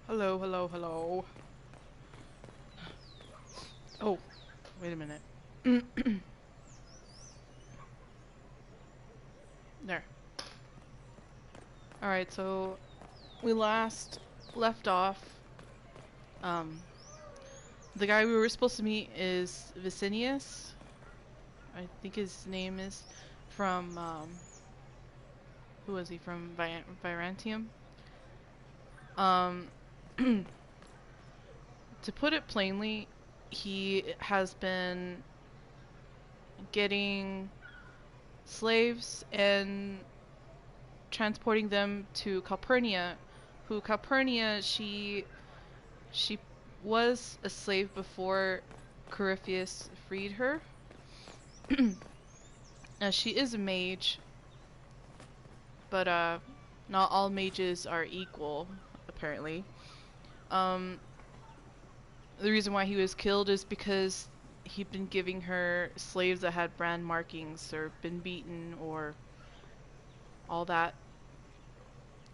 Hello, hello, hello. Oh, wait a minute. There. Alright, so we last left off. The guy we were supposed to meet is Vicinius. I think his name is from, who was he? From Virantium? Um, to put it plainly, he has been getting slaves and transporting them to Calpurnia, who Calpurnia, she was a slave before Corypheus freed her. Now she is a mage, but not all mages are equal, apparently. The reason why he was killed is because he'd been giving her slaves that had brand markings or been beaten or all that,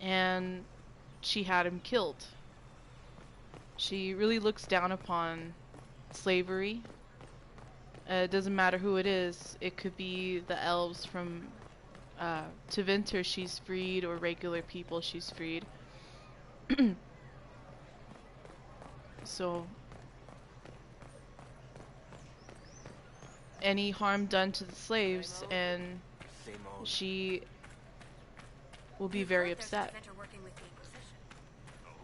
and she had him killed. She really looks down upon slavery. It doesn't matter who it is. It could be the elves from Tevinter she's freed, or regular people she's freed. So any harm done to the slaves, and she will be very upset. Working with the Inquisition. Oh?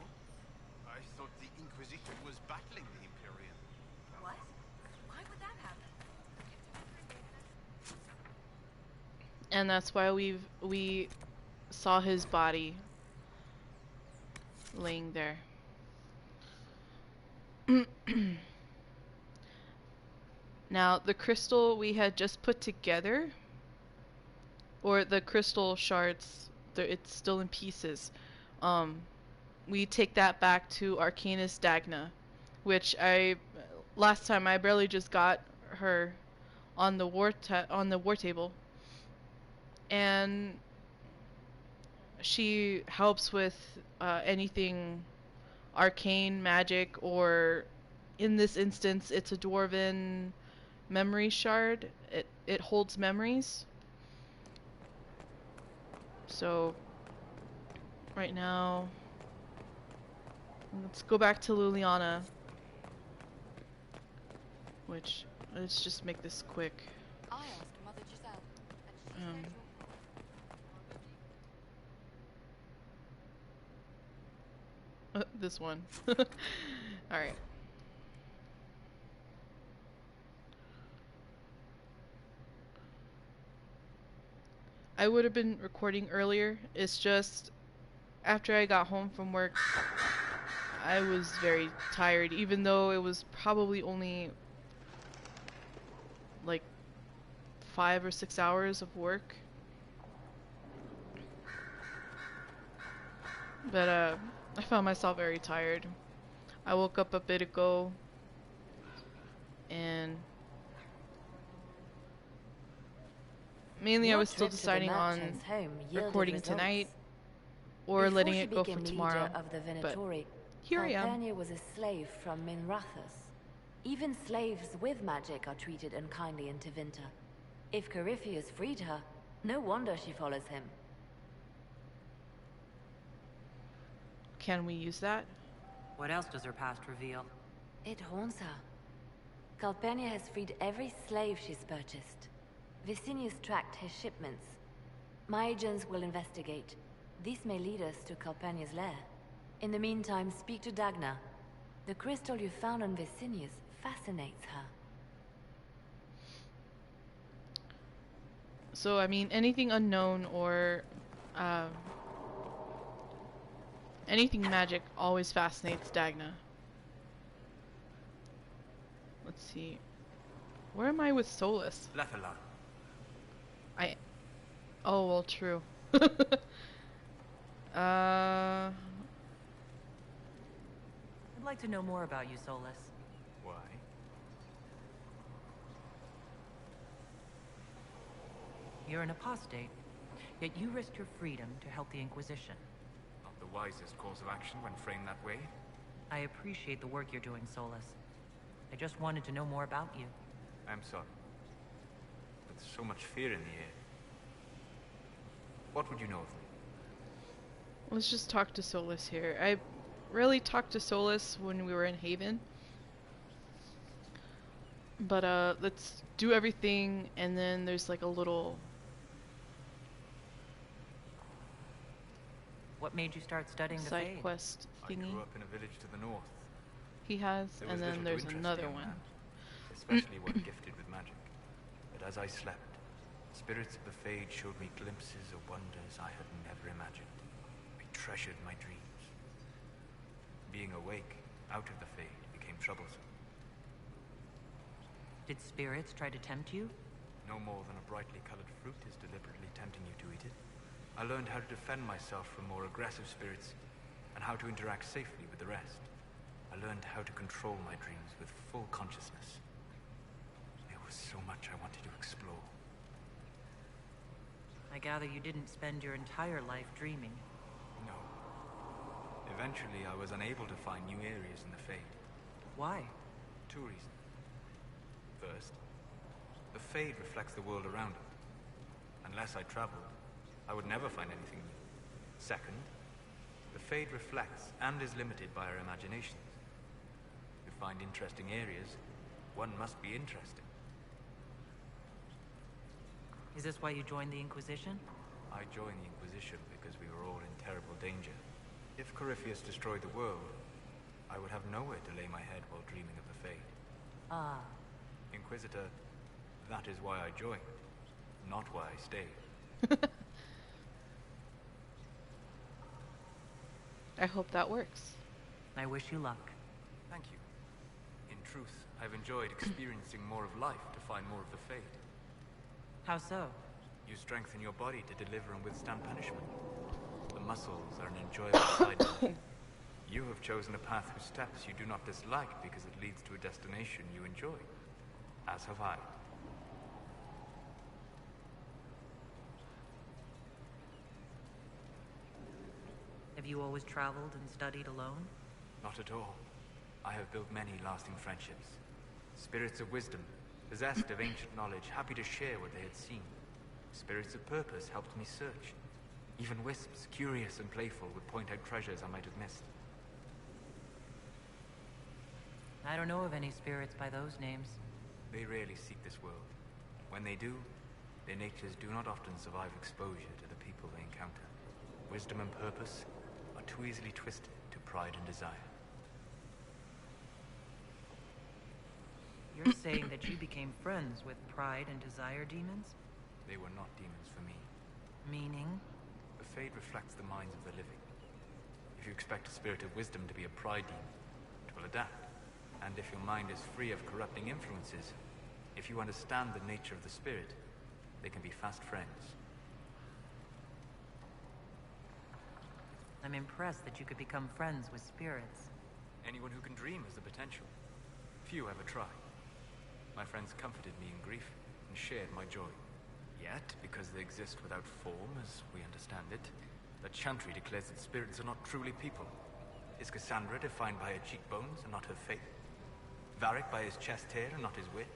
I thought the Inquisition was battling the Imperium. What? Why would that happen? And that's why we saw his body laying there. Now, the crystal we had just put together, or the crystal shards, it's still in pieces. We take that back to Arcanus Dagna, which last time I barely just got her on the war table, and she helps with anything arcane magic, or in this instance, it's a dwarven memory shard. It holds memories. So right now, let's go back to Liliana, which, let's just make this quick. I asked Mother Giselle, and she said This one. Alright. I would have been recording earlier. It's just after I got home from work, I was very tired, even though it was probably only like 5 or 6 hours of work. But I found myself very tired. I woke up a bit ago, and mainly I was still deciding on recording tonight or Before letting she it go for became tomorrow. leader of the But Venatori, here I am. Calpurnia was a slave from Minrathous. Even slaves with magic are treated unkindly in Tevinter. If Corypheus freed her, no wonder she follows him. Can we use that? What else does her past reveal? It haunts her. Calpurnia has freed every slave she's purchased. Vicinius tracked his shipments. My agents will investigate. This may lead us to Calpurnia's lair. In the meantime, speak to Dagna. The crystal you found on Vicinius fascinates her. So, I mean, anything unknown or anything magic always fascinates Dagna. Let's see. Where am I with Solus? Lathala. Oh, well, true. I'd like to know more about you, Solus. Why? You're an apostate, yet you risked your freedom to help the Inquisition. Not the wisest course of action when framed that way. I appreciate the work you're doing, Solus. I just wanted to know more about you. I'm sorry. There's so much fear in the air. What would you know of me? Let's just talk to Solus here. I really talked to Solus when we were in Haven. But let's do everything, and then there's like a little... What made you start studying the side Fade? quest I thingy grew up in a village to the north. he has, There and was then little to there's interest another young one. man, especially one gifted with magic. But as I slept, spirits of the Fade showed me glimpses of wonders I had never imagined. I treasured my dreams. Being awake, out of the Fade, became troublesome. Did spirits try to tempt you? No more than a brightly colored fruit is deliberately tempting you to eat it. I learned how to defend myself from more aggressive spirits, and how to interact safely with the rest. I learned how to control my dreams with full consciousness. There was so much I wanted to explore. I gather you didn't spend your entire life dreaming. No. Eventually, I was unable to find new areas in the Fade. Why? 2 reasons. First, the Fade reflects the world around it. Unless I traveled, I would never find anything new. Second, the Fade reflects and is limited by our imaginations. To find interesting areas, one must be interesting. Is this why you joined the Inquisition? I joined the Inquisition because we were all in terrible danger. If Corypheus destroyed the world, I would have nowhere to lay my head while dreaming of the Fade. Ah. Inquisitor, that is why I joined, not why I stayed. I hope that works. I wish you luck. Thank you. In truth, I've enjoyed experiencing more of life to find more of the Fade. How so? You strengthen your body to deliver and withstand punishment. The muscles are an enjoyable side benefit. You have chosen a path whose steps you do not dislike because it leads to a destination you enjoy. As have I. Have you always traveled and studied alone? Not at all. I have built many lasting friendships. Spirits of wisdom, possessed of ancient knowledge, happy to share what they had seen. Spirits of purpose helped me search. Even wisps, curious and playful, would point out treasures I might have missed. I don't know of any spirits by those names. They rarely seek this world. When they do, their natures do not often survive exposure to the people they encounter. Wisdom and purpose are too easily twisted to pride and desire. You're saying that you became friends with pride and desire demons? They were not demons for me. Meaning? The Fade reflects the minds of the living. If you expect a spirit of wisdom to be a pride demon, it will adapt. And if your mind is free of corrupting influences, if you understand the nature of the spirit, they can be fast friends. I'm impressed that you could become friends with spirits. Anyone who can dream has the potential. Few ever try. My friends comforted me in grief and shared my joy. Yet, because they exist without form, as we understand it, the Chantry declares that spirits are not truly people. Is Cassandra defined by her cheekbones and not her faith? Varric by his chest hair and not his wit?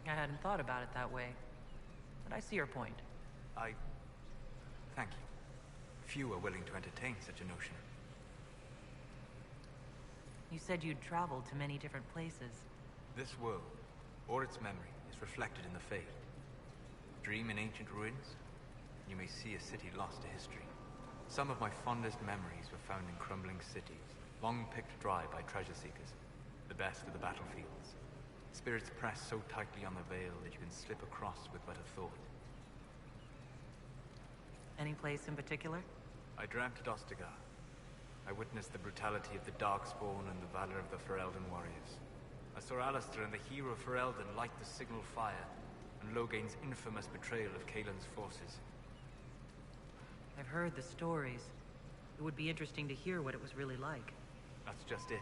I hadn't thought about it that way, but I see your point. Thank you. Few are willing to entertain such a notion. You said you'd traveled to many different places. This world, or its memory, is reflected in the Fade. Dream in ancient ruins, you may see a city lost to history. Some of my fondest memories were found in crumbling cities, long picked dry by treasure seekers, the best of the battlefields. Spirits press so tightly on the veil that you can slip across with but a thought. Any place in particular? I dreamt at Ostagar. I witnessed the brutality of the Darkspawn and the valor of the Ferelden warriors. I saw Alistair and the hero Ferelden light the signal fire, and Logain's infamous betrayal of Kaelin's forces. I've heard the stories. It would be interesting to hear what it was really like. That's just it.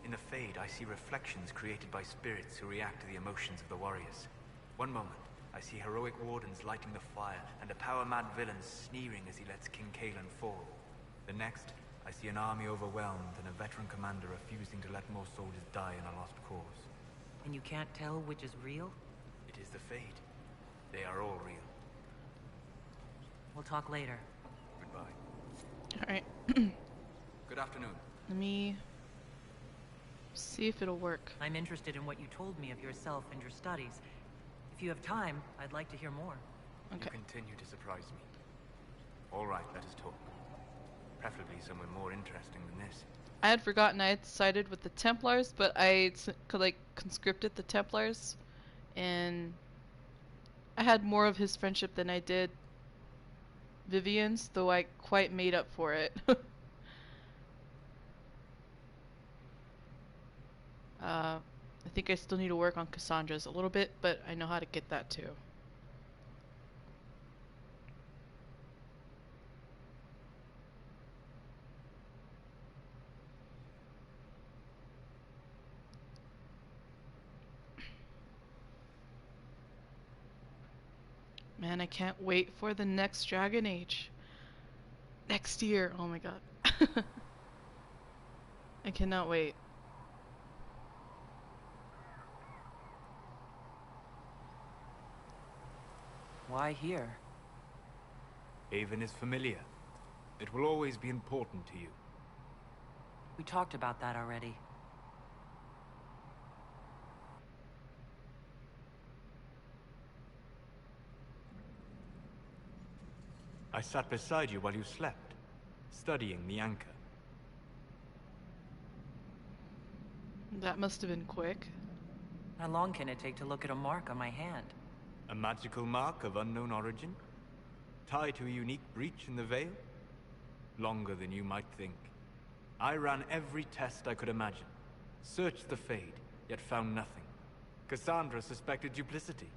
In the Fade, I see reflections created by spirits who react to the emotions of the warriors. One moment, I see heroic wardens lighting the fire, and a power-mad villain sneering as he lets King Kalen fall. The next, I see an army overwhelmed and a veteran commander refusing to let more soldiers die in a lost cause. And you can't tell which is real? It is the Fade. They are all real. We'll talk later. Goodbye. Alright. Good afternoon. Let me see if it'll work. I'm interested in what you told me of yourself and your studies. If you have time, I'd like to hear more. Okay. You continue to surprise me. All right, let us talk. Preferably somewhere more interesting than this. I had forgotten I had sided with the Templars, but I like conscripted the Templars, and I had more of his friendship than I did Vivian's, though I quite made up for it. I think I still need to work on Cassandra's a little bit, but I know how to get that too. Man, I can't wait for the next Dragon Age. Next year. Oh my god. I cannot wait. Why here? Ayven is familiar. It will always be important to you. We talked about that already. I sat beside you while you slept, studying the anchor. That must have been quick. How long can it take to look at a mark on my hand? A magical mark of unknown origin? Tied to a unique breach in the veil? Longer than you might think. I ran every test I could imagine. Searched the Fade, yet found nothing. Cassandra suspected duplicity.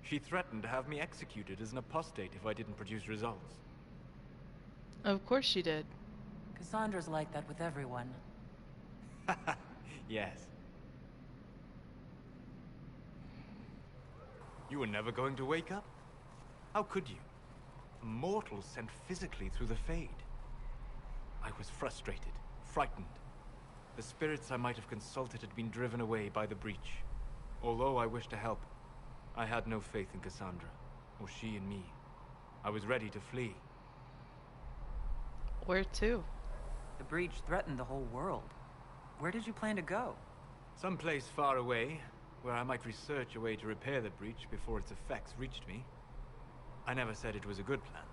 She threatened to have me executed as an apostate if I didn't produce results. Of course she did. Cassandra's like that with everyone. Yes. You were never going to wake up? How could you? A mortal sent physically through the Fade. I was frustrated, frightened. The spirits I might have consulted had been driven away by the breach. Although I wished to help, I had no faith in Cassandra, or she in me. I was ready to flee. Where to? The breach threatened the whole world. Where did you plan to go? Someplace far away, where I might research a way to repair the breach before its effects reached me. I never said it was a good plan.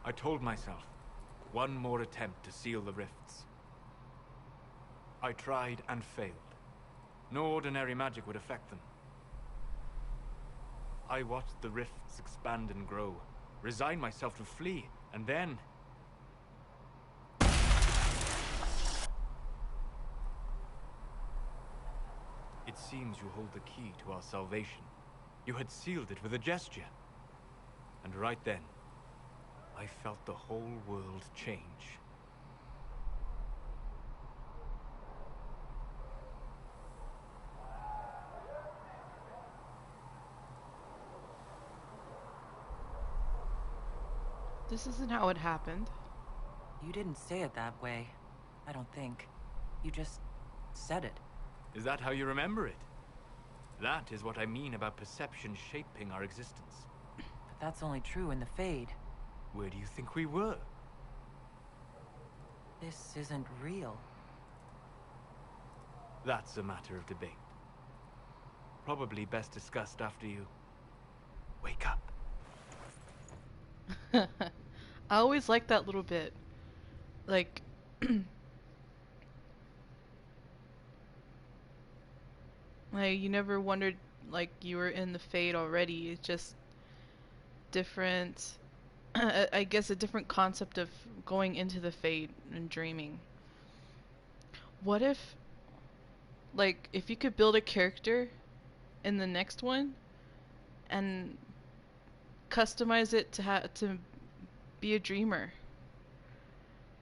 I told myself, one more attempt to seal the rifts. I tried and failed. No ordinary magic would affect them. I watched the rifts expand and grow, resigned myself to flee, and then... It seems you hold the key to our salvation. You had sealed it with a gesture. And right then, I felt the whole world change. This isn't how it happened. You didn't say it that way. I don't think. You just said it. Is that how you remember it? That is what I mean about perception shaping our existence. But that's only true in the Fade. Where do you think we were? This isn't real. That's a matter of debate. Probably best discussed after you wake up. I always like that little bit. Like, like you never wondered like you were in the Fade already. It's just different. I guess a different concept of going into the Fade and dreaming. What if, like, if you could build a character in the next one and customize it to be a dreamer?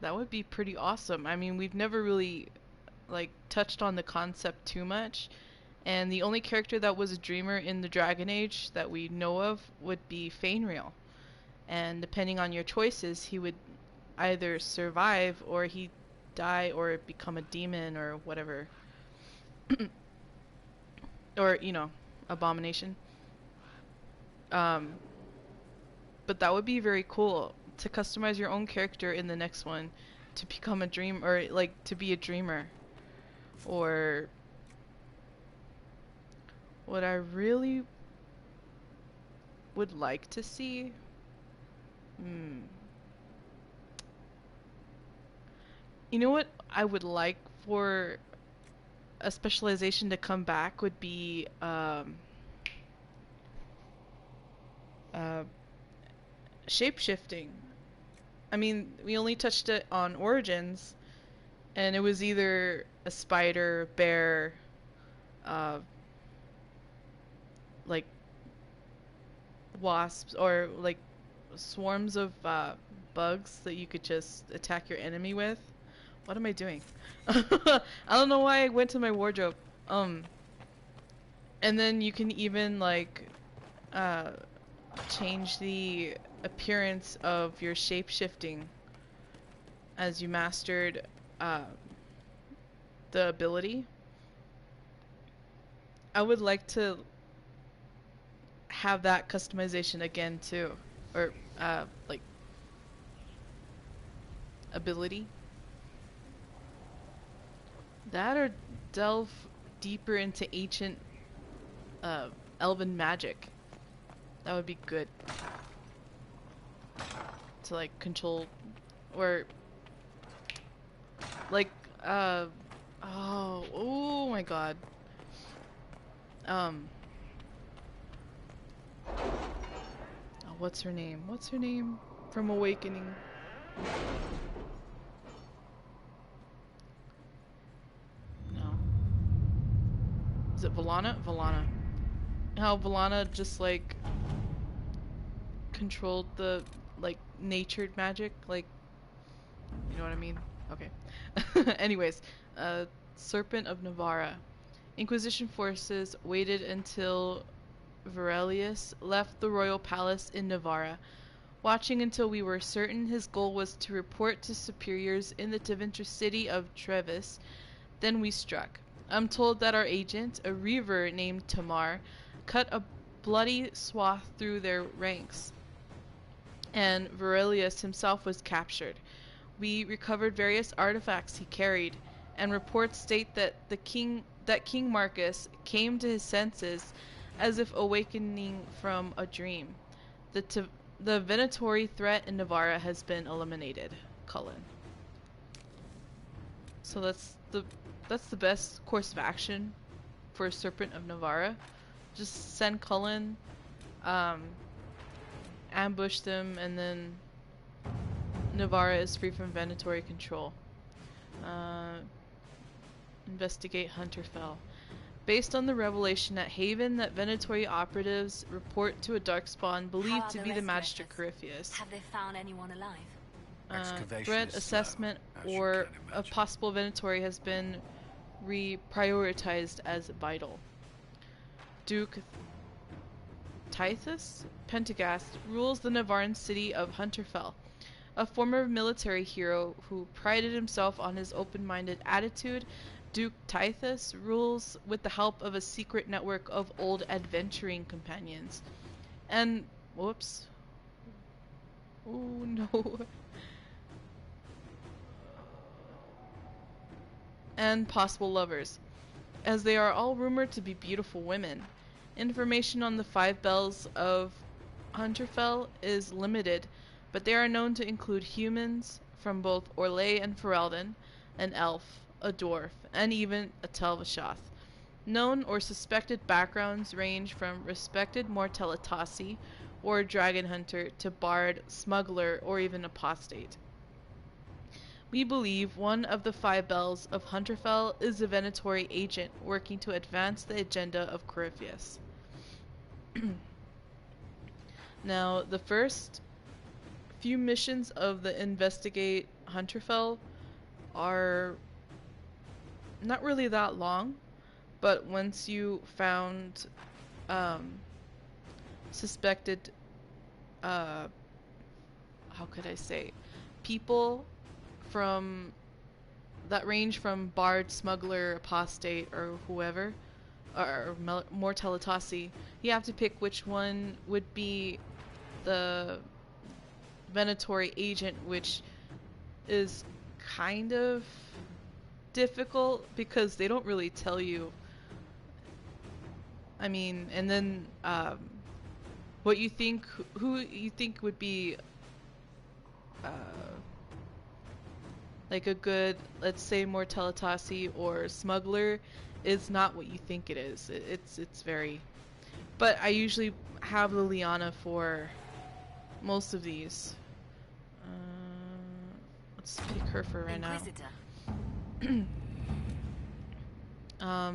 That would be pretty awesome. I mean, we've never really like touched on the concept too much, and the only character that was a dreamer in the Dragon Age that we know of would be Fainriel. And depending on your choices, he would either survive or he die or become a demon or whatever. Or, you know, abomination. But that would be very cool to customize your own character in the next one to become a dream, or like to be a dreamer. Or what I really would like to see, you know what I would like for a specialization to come back would be shape-shifting. I mean, we only touched it on Origins, and it was either a spider, bear, like wasps, or like swarms of bugs that you could just attack your enemy with. What am I doing? I don't know why I went to my wardrobe. And then you can even like change the appearance of your shape-shifting as you mastered the ability. I would like to have that customization again too, or like ability. That, or delve deeper into ancient elven magic. That would be good to like control, or like oh my god. Oh, what's her name? What's her name from Awakening? No. Is it Volana? Volana. How Volana just like controlled the like natured magic, like, you know what I mean? Okay. Anyways, Serpent of Navarra. Inquisition forces waited until Varelius left the royal palace in Navarra, watching until we were certain his goal was to report to superiors in the Tevinter city of Trevis. Then we struck. I'm told that our agent, a Reaver named Tamar, cut a bloody swath through their ranks, and Varelius himself was captured. We recovered various artifacts he carried, and reports state that King Marcus came to his senses as if awakening from a dream. The Venatori threat in Navarra has been eliminated. Cullen. So that's the best course of action for Serpent of Navarra. Just send Cullen, ambush them, and then Navarra is free from Venatori control. Investigate Hunterfell. Based on the revelation at Haven that Venatori operatives report to a darkspawn believed to be the Magister Corypheus. Have they found anyone alive? Threat assessment or a possible Venatori has been reprioritized as vital. Duke Tithus Pentagast rules the Navarran city of Hunterfell. A former military hero who prided himself on his open-minded attitude, Duke Tithus rules with the help of a secret network of old adventuring companions. And, whoops. Oh no. And possible lovers, as they are all rumored to be beautiful women. Information on the 5 bells of Hunterfell is limited, but they are known to include humans from both Orlais and Ferelden, an elf, a dwarf, and even a Tel'Vashoth. Known or suspected backgrounds range from respected Mortelitasi or dragon hunter to bard, smuggler, or even apostate. We believe one of the 5 bells of Hunterfell is a Venatori agent working to advance the agenda of Corypheus. Now, the first few missions of the Investigate Hunterfell are not really that long, but once you found suspected, how could I say, people from that range from bard, smuggler, apostate, or whoever, or more Teletasi, you have to pick which one would be the Venatori agent, which is kind of difficult because they don't really tell you. I mean, and then what you think, who you think would be like a good, let's say, more Teletasi or smuggler, is not what you think it is. It's very, but I usually have Liliana for most of these. Let's pick her for right Inquisitor. now.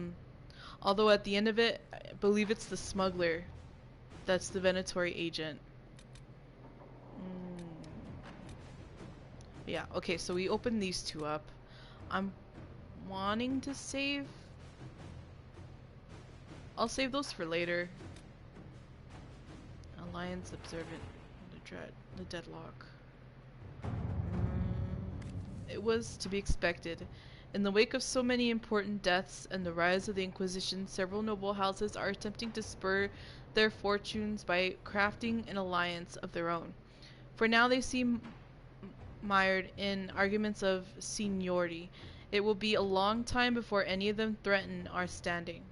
Although at the end of it, I believe it's the smuggler that's the Venatori agent. Yeah, okay, so we open these two up. I'm wanting to save... I'll save those for later. Alliance Observant, the Deadlock. It was to be expected. In the wake of so many important deaths and the rise of the Inquisition, several noble houses are attempting to spur their fortunes by crafting an alliance of their own. For now they seem mired in arguments of seniority. It will be a long time before any of them threaten our standing.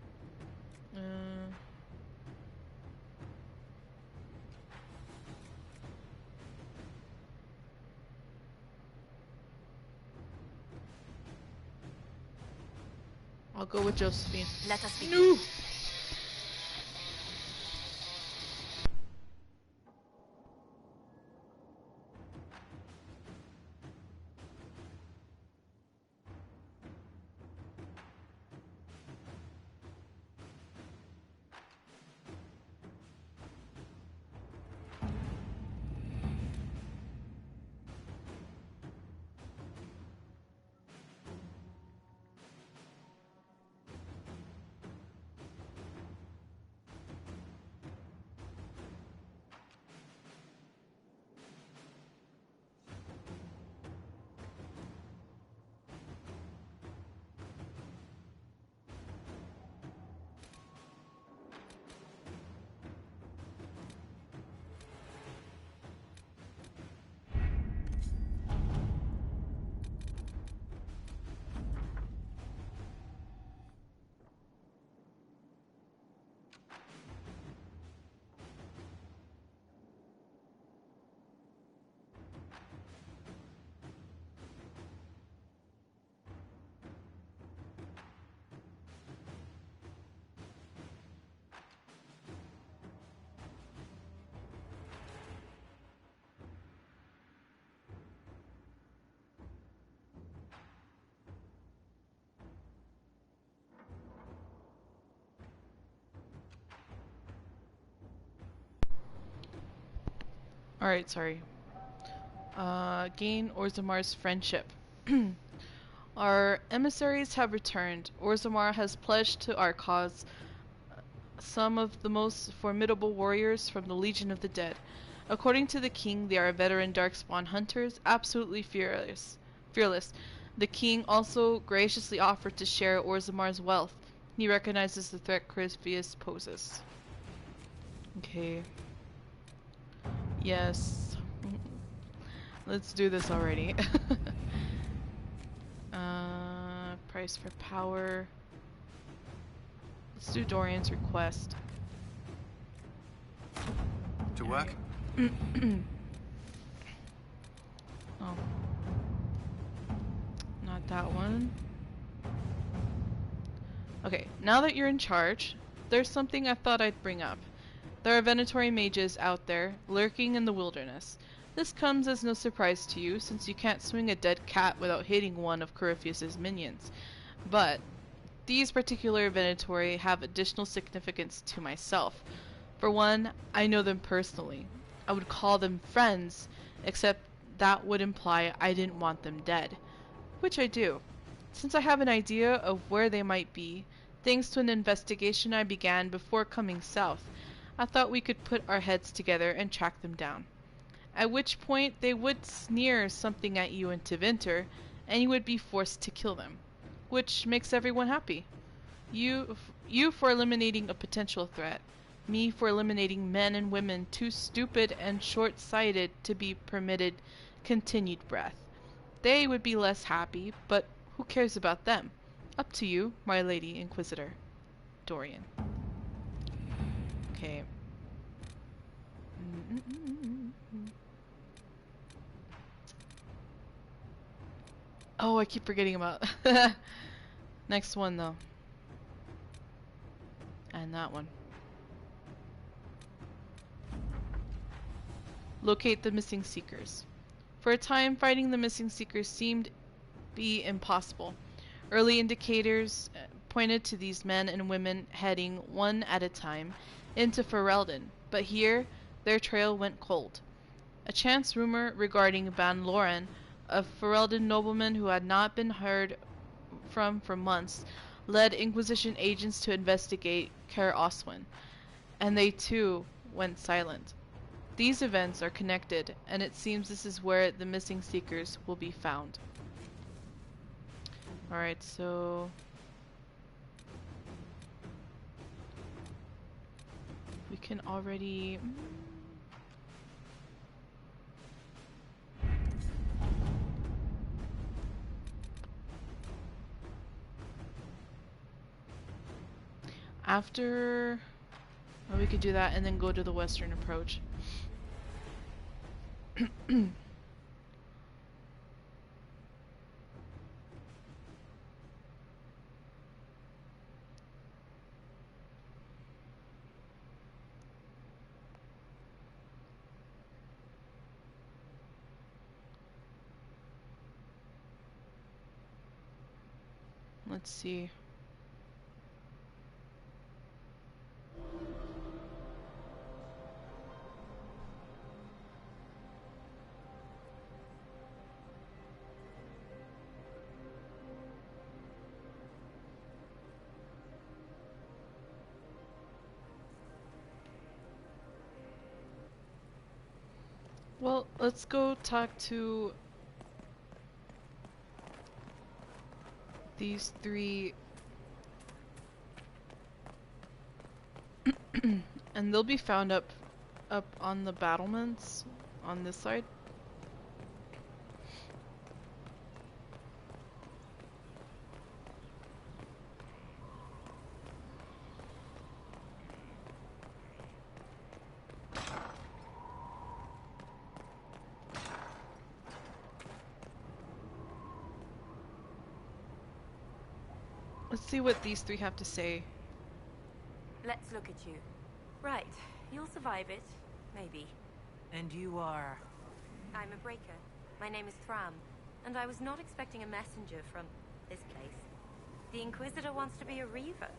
I'll go with Josephine. Let us begin. No! Alright, sorry. Gain Orzamar's friendship. Our emissaries have returned. Orzamar has pledged to our cause some of the most formidable warriors from the Legion of the Dead. According to the king, they are veteran Darkspawn hunters, absolutely fearless. The king also graciously offered to share Orzamar's wealth. He recognizes the threat Chrysius poses. Okay. Yes. Let's do this already. Price for power. Let's do Dorian's request. To work? Oh. Not that one. Okay, now that you're in charge, there's something I thought I'd bring up. There are Venatori mages out there, lurking in the wilderness. This comes as no surprise to you, since you can't swing a dead cat without hitting one of Corypheus's minions. But these particular Venatori have additional significance to myself. For one, I know them personally. I would call them friends except that would imply I didn't want them dead, which I do. Since I have an idea of where they might be, thanks to an investigation I began before coming south, I thought we could put our heads together and track them down. At which point they would sneer something at you in Tevinter, and you would be forced to kill them, which makes everyone happy. You for eliminating a potential threat, me for eliminating men and women too stupid and short-sighted to be permitted continued breath. They would be less happy, but who cares about them? Up to you, my lady Inquisitor. Dorian. Okay. Oh, I keep forgetting about next one though. And that one. Locate the missing seekers. For a time, fighting the missing seekers seemed be impossible. Early indicators pointed to these men and women heading one at a time into Ferelden, but here their trail went cold. A chance rumor regarding Ban Loren, a Ferelden nobleman who had not been heard from for months, led Inquisition agents to investigate Caer Oswin, and they too went silent. These events are connected, and it seems this is where the missing seekers will be found. Alright, so we can already... After... Well, we could do that and then go to the western approach. Let's see. Well, let's go talk to these three and they'll be found up on the battlements on this side. Let's see what these three have to say. Let's look at you. Right, you'll survive it. Maybe. And you are... I'm a breaker. My name is Thram, and I was not expecting a messenger from this place. The Inquisitor wants to be a Reaver.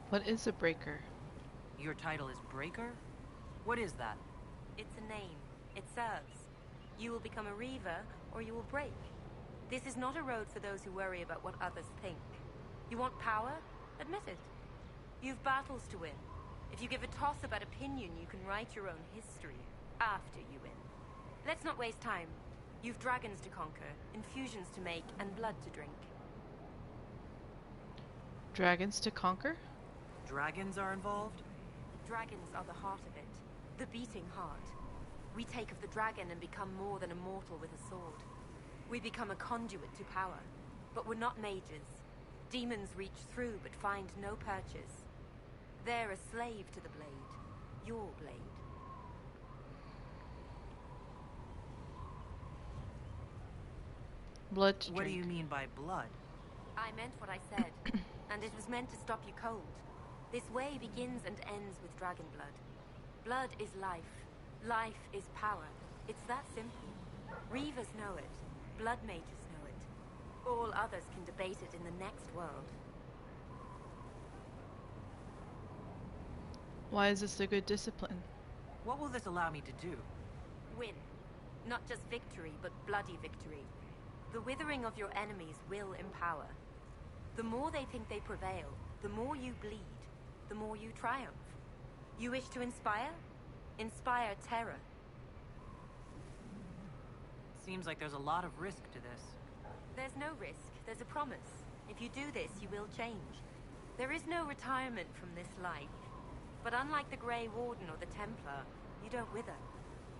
What is a breaker? Your title is Breaker? What is that? It's a name. It serves. You will become a Reaver, or you will break. This is not a road for those who worry about what others think. You want power? Admit it. You've battles to win. If you give a toss about opinion, you can write your own history after you win. Let's not waste time. You've dragons to conquer, infusions to make, and blood to drink. Dragons to conquer? Dragons are involved? Dragons are the heart of it. The beating heart. We take of the dragon and become more than a mortal with a sword. We become a conduit to power. But we're not mages. Demons reach through but find no purchase. They're a slave to the blade. Your blade. Blood to What do drink. you mean by blood? I meant what I said, and it was meant to stop you cold. This way begins and ends with dragon blood. Blood is life. Life is power. It's that simple. Reavers know it. Blood mages know it. All others can debate it in the next world. Why is this a good discipline? What will this allow me to do? Win. Not just victory, but bloody victory. The withering of your enemies will empower. The more they think they prevail, the more you bleed, the more you triumph. You wish to inspire? Inspire terror. Seems like there's a lot of risk to this. There's no risk, there's a promise. If you do this, you will change. There is no retirement from this life. But unlike the Grey Warden or the Templar, you don't wither.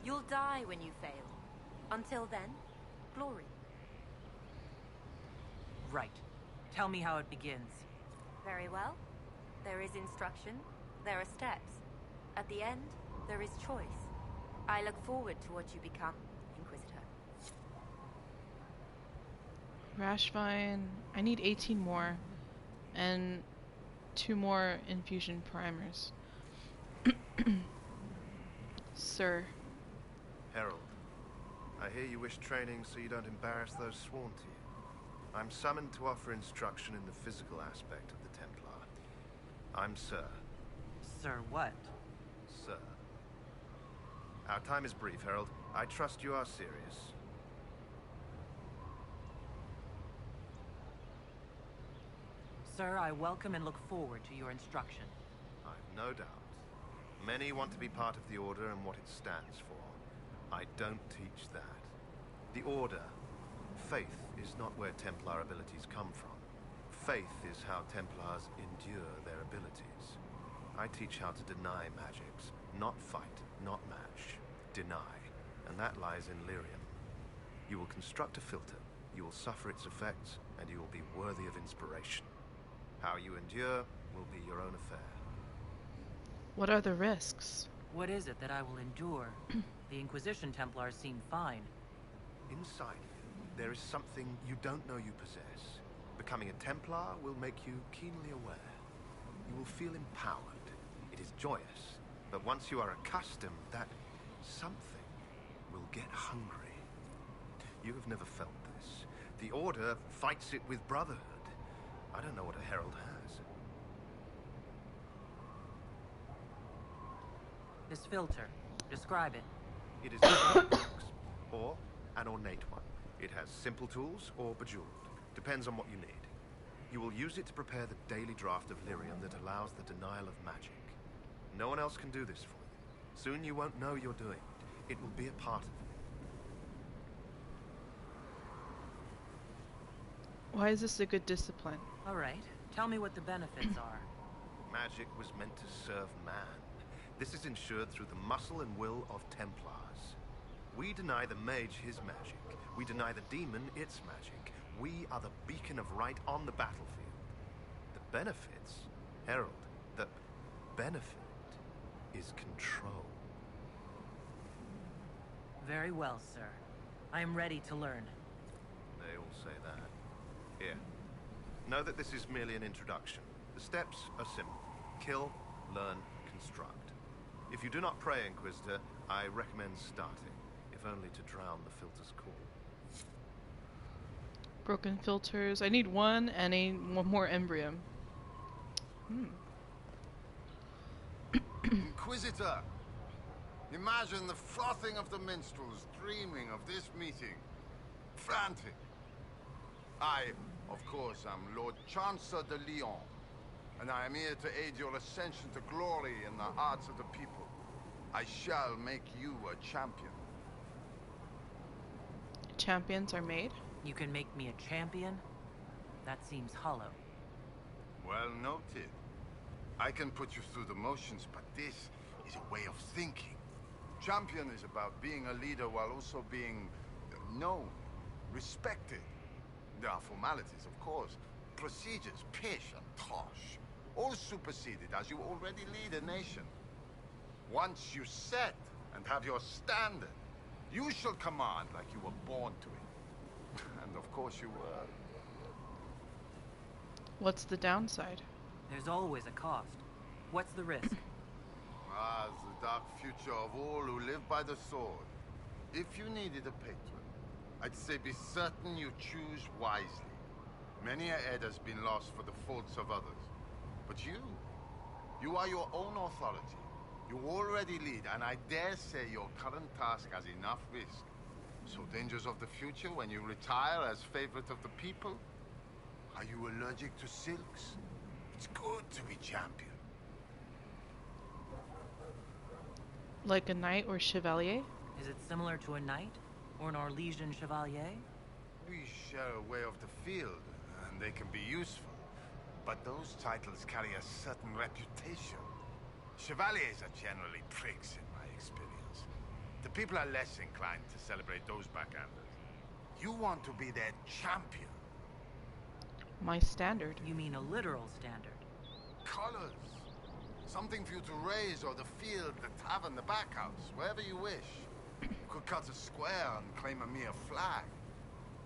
You'll die when you fail. Until then, glory. Right. Tell me how it begins. Very well. There is instruction. There are steps. At the end, there is choice. I look forward to what you become, Inquisitor. Rashvine. I need 18 more. And 2 more infusion primers. Sir. Herald, I hear you wish training so you don't embarrass those sworn to you. I'm summoned to offer instruction in the physical aspect of the Templar. I'm Sir. Sir, what? Sir. Our time is brief, Herald. I trust you are serious. Sir, I welcome and look forward to your instruction. I've no doubt. Many want to be part of the Order and what it stands for. I don't teach that. The Order, faith, is not where Templar abilities come from. Faith is how Templars endure their abilities. I teach how to deny magics. Not fight, not match. Deny. And that lies in lyrium. You will construct a filter, you will suffer its effects, and you will be worthy of inspiration. How you endure will be your own affair. What are the risks? What is it that I will endure? The Inquisition Templars seem fine. Inside you, there is something you don't know you possess. Becoming a Templar will make you keenly aware. You will feel empowered. It is joyous. But once you are accustomed, that something will get hungry. You have never felt this. The Order fights it with brotherhood. I don't know what a Herald has. This filter, describe it. It is a box, or an ornate one. It has simple tools or bejeweled. Depends on what you need. You will use it to prepare the daily draft of lyrium that allows the denial of magic. No one else can do this for you. Soon you won't know you're doing it. It will be a part of you. Why is this a good discipline? All right. Tell me what the benefits are. Magic was meant to serve man. This is ensured through the muscle and will of Templars. We deny the mage his magic. We deny the demon its magic. We are the beacon of right on the battlefield. The benefits, Herald, the benefit is control. Very well, sir. I am ready to learn. They all say that. Here. Know that this is merely an introduction. The steps are simple. Kill, learn, construct. If you do not pray, Inquisitor, I recommend starting, if only to drown the filter's call. Broken filters. I need one and one more embryo. Inquisitor! Imagine the frothing of the minstrels dreaming of this meeting. Frantic. I, of course, am Lord Chancellor de Lyon, and I am here to aid your ascension to glory in the hearts of the people. I shall make you a champion. Champions are made? You can make me a champion? That seems hollow. Well noted. I can put you through the motions, but this is a way of thinking. Champion is about being a leader while also being known, respected. There are formalities, of course. Procedures, pish and tosh. All superseded as you already lead a nation. Once you set and have your standard, you shall command like you were born to it. And of course you were. What's the downside? There's always a cost. What's the risk? Ah, the dark future of all who live by the sword. If you needed a patron, I'd say be certain you choose wisely. Many a head has been lost for the faults of others. But you are your own authority, You already lead, and I dare say your current task has enough risk. So dangers of the future when you retire as favorite of the people? Are you allergic to silks? It's good to be champion. Like a knight or chevalier? Is it similar to a knight? Or an Orlesian chevalier? We share a way of the field, and they can be useful. But those titles carry a certain reputation. Chevaliers are generally pricks in my experience. The people are less inclined to celebrate those backhanders. You want to be their champion. My standard. You mean a literal standard? Colors. Something for you to raise, or the field, the tavern, the backhouse, wherever you wish. You could cut a square and claim a mere flag.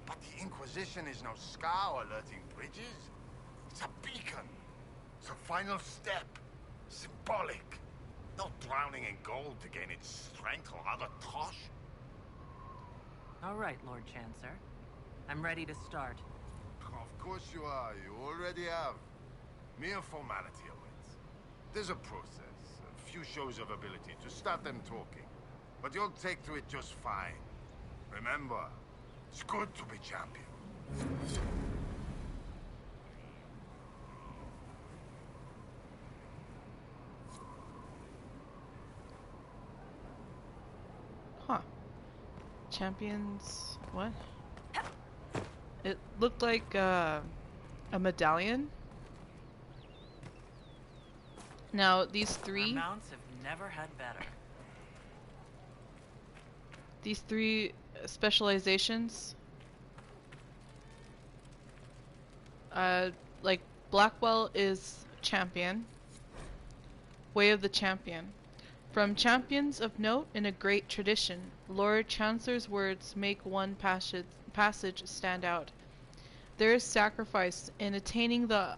But the Inquisition is no scow alerting bridges. It's a beacon. It's a final step. Symbolic. No drowning in gold to gain its strength or other tosh. All right, Lord Chancellor. I'm ready to start. Of course you are. You already have. Mere formality awaits. There's a process, a few shows of ability to start them talking. But you'll take to it just fine. Remember, it's good to be champion. Huh. Champions... what? It looked like a medallion. Now, these Our three... mounts have never had better. These three specializations... like, Blackwell is champion. Way of the Champion. From champions of note in a great tradition, Lord Chancellor's words make one passage stand out. There is sacrifice in attaining the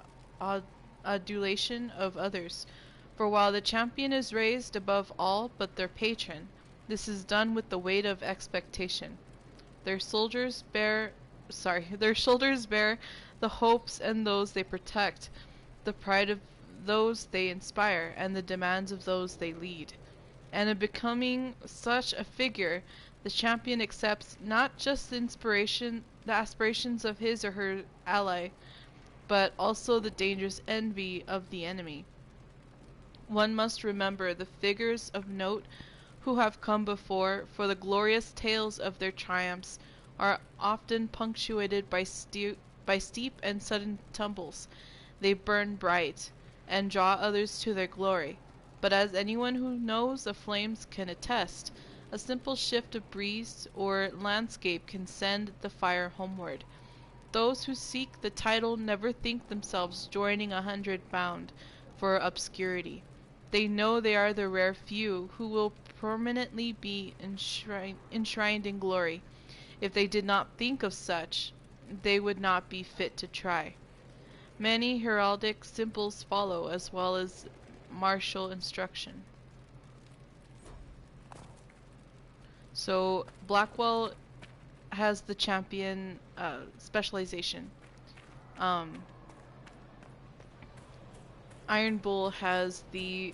adulation of others, for while the champion is raised above all but their patron, this is done with the weight of expectation. Their shoulders bear the hopes and those they protect, the pride of those they inspire, and the demands of those they lead. And in becoming such a figure, the champion accepts not just the aspirations of his or her ally, but also the dangerous envy of the enemy. One must remember the figures of note who have come before, for the glorious tales of their triumphs are often punctuated by steep and sudden tumbles. They burn bright, and draw others to their glory. But as anyone who knows the flames can attest, a simple shift of breeze or landscape can send the fire homeward. Those who seek the title never think themselves joining 100 bound for obscurity. They know they are the rare few who will permanently be enshrined in glory. If they did not think of such, they would not be fit to try. Many heraldic symbols follow, as well as martial instruction. So Blackwell has the champion specialization. Iron Bull has the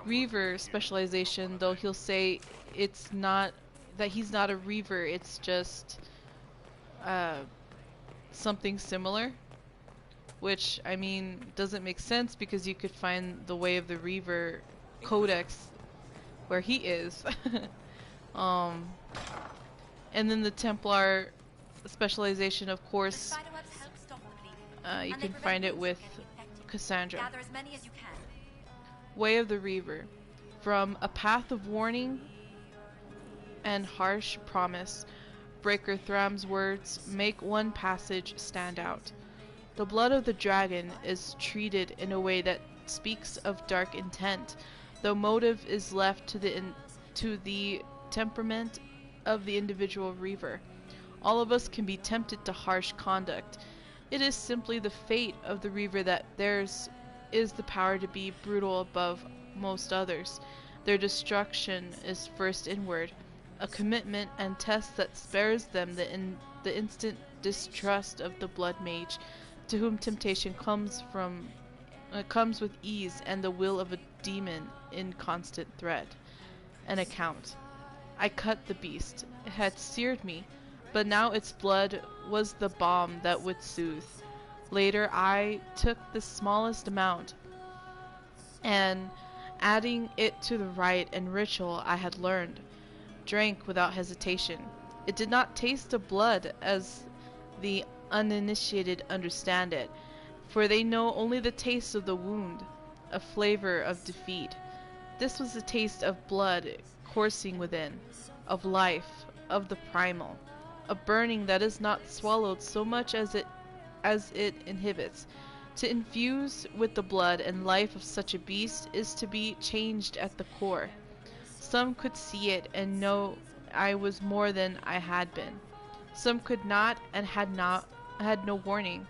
Reaver specialization, though he'll say it's not that he's not a Reaver, it's just something similar. Which, I mean, doesn't make sense because you could find the Way of the Reaver codex where he is. And then the Templar specialization, of course, you can find it with Cassandra. Gather as many as you can. Way of the Reaver. From a path of warning and harsh promise, Breaker Thram's words make one passage stand out. The blood of the dragon is treated in a way that speaks of dark intent, though motive is left to the temperament of the individual Reaver. All of us can be tempted to harsh conduct. It is simply the fate of the Reaver that theirs is the power to be brutal above most others. Their destruction is first inward, a commitment and test that spares them the instant distrust of the blood mage, to whom temptation comes from comes with ease and the will of a demon in constant threat. An account. I cut the beast. It had seared me, but now its blood was the balm that would soothe. Later I took the smallest amount, and adding it to the rite and ritual I had learned, drank without hesitation. It did not taste of blood as the uninitiated understand it, for they know only the taste of the wound, a flavor of defeat. This was the taste of blood coursing within, of life, of the primal, a burning that is not swallowed so much as it inhibits. To infuse with the blood and life of such a beast is to be changed at the core. Some could see it and know I was more than I had been. Some could not and had no warning,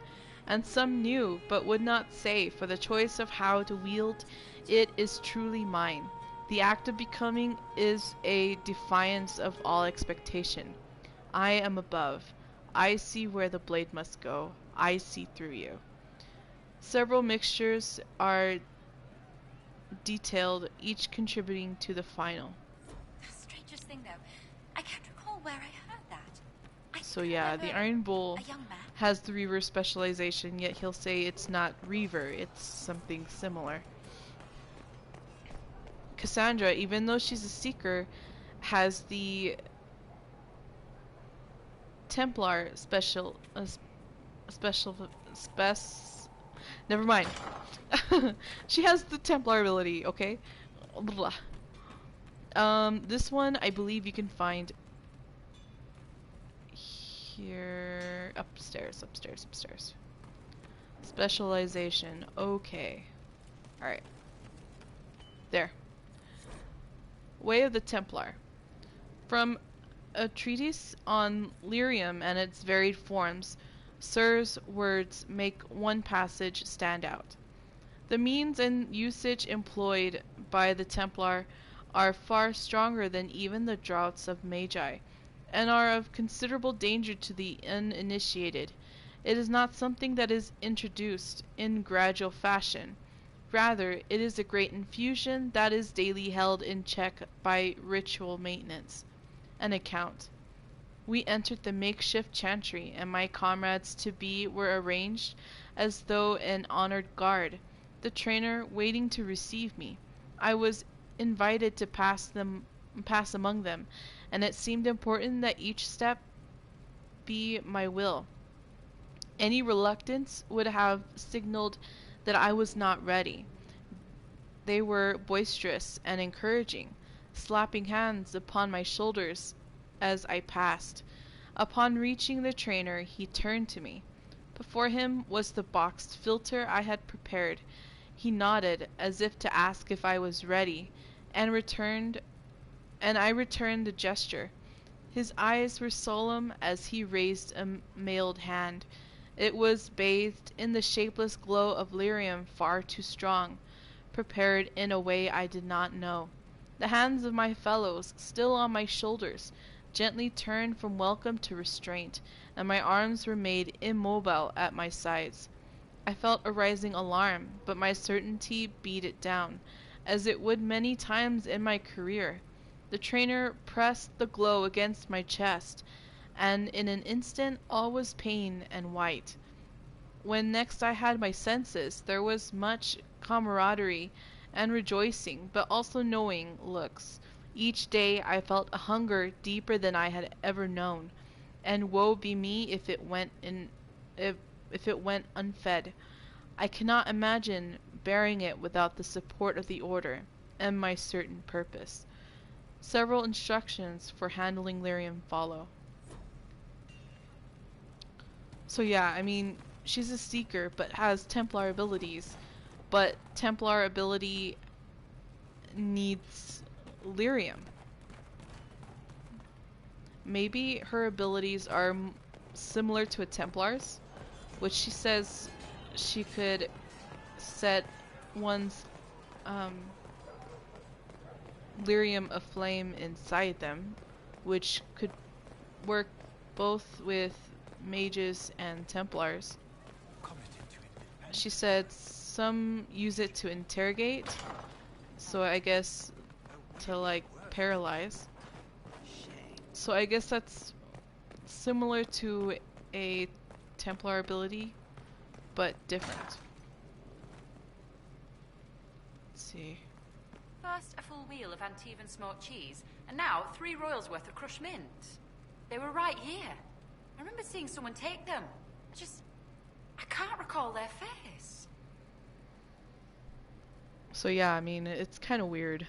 and some knew but would not say, for the choice of how to wield it is truly mine. The act of becoming is a defiance of all expectation. I am above. I see where the blade must go. I see through you. Several mixtures are detailed, each contributing to the final. The strangest thing, though, I can't recall where I heard that. So yeah, the Iron Bull A young man. has the Reaver specialization, yet he'll say it's not Reaver, it's something similar. Cassandra, even though she's a Seeker, has the Templar never mind. She has the Templar ability, okay? Blah. This one I believe you can find here, upstairs. Specialization, okay. Alright. There. Way of the Templar. From a treatise on lyrium and its varied forms, Sir's words make one passage stand out. The means and usage employed by the Templar are far stronger than even the draughts of Magi, and are of considerable danger to the uninitiated. It is not something that is introduced in gradual fashion. Rather, it is a great infusion that is daily held in check by ritual maintenance. An account. We entered the makeshift chantry, and my comrades-to-be were arranged as though an honored guard, the trainer waiting to receive me. I was invited to pass among them, and it seemed important that each step be my will. Any reluctance would have signaled that I was not ready. They were boisterous and encouraging, slapping hands upon my shoulders as I passed. Upon reaching the trainer, he turned to me. Before him was the boxed filter I had prepared. He nodded as if to ask if I was ready, and I returned the gesture. His eyes were solemn as he raised a mailed hand. It was bathed in the shapeless glow of lyrium far too strong, prepared in a way I did not know. The hands of my fellows, still on my shoulders, gently turned from welcome to restraint, and my arms were made immobile at my sides. I felt a rising alarm, but my certainty beat it down, as it would many times in my career. The trainer pressed the glow against my chest, and in an instant all was pain and white. When next I had my senses, there was much camaraderie and rejoicing, but also knowing looks. Each day I felt a hunger deeper than I had ever known, and woe be me if it went unfed. I cannot imagine bearing it without the support of the order and my certain purpose. Several instructions for handling lyrium follow. So yeah, I mean, she's a Seeker but has Templar abilities, but Templar ability needs lyrium. Maybe her abilities are similar to a Templar's, which she says she could set one's lyrium aflame inside them, which could work both with mages and Templars. She says some use it to interrogate, so I guess to like paralyze. So I guess that's similar to a Templar ability, but different. Let's see. First, a full wheel of Antivan smoked cheese, and now 3 royals worth of crushed mint. They were right here. I remember seeing someone take them. I can't recall their face. So yeah, I mean, it's kind of weird.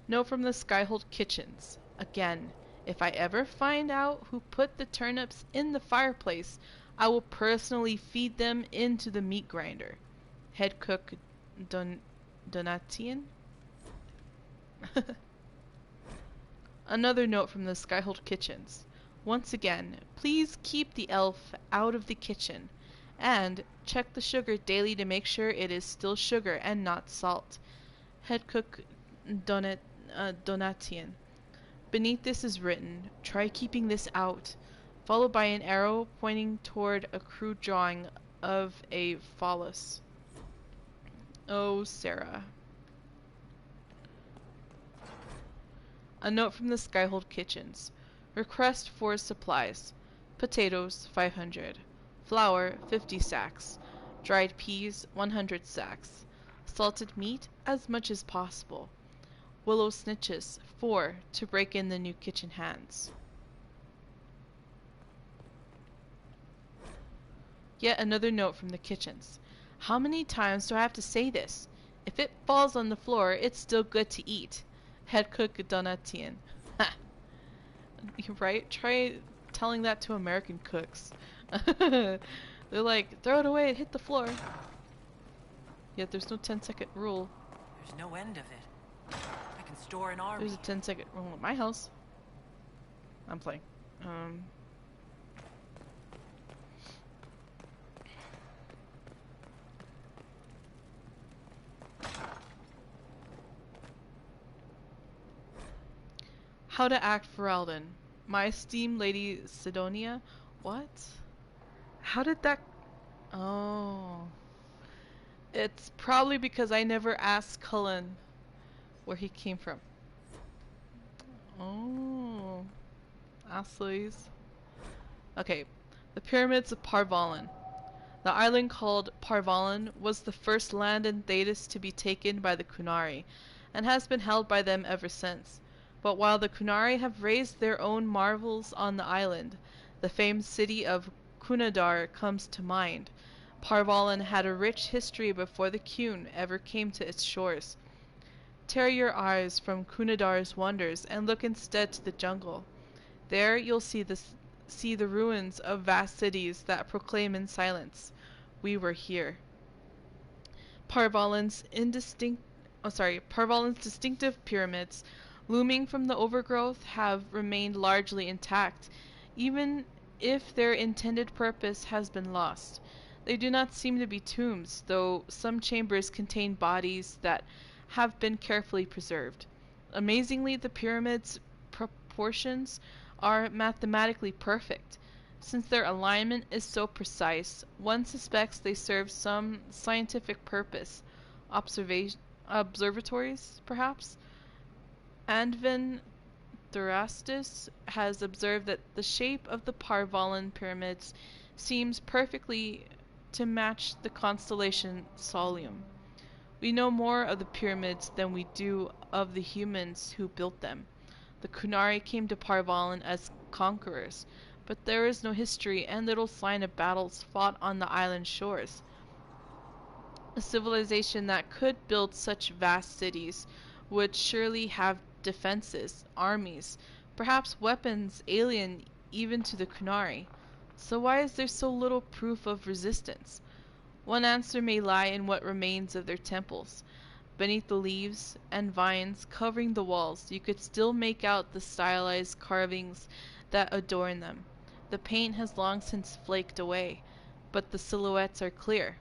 Note from the Skyhold Kitchens. Again, if I ever find out who put the turnips in the fireplace, I will personally feed them into the meat grinder. Head cook Donatian? Another note from the Skyhold Kitchens. Once again, please keep the elf out of the kitchen, and check the sugar daily to make sure it is still sugar and not salt. Head cook Donatian. Beneath this is written, try keeping this out, followed by an arrow pointing toward a crude drawing of a phallus. Oh, Sarah. A note from the Skyhold Kitchens. Request for supplies. Potatoes, 500. Flour, 50 sacks. Dried peas, 100 sacks. Salted meat, as much as possible. Willow snitches, 4, to break in the new kitchen hands. Yet another note from the kitchens. How many times do I have to say this? If it falls on the floor, it's still good to eat. Head cook Donatian. Ha! You're right? Try telling that to American cooks. They're like, throw it away, it hit the floor. Yet there's no 10-second rule. There's no end of it. I can store an army. There's a 10-second rule at my house. I'm playing. How to act for Alden. My esteemed Lady Sidonia. What? How did that... Oh. It's probably because I never asked Cullen where he came from. Oh. Asleys. Okay. The Pyramids of Vollen. The island called Vollen was the first land in Thedas to be taken by the Qunari, and has been held by them ever since. But while the Qunari have raised their own marvels on the island, the famed city of Cunadar comes to mind. Vollen had a rich history before the Qun ever came to its shores. Tear your eyes from Cunadar's wonders and look instead to the jungle. There you'll see the ruins of vast cities that proclaim in silence, "We were here." Vollen's distinctive pyramids, looming from the overgrowth, have remained largely intact, even if their intended purpose has been lost. They do not seem to be tombs, though some chambers contain bodies that have been carefully preserved. Amazingly, the pyramids' proportions are mathematically perfect. Since their alignment is so precise, one suspects they serve some scientific purpose. Observatories, perhaps? Ayven Thrastus has observed that the shape of the Vollen pyramids seems perfectly to match the constellation Solium. We know more of the pyramids than we do of the humans who built them. The Qunari came to Vollen as conquerors, but there is no history and little sign of battles fought on the island shores. A civilization that could build such vast cities would surely have defenses, armies, perhaps weapons alien even to the Qunari. So why is there so little proof of resistance? One answer may lie in what remains of their temples. Beneath the leaves and vines covering the walls, you could still make out the stylized carvings that adorn them. The paint has long since flaked away, but the silhouettes are clear.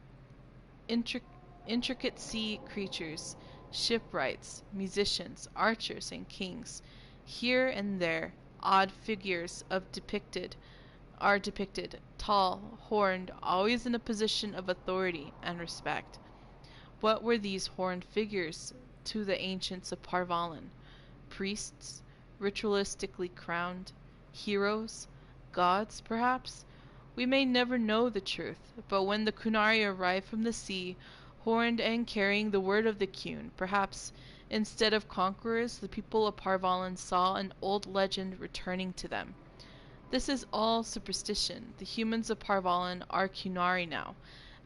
Intricate sea creatures, shipwrights, musicians, archers, and kings. Here and there, odd figures of depicted are depicted, tall, horned, always in a position of authority and respect. What were these horned figures to the ancients of Vollen? Priests, ritualistically crowned, heroes, gods, perhaps? We may never know the truth, but when the Kunari arrived from the sea, horned and carrying the word of the Kun, perhaps instead of conquerors, the people of Vollen saw an old legend returning to them. This is all superstition. The humans of Vollen are Kunari now,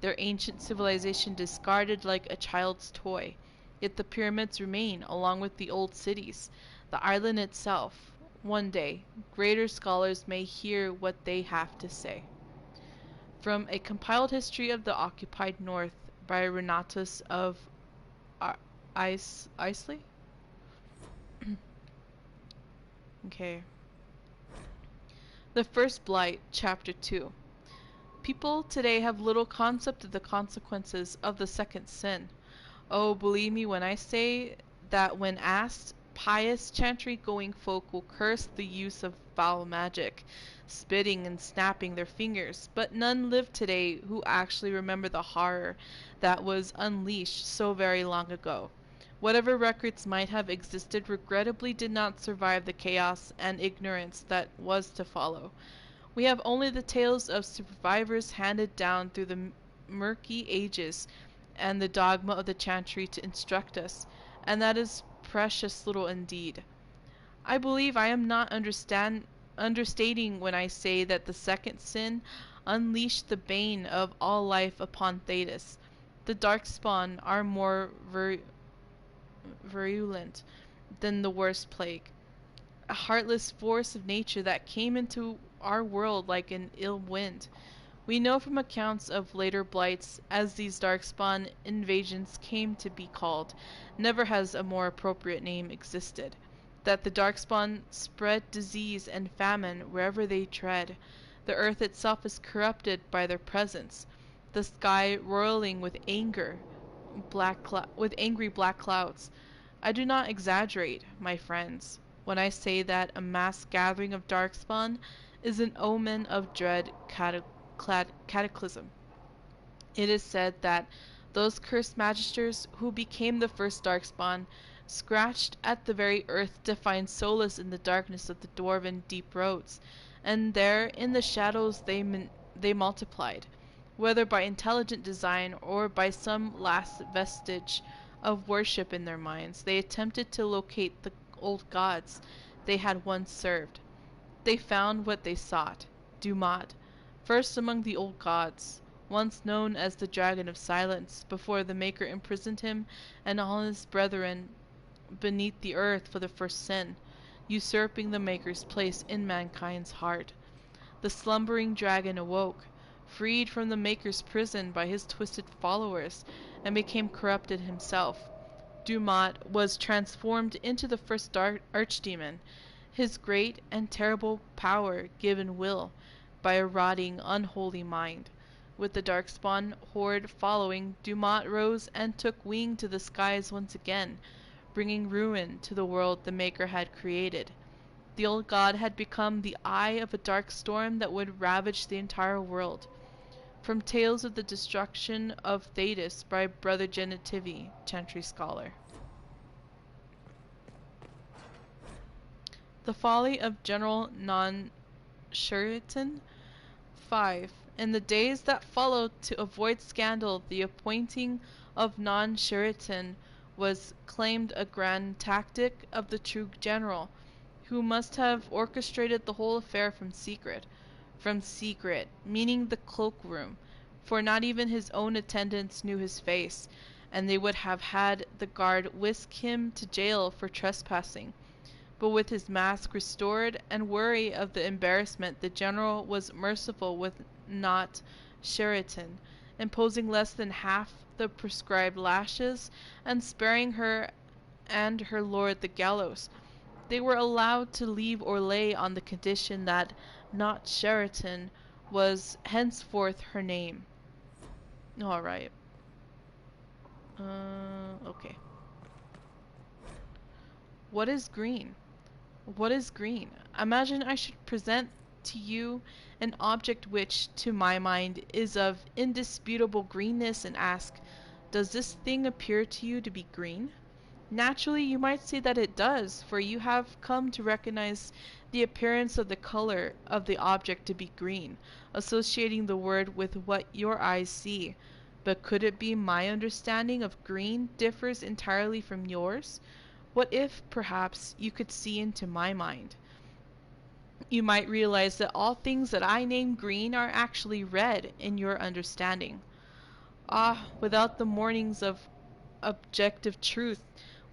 their ancient civilization discarded like a child's toy. Yet the pyramids remain, along with the old cities, the island itself. One day, greater scholars may hear what they have to say. From A Compiled History of the Occupied North by Renatus of Isley? Okay. The First Blight, Chapter 2. People today have little concept of the consequences of the second sin. Oh, believe me when I say that when asked, pious chantry-going folk will curse the use of foul magic, spitting and snapping their fingers, but none live today who actually remember the horror that was unleashed so very long ago. Whatever records might have existed regrettably did not survive the chaos and ignorance that was to follow. We have only the tales of survivors handed down through the murky ages and the dogma of the chantry to instruct us, and that is precious little indeed. I believe I am not understating when I say that the second sin unleashed the bane of all life upon Thetis. The darkspawn are more virulent than the worst plague, a heartless force of nature that came into our world like an ill wind. We know from accounts of later blights, as these darkspawn invasions came to be called, never has a more appropriate name existed, that the darkspawn spread disease and famine wherever they tread. The earth itself is corrupted by their presence, the sky roiling with angry black clouds. I do not exaggerate, my friends, when I say that a mass gathering of darkspawn is an omen of dread cataclysm. It is said that those cursed magisters who became the first darkspawn scratched at the very earth to find solace in the darkness of the dwarven deep roads, and there in the shadows they multiplied, whether by intelligent design or by some last vestige of worship in their minds. They attempted to locate the old gods they had once served. They found what they sought, Dumat, first among the old gods, once known as the Dragon of Silence, before the Maker imprisoned him and all his brethren beneath the earth for the first sin, usurping the Maker's place in mankind's heart. The slumbering dragon awoke, freed from the Maker's prison by his twisted followers, and became corrupted himself. Dumat was transformed into the first archdemon, his great and terrible power given will by a rotting, unholy mind. With the darkspawn horde following, Dumat rose and took wing to the skies once again, bringing ruin to the world the Maker had created. The old god had become the eye of a dark storm that would ravage the entire world. From Tales of the Destruction of Thetis by Brother Genitivi, Chantry Scholar. The Folly of General Non-Shuritan. 5. In the days that followed, to avoid scandal, the appointing of Non-Shuritan was claimed a grand tactic of the true general, who must have orchestrated the whole affair from secret. From secret, meaning the cloakroom, for not even his own attendants knew his face, and they would have had the guard whisk him to jail for trespassing. But with his mask restored, and weary of the embarrassment, the general was merciful with not Sheraton, imposing less than half the prescribed lashes, and sparing her and her lord the gallows. They were allowed to leave Orlais on the condition that not Sheraton was henceforth her name. Alright. Okay. What is green? What is green? Imagine I should present to you an object which, to my mind, is of indisputable greenness and ask, does this thing appear to you to be green? Naturally, you might say that it does, for you have come to recognize the appearance of the color of the object to be green, associating the word with what your eyes see. But could it be my understanding of green differs entirely from yours? What if, perhaps, you could see into my mind? You might realize that all things that I name green are actually red in your understanding. Ah, without the mornings of objective truth,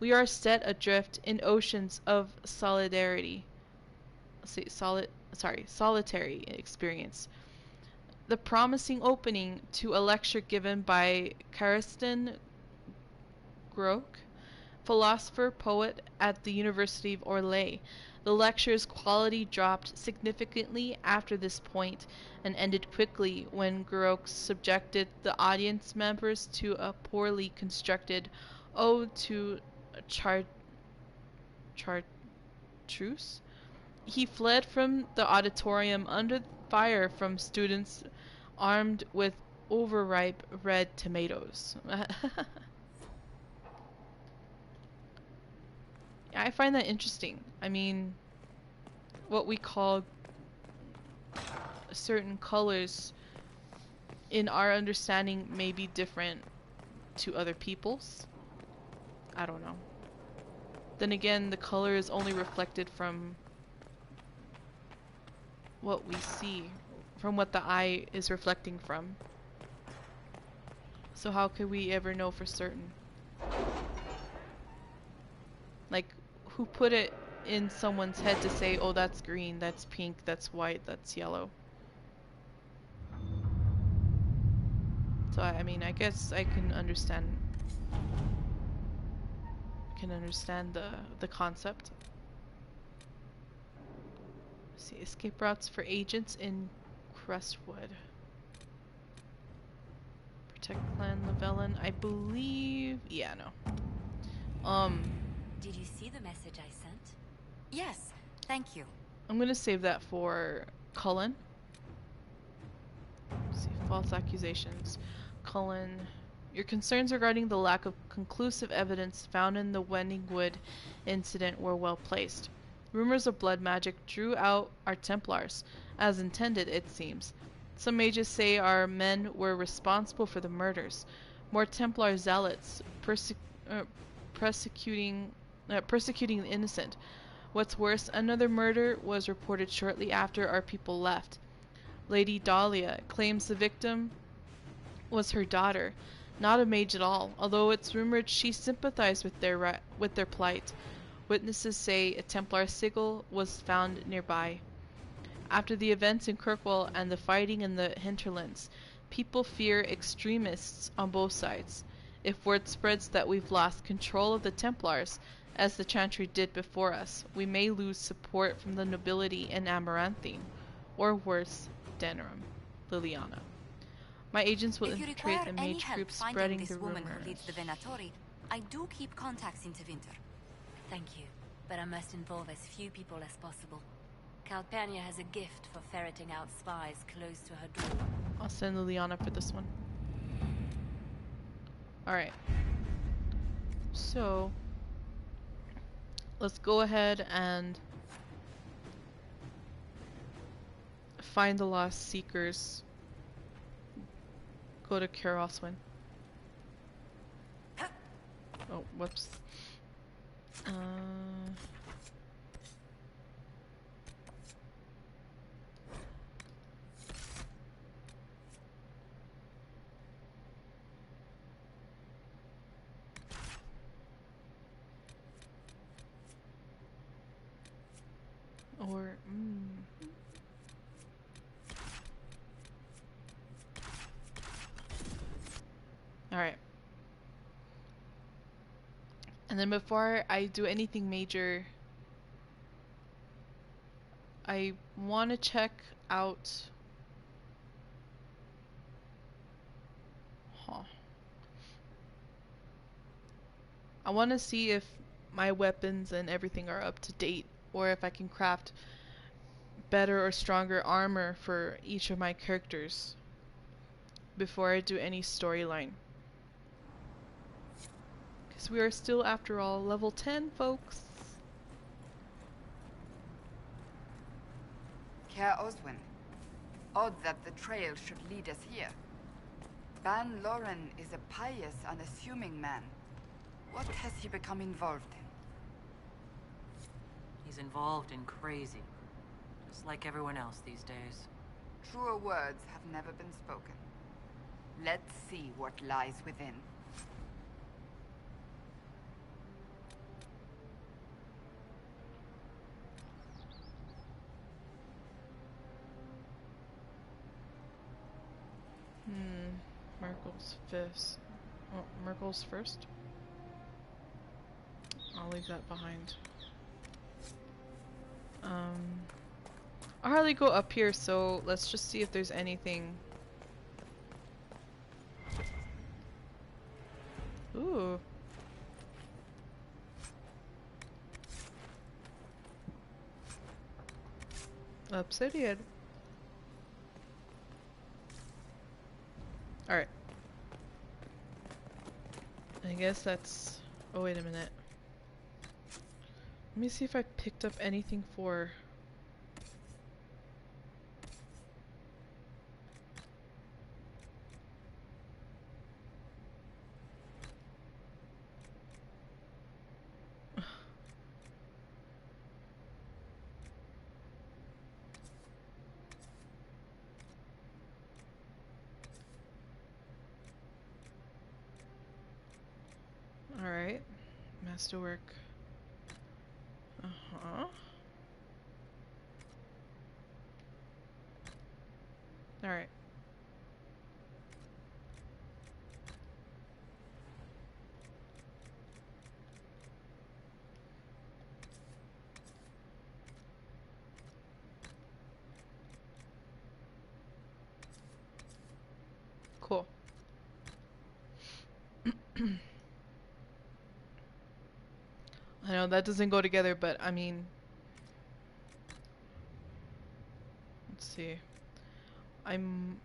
we are set adrift in oceans of solidarity. Solitary experience. The promising opening to a lecture given by Cariston Groke, philosopher poet at the University of Orlais. The lecture's quality dropped significantly after this point and ended quickly when Groke subjected the audience members to a poorly constructed ode to Chartreuse. He fled from the auditorium under fire from students armed with overripe red tomatoes. I find that interesting. I mean, what we call certain colors in our understanding may be different to other people's. I don't know. Then again, the color is only reflected from what we see, from what the eye is reflecting from. So how could we ever know for certain? Like, who put it in someone's head to say, oh, that's green, that's pink, that's white, that's yellow? So I mean, I guess I can understand the concept. Let's see, escape routes for agents in Crestwood. Protect Clan Llewellyn, I believe. Yeah, no. Did you see the message I sent? Yes, thank you. I'm gonna save that for Cullen. Let's see, false accusations. Cullen, your concerns regarding the lack of conclusive evidence found in the Wenningwood incident were well placed. Rumors of blood magic drew out our Templars, as intended, it seems. Some mages say our men were responsible for the murders. More Templar zealots persecuting the innocent. What's worse, another murder was reported shortly after our people left. Lady Dahlia claims the victim was her daughter, not a mage at all, although it's rumored she sympathized with their plight. Witnesses say a Templar sigil was found nearby. After the events in Kirkwall and the fighting in the hinterlands, people fear extremists on both sides. If word spreads that we've lost control of the Templars, as the Chantry did before us, we may lose support from the nobility in Amaranthine, or worse, Denerim, Liliana. My agents will infiltrate the mage group spreading the rumors. Who leads the Venatori, I do keep contacts into Winter. Thank you, but I must involve as few people as possible. Calpurnia has a gift for ferreting out spies close to her door. I'll send Liliana for this one. Alright. So, let's go ahead and find the lost seekers. Go to Caroswin. Oh, whoops. Alright. And then before I do anything major, I want to check out... I want to see if my weapons and everything are up to date, or if I can craft better or stronger armor for each of my characters before I do any storyline. Because we are still, after all, level 10, folks. Care Oswin, odd that the trail should lead us here. Ban Loren is a pious, unassuming man. What has he become involved in? He's involved in crazy. Just like everyone else these days. Truer words have never been spoken. Let's see what lies within. Merkel's fifth. Oh, Merkel's first. I'll leave that behind. I'll hardly go up here, so let's just see if there's anything. Ooh. Obsidian. Alright. I guess that's... Oh, wait a minute. Let me see if I picked up anything for... Alright. Masterwork. Uh-huh. Alright. Cool. I know that doesn't go together, but I mean... Let's see. I'm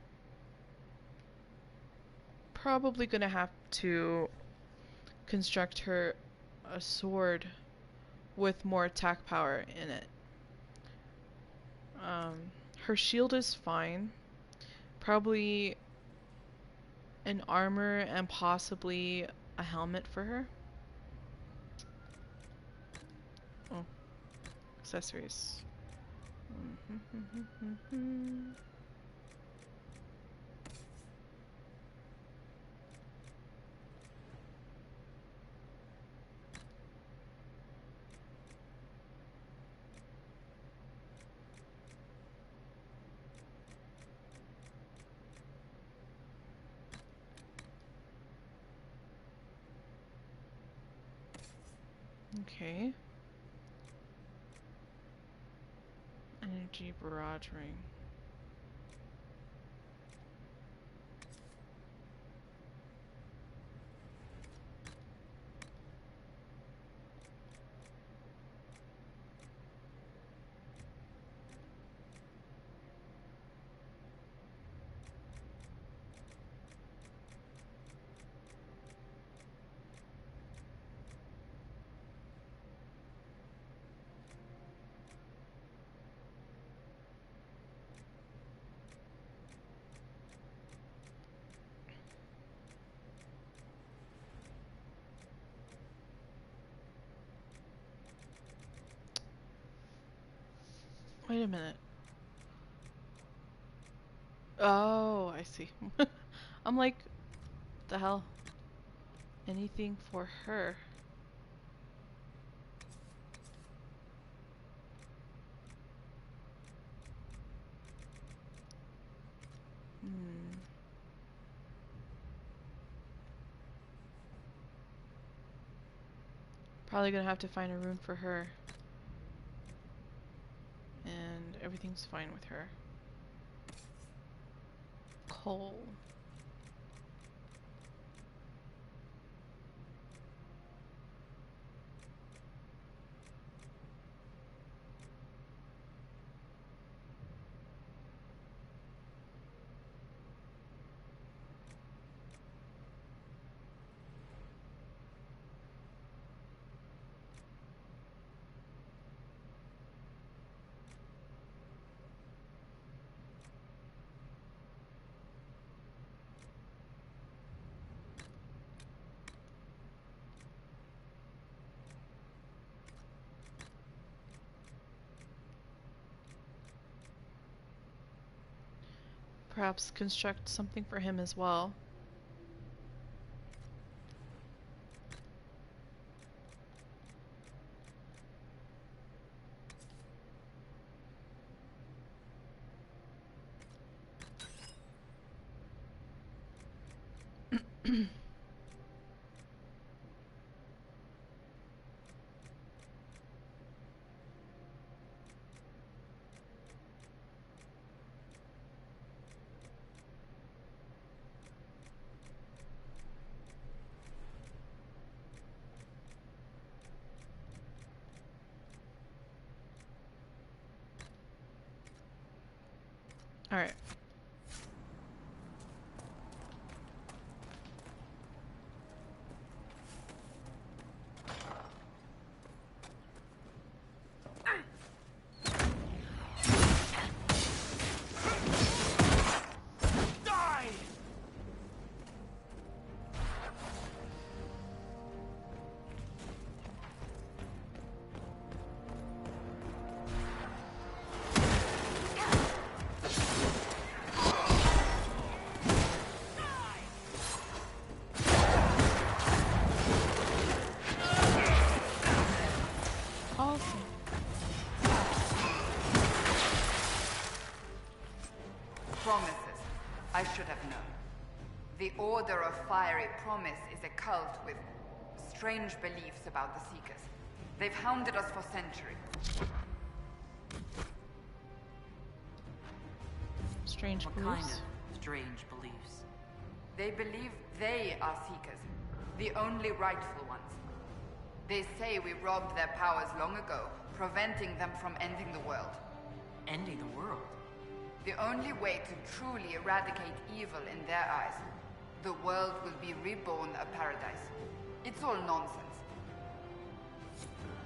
probably gonna have to construct her a sword with more attack power in it. Her shield is fine. Probably an armor and possibly a helmet for her. Oh, accessories. Okay. Energy barrage ring. Wait a minute. Oh, I see. I'm like, what the hell? Anything for her? Probably gonna have to find a room for her. And everything's fine with her. Coal. perhaps construct something for him as well. All right. Promises. I should have known. The Order of Fiery Promise is a cult with strange beliefs about the Seekers. They've hounded us for centuries. Strange What beliefs? kind of strange beliefs? They believe they are Seekers, the only rightful ones. They say we robbed their powers long ago, preventing them from ending the world. Ending the world? The only way to truly eradicate evil in their eyes, the world will be reborn a paradise. It's all nonsense.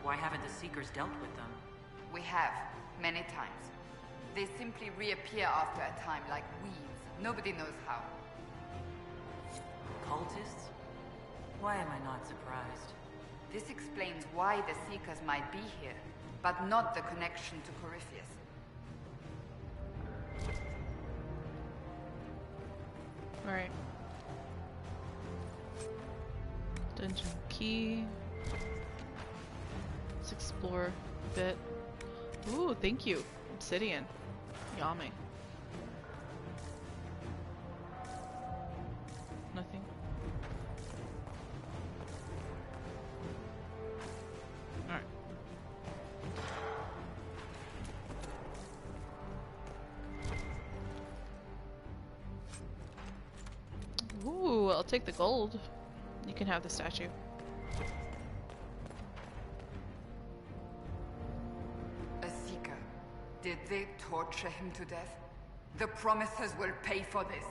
Why haven't the Seekers dealt with them? We have, many times. They simply reappear after a time like weeds. Nobody knows how. Cultists? Why am I not surprised? This explains why the Seekers might be here, but not the connection to Corypheus. Alright. Dungeon key. Let's explore a bit. Ooh, thank you. Obsidian. Yummy. Nothing. Alright. Ooh, I'll take the gold. You can have the statue. A Seeker. Did they torture him to death? The Promisers will pay for this.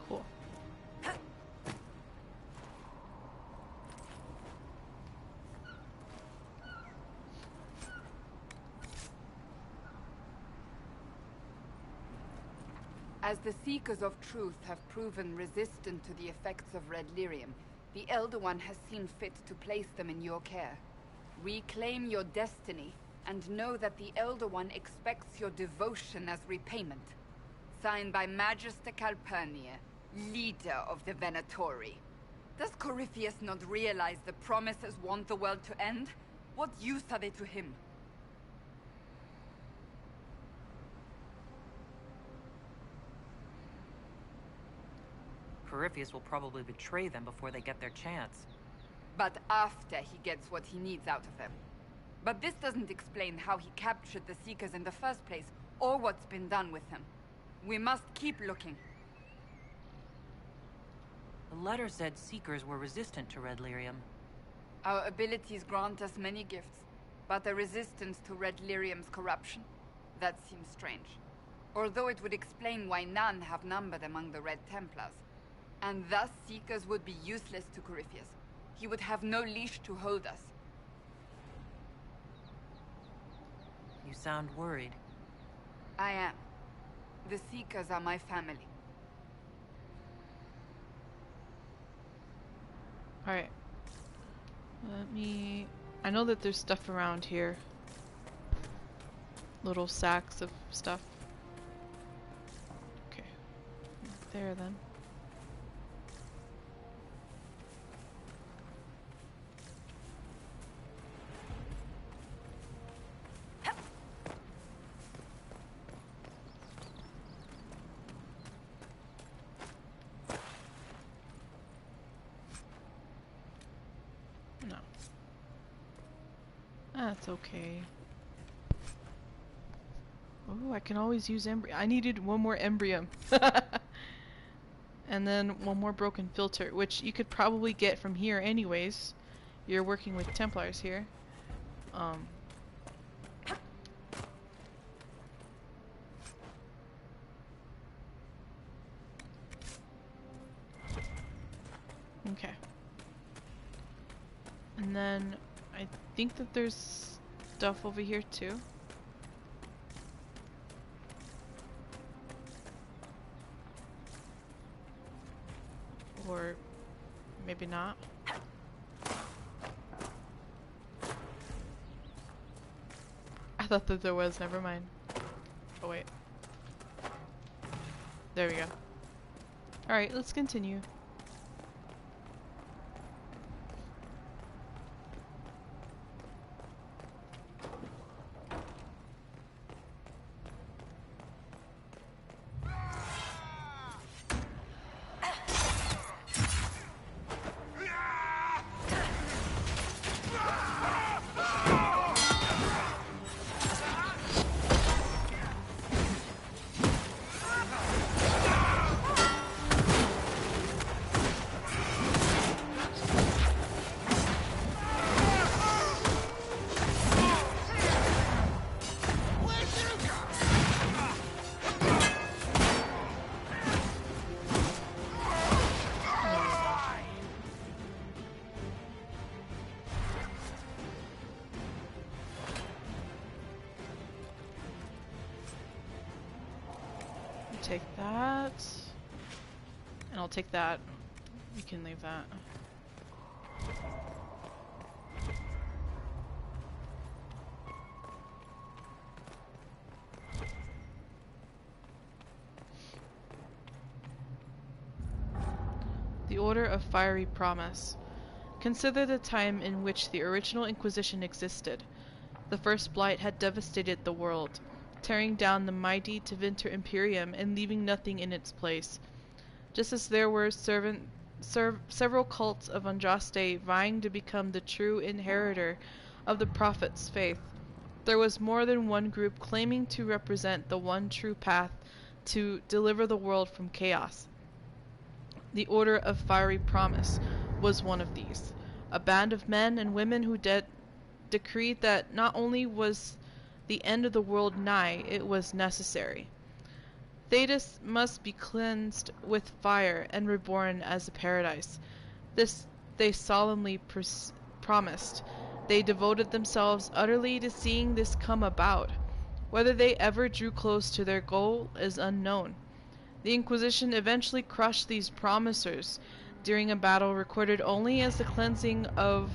Cool. As the Seekers of Truth have proven resistant to the effects of red lyrium, the Elder One has seen fit to place them in your care. Reclaim your destiny, and know that the Elder One expects your devotion as repayment. Signed by Magister Calpurnia, leader of the Venatori. Does Corypheus not realize the Promisers want the world to end? What use are they to him? Corypheus will probably betray them before they get their chance. But after he gets what he needs out of them. But this doesn't explain how he captured the Seekers in the first place, or what's been done with them. We must keep looking. The letter said Seekers were resistant to red lyrium. Our abilities grant us many gifts, but a resistance to red lyrium's corruption? That seems strange. Although it would explain why none have numbered among the Red Templars. And thus Seekers would be useless to Corypheus. He would have no leash to hold us. You sound worried. I am. The Seekers are my family. Alright. I know that there's stuff around here. Little sacks of stuff. Okay. There then. That's okay. Oh, I can always use I needed one more embrium. And then one more broken filter, which you could probably get from here anyways. You're working with Templars here. Okay. And then I think that there's stuff over here too. Or maybe not. I thought that there was, never mind. Oh wait. There we go. Alright, let's continue. Take that, and I'll take that. You can leave that. The Order of Fiery Promise. Consider the time in which the original Inquisition existed. The First Blight had devastated the world, tearing down the mighty Tevinter Imperium and leaving nothing in its place. Just as there were several cults of Andraste vying to become the true inheritor of the Prophet's faith, there was more than one group claiming to represent the one true path to deliver the world from chaos. The Order of Fiery Promise was one of these, a band of men and women who decreed that not only was the end of the world nigh, it was necessary. Thedas must be cleansed with fire and reborn as a paradise. This they solemnly promised. They devoted themselves utterly to seeing this come about. Whether they ever drew close to their goal is unknown. The Inquisition eventually crushed these promisers during a battle recorded only as the cleansing of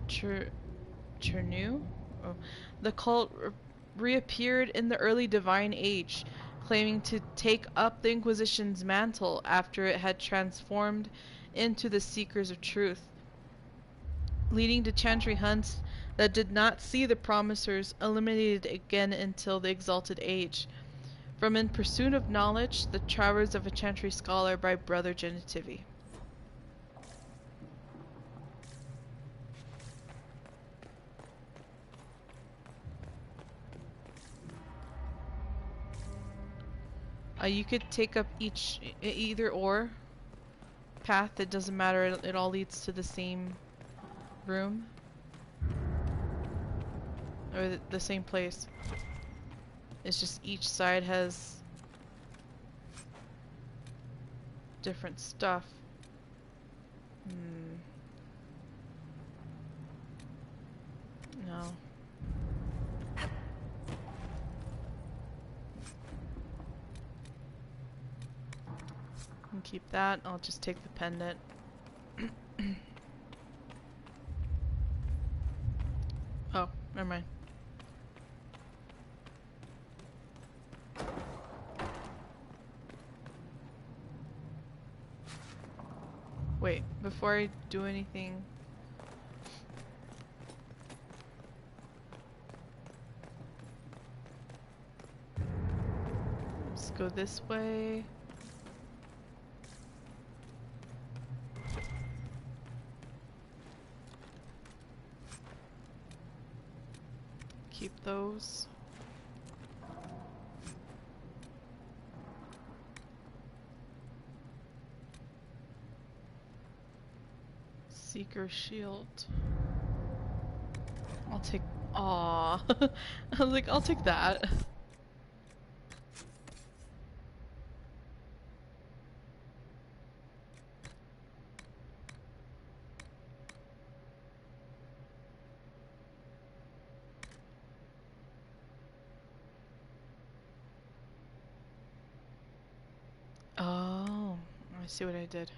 Chernu. The cult reappeared in the early Divine Age, claiming to take up the Inquisition's mantle after it had transformed into the Seekers of Truth, leading to Chantry hunts that did not see the Promisers eliminated again until the Exalted Age. From In Pursuit of Knowledge, The Travers of a Chantry Scholar by Brother Genitivi. You could take up either or path. It doesn't matter. It all leads to the same room. Or the same place. It's just each side has different stuff. No. And keep that. I'll just take the pendant. Oh, never mind. Wait, before I do anything... Let's go this way. Keep those. Seeker shield. I'll take. Aw. I was like, I'll take that. Oh, I see what I did.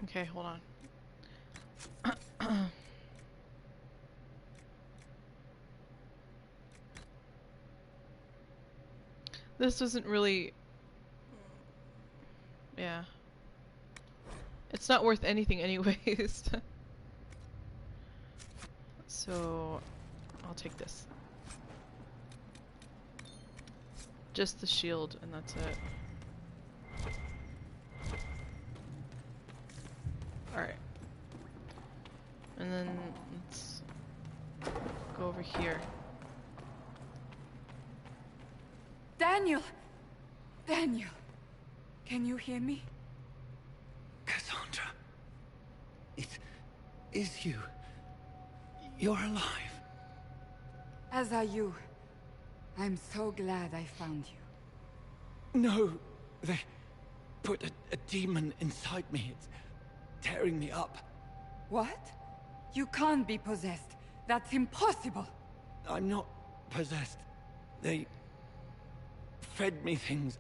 Okay, hold on. This isn't really... Yeah. It's not worth anything anyways. So... I'll take this. Just the shield, and that's it. Alright. And then let's go over here. Daniel! Daniel! Can you hear me? Cassandra. It is you. You're alive. As are you. I'm so glad I found you. No, they put a demon inside me. It's tearing me up. What? You can't be possessed. That's impossible. I'm not possessed. They fed me things.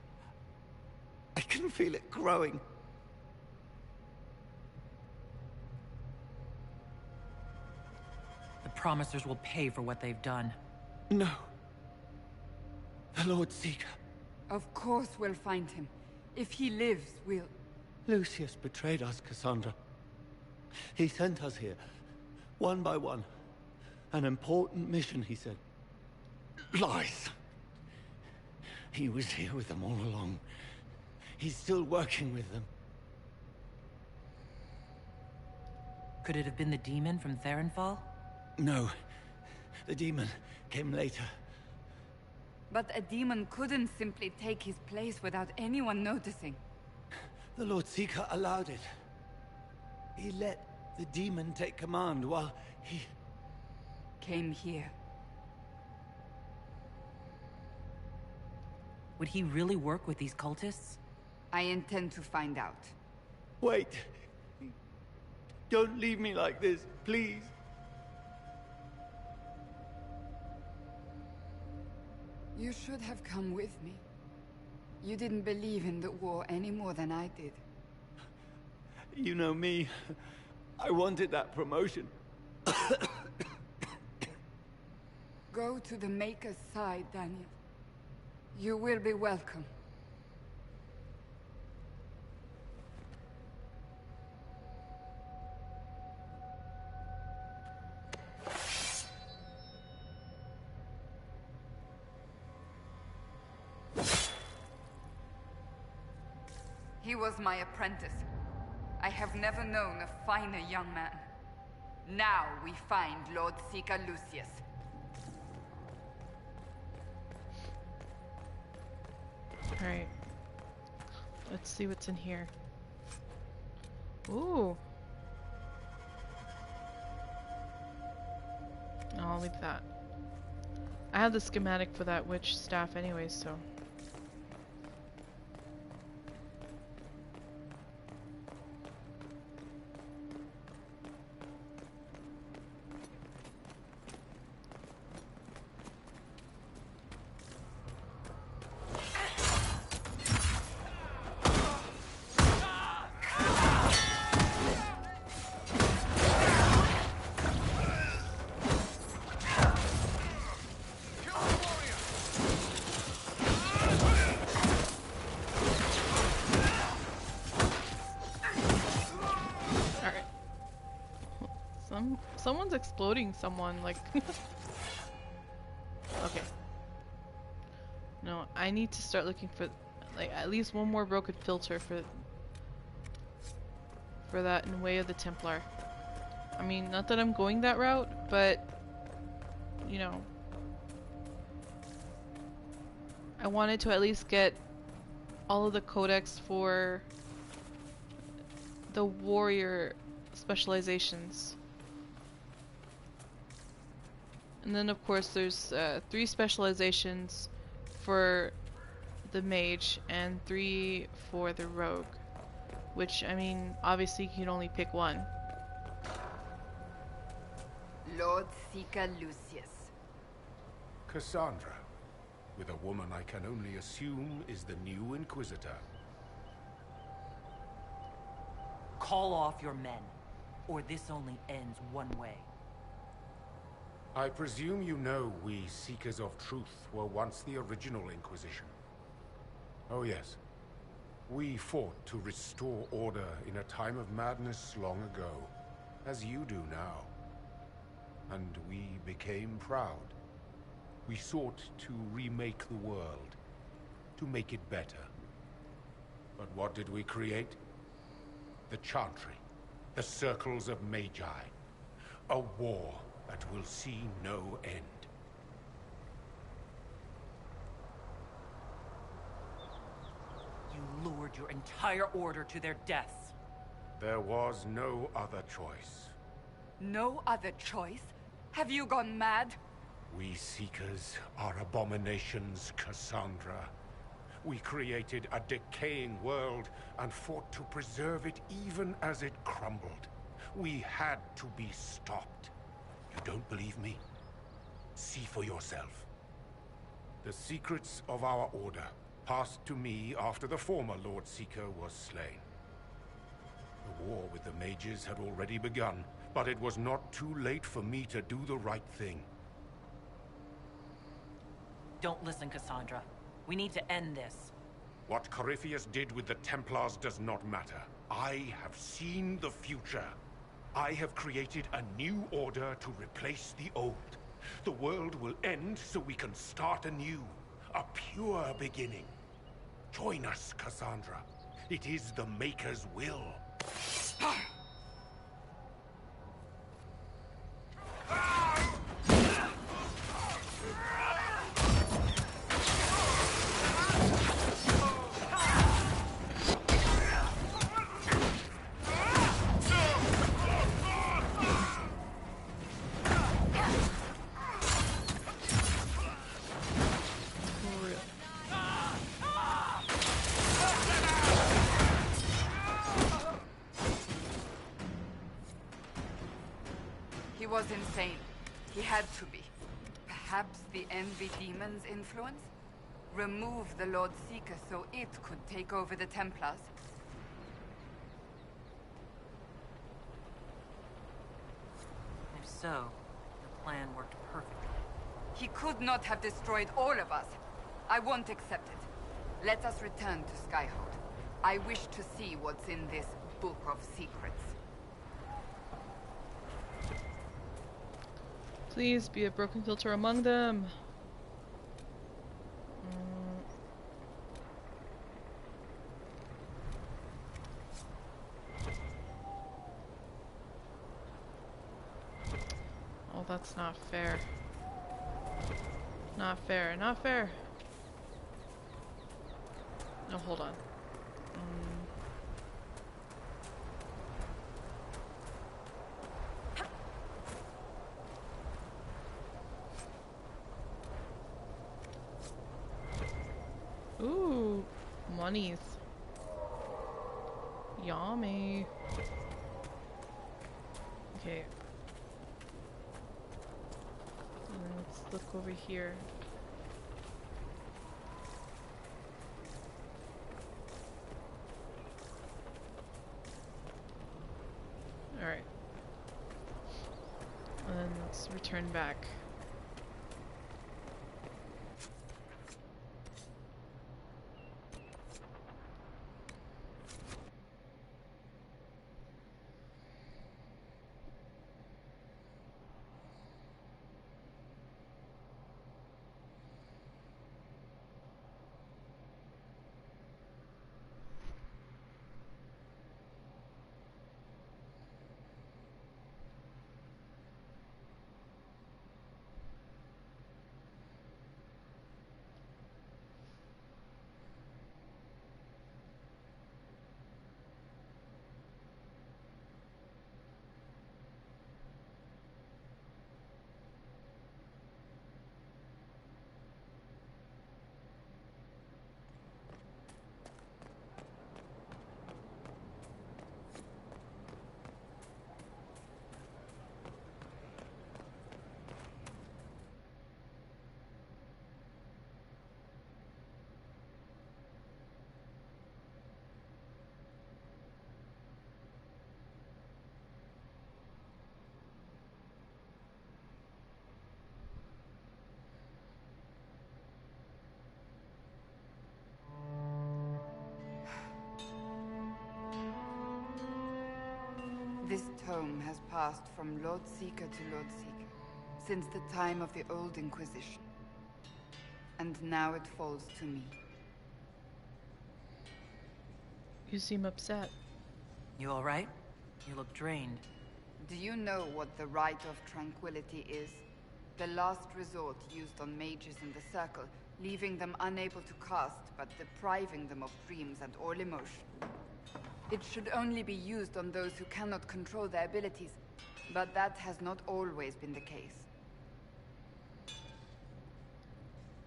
I can feel it growing. The Promisers will pay for what they've done. No. The Lord Seeker. Of course we'll find him. If he lives, we'll... Lucius betrayed us, Cassandra. He sent us here, one by one. An important mission, he said. Lies. He was here with them all along. He's still working with them. Could it have been the demon from Therenfall? No. The demon came later. But a demon couldn't simply take his place without anyone noticing. The Lord Seeker allowed it. He let the demon take command while he... came here. Would he really work with these cultists? I intend to find out. Wait. Don't leave me like this, please. You should have come with me. You didn't believe in the war any more than I did. You know me. I wanted that promotion. Go to the Maker's side, Daniel. You will be welcome. He was my apprentice. I have never known a finer young man. Now we find Lord Seeker Lucius. Alright. Let's see what's in here. Ooh. I'll leave that. I have the schematic for that witch staff anyways, so... Someone's exploding someone, like... Okay. No, I need to start looking for, like, at least one more broken filter for that in Way of the Templar. I mean, not that I'm going that route, but, you know... I wanted to at least get all of the codex for the warrior specializations. And then of course there's 3 specializations for the mage and 3 for the rogue. Which, I mean, obviously you can only pick one. Lord Seeker Lucius. Cassandra, with a woman I can only assume is the new Inquisitor. Call off your men, or this only ends one way. I presume you know we Seekers of Truth were once the original Inquisition. Oh yes. We fought to restore order in a time of madness long ago, as you do now. And we became proud. We sought to remake the world, to make it better. But what did we create? The Chantry, the Circles of Magi. A war that will see no end. You lured your entire order to their deaths. There was no other choice. No other choice? Have you gone mad? We Seekers are abominations, Cassandra. We created a decaying world and fought to preserve it even as it crumbled. We had to be stopped. You don't believe me? See for yourself. The secrets of our order passed to me after the former Lord Seeker was slain. The war with the mages had already begun, but it was not too late for me to do the right thing. Don't listen, Cassandra. We need to end this. What Corypheus did with the Templars does not matter. I have seen the future. I have created a new order to replace the old. The world will end so we can start anew. A pure beginning. Join us, Cassandra. It is the Maker's will. He was insane. He had to be. Perhaps the Envy Demon's influence? Remove the Lord Seeker so it could take over the Templars? so, the plan worked perfectly. He could not have destroyed all of us. I won't accept it. Let us return to Skyhold. I wish to see what's in this book of secrets. Please be a broken filter among them. Oh, that's not fair. Not fair, not fair. No, hold on. Ooh, monies. Yummy. Okay. Let's look over here. Alright. And then let's return back. This tome has passed from Lord Seeker to Lord Seeker, since the time of the Old Inquisition. And now it falls to me. You seem upset. You alright? You look drained. Do you know what the Rite of Tranquility is? The last resort used on mages in the Circle, leaving them unable to cast, but depriving them of dreams and all emotion. It should only be used on those who cannot control their abilities, but that has not always been the case.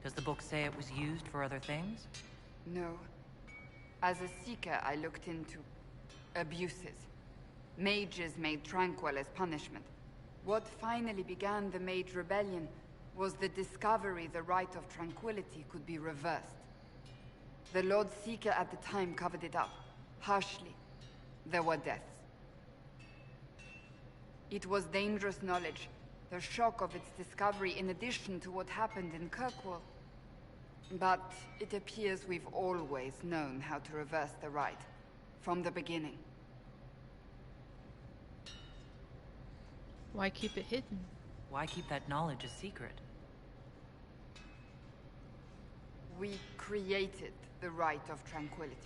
Does the book say it was used for other things? No. As a seeker, I looked into abuses. Mages made tranquil as punishment. What finally began the Mage Rebellion was the discovery the Rite of Tranquility could be reversed. The Lord Seeker at the time covered it up. Harshly. There were deaths. It was dangerous knowledge, the shock of its discovery in addition to what happened in Kirkwall. But it appears we've always known how to reverse the rite, from the beginning. Why keep it hidden? Why keep that knowledge a secret? We created the Rite of Tranquility.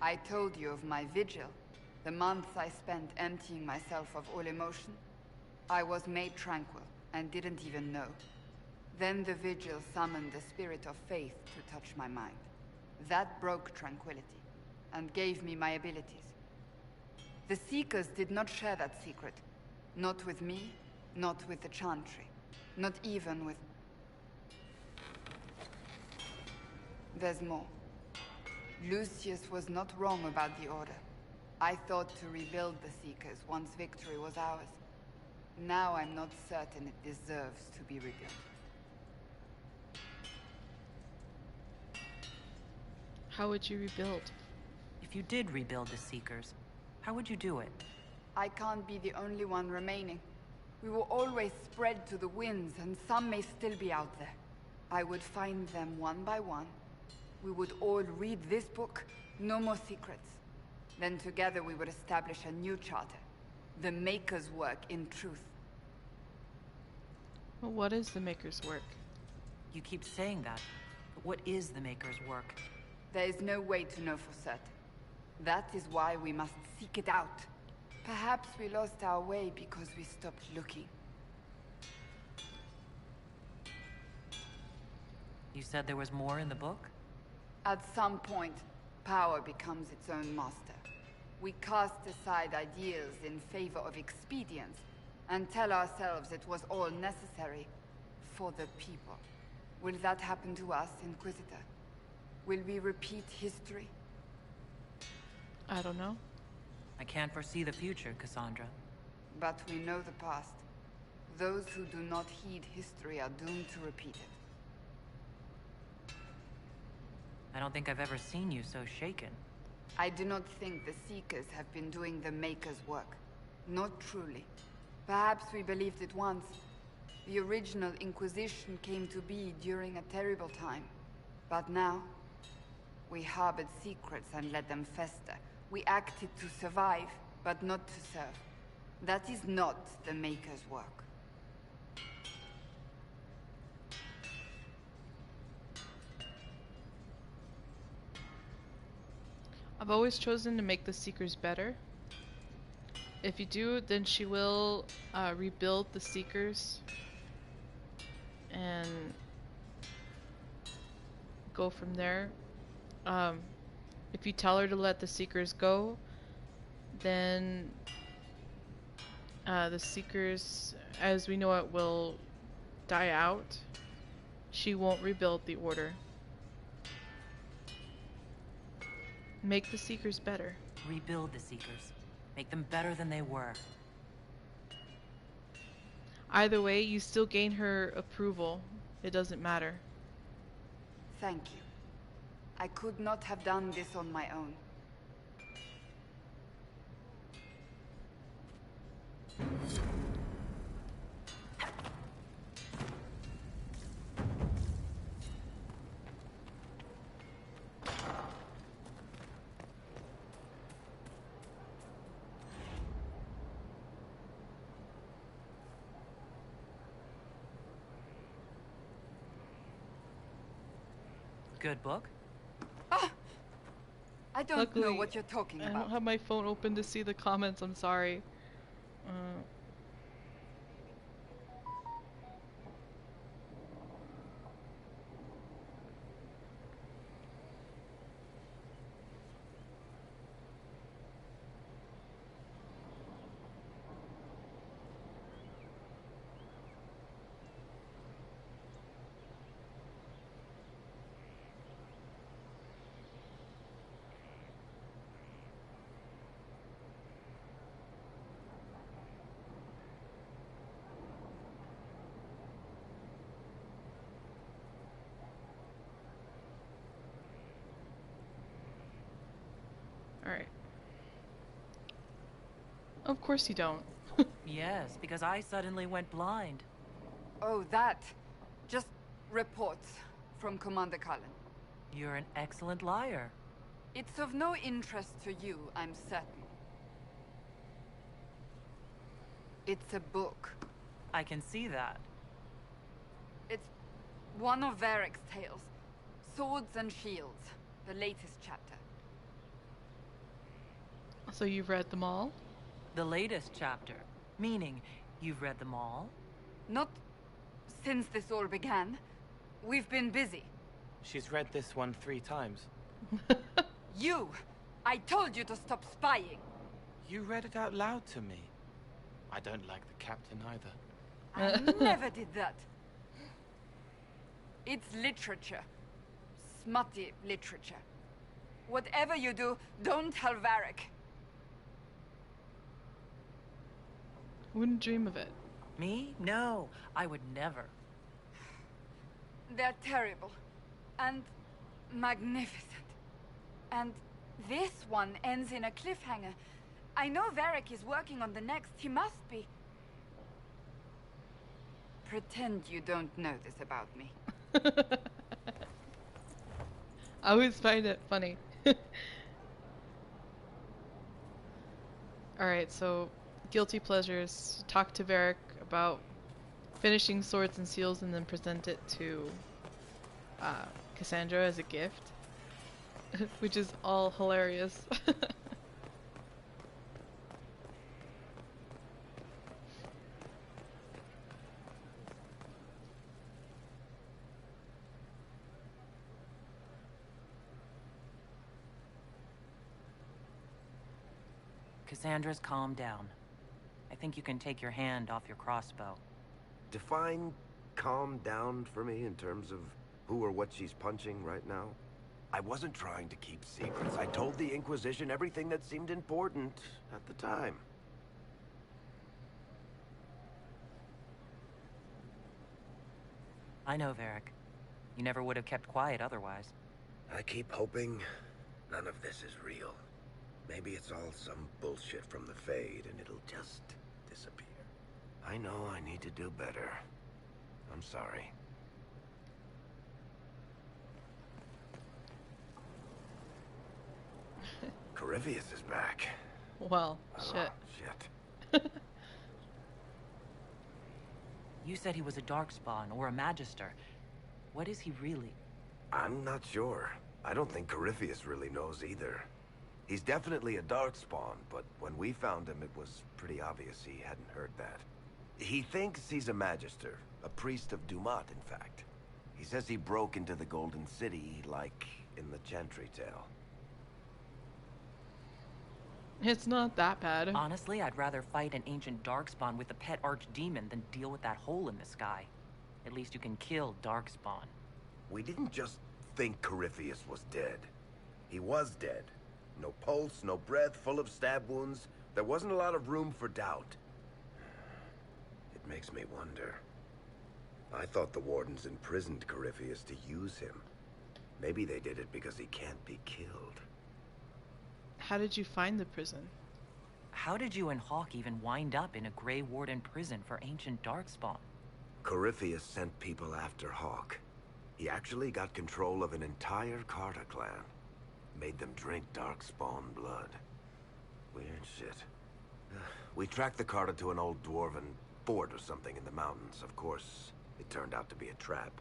I told you of my vigil, the months I spent emptying myself of all emotion. I was made tranquil and didn't even know. Then the vigil summoned the spirit of faith to touch my mind. That broke tranquility and gave me my abilities. The Seekers did not share that secret. Not with me, not with the Chantry, not even with... There's more. Lucius was not wrong about the Order. I thought to rebuild the Seekers once victory was ours. Now I'm not certain it deserves to be rebuilt. How would you rebuild? If you did rebuild the Seekers, how would you do it? I can't be the only one remaining. We were always spread to the winds, and some may still be out there. I would find them one by one. We would all read this book, no more secrets. Then together we would establish a new charter. The Maker's work in truth. Well, what is the Maker's work? You keep saying that, but what is the Maker's work? There is no way to know for certain. That is why we must seek it out. Perhaps we lost our way because we stopped looking. You said there was more in the book? At some point, power becomes its own master. We cast aside ideals in favor of expedience, and tell ourselves it was all necessary for the people. Will that happen to us, Inquisitor? Will we repeat history? I don't know. I can't foresee the future, Cassandra. But we know the past. Those who do not heed history are doomed to repeat it. I don't think I've ever seen you so shaken. I do not think the Seekers have been doing the Maker's work. Not truly. Perhaps we believed it once. The original Inquisition came to be during a terrible time. But now, we harbored secrets and let them fester. We acted to survive, but not to serve. That is not the Maker's work. I've always chosen to make the Seekers better. If you do, then she will rebuild the Seekers and go from there. If you tell her to let the Seekers go, then the Seekers, as we know it, will die out. She won't rebuild the Order. Make the Seekers better. Rebuild the Seekers. Make them better than they were. Either way, you still gain her approval. It doesn't matter. Thank you. I could not have done this on my own. Good book? I don't know what you're talking I about. don't have my phone open to see the comments, I'm sorry. Alright. Of course you don't. Yes, because I suddenly went blind. Oh, that. Just reports from Commander Cullen. You're an excellent liar. It's of no interest to you, I'm certain. It's a book. I can see that. It's one of Varric's tales. Swords and Shields. The latest chapter. So you've read them all? The latest chapter. Meaning, you've read them all? Not since this all began. We've been busy. She's read this one 3 times. You! I told you to stop spying! You read it out loud to me. I don't like the captain either. I never did that. It's literature. Smutty literature. Whatever you do, don't tell Varric. Wouldn't dream of it. Me? No, I would never. They're terrible. And magnificent. And this one ends in a cliffhanger. I know Varric is working on the next. He must be. Pretend you don't know this about me. I always find it funny. Alright, so guilty pleasures. Talk to Varric about finishing Swords and Seals and then present it to Cassandra as a gift. Which is all hilarious. Cassandra's calmed down. I think you can take your hand off your crossbow. Define calm down for me in terms of who or what she's punching right now. I wasn't trying to keep secrets. I told the Inquisition everything that seemed important at the time. I know, Varric. You never would have kept quiet otherwise. I keep hoping none of this is real. Maybe it's all some bullshit from the Fade and it'll just disappear. I know I need to do better. I'm sorry. Corypheus is back. Well, shit. Shit. You said he was a Darkspawn or a Magister. What is he really? I'm not sure. I don't think Corypheus really knows either. He's definitely a Darkspawn, but when we found him, it was pretty obvious he hadn't heard that. He thinks he's a Magister, a priest of Dumat, in fact. He says he broke into the Golden City, like in the Chantry tale. It's not that bad. Honestly, I'd rather fight an ancient Darkspawn with a pet archdemon than deal with that hole in the sky. At least you can kill Darkspawn. We didn't just think Corypheus was dead. He was dead. No pulse, no breath, full of stab wounds. There wasn't a lot of room for doubt. It makes me wonder. I thought the Wardens imprisoned Corypheus to use him. Maybe they did it because he can't be killed. How did you find the prison? How did you and Hawk even wind up in a Grey Warden prison for ancient Darkspawn? Corypheus sent people after Hawk. He actually got control of an entire Carter clan. Made them drink Darkspawn blood. Weird shit. We tracked the Carter to an old dwarven fort or something in the mountains. Of course, it turned out to be a trap.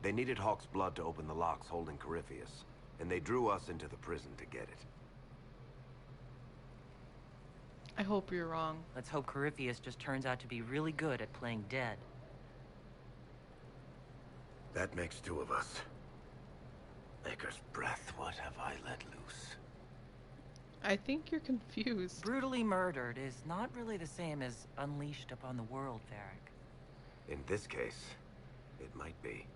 They needed Hawk's blood to open the locks holding Corypheus, and they drew us into the prison to get it. I hope you're wrong. Let's hope Corypheus just turns out to be really good at playing dead. That makes two of us. Maker's breath, what have I let loose? I think you're confused. Brutally murdered is not really the same as unleashed upon the world, Varric. In this case, it might be.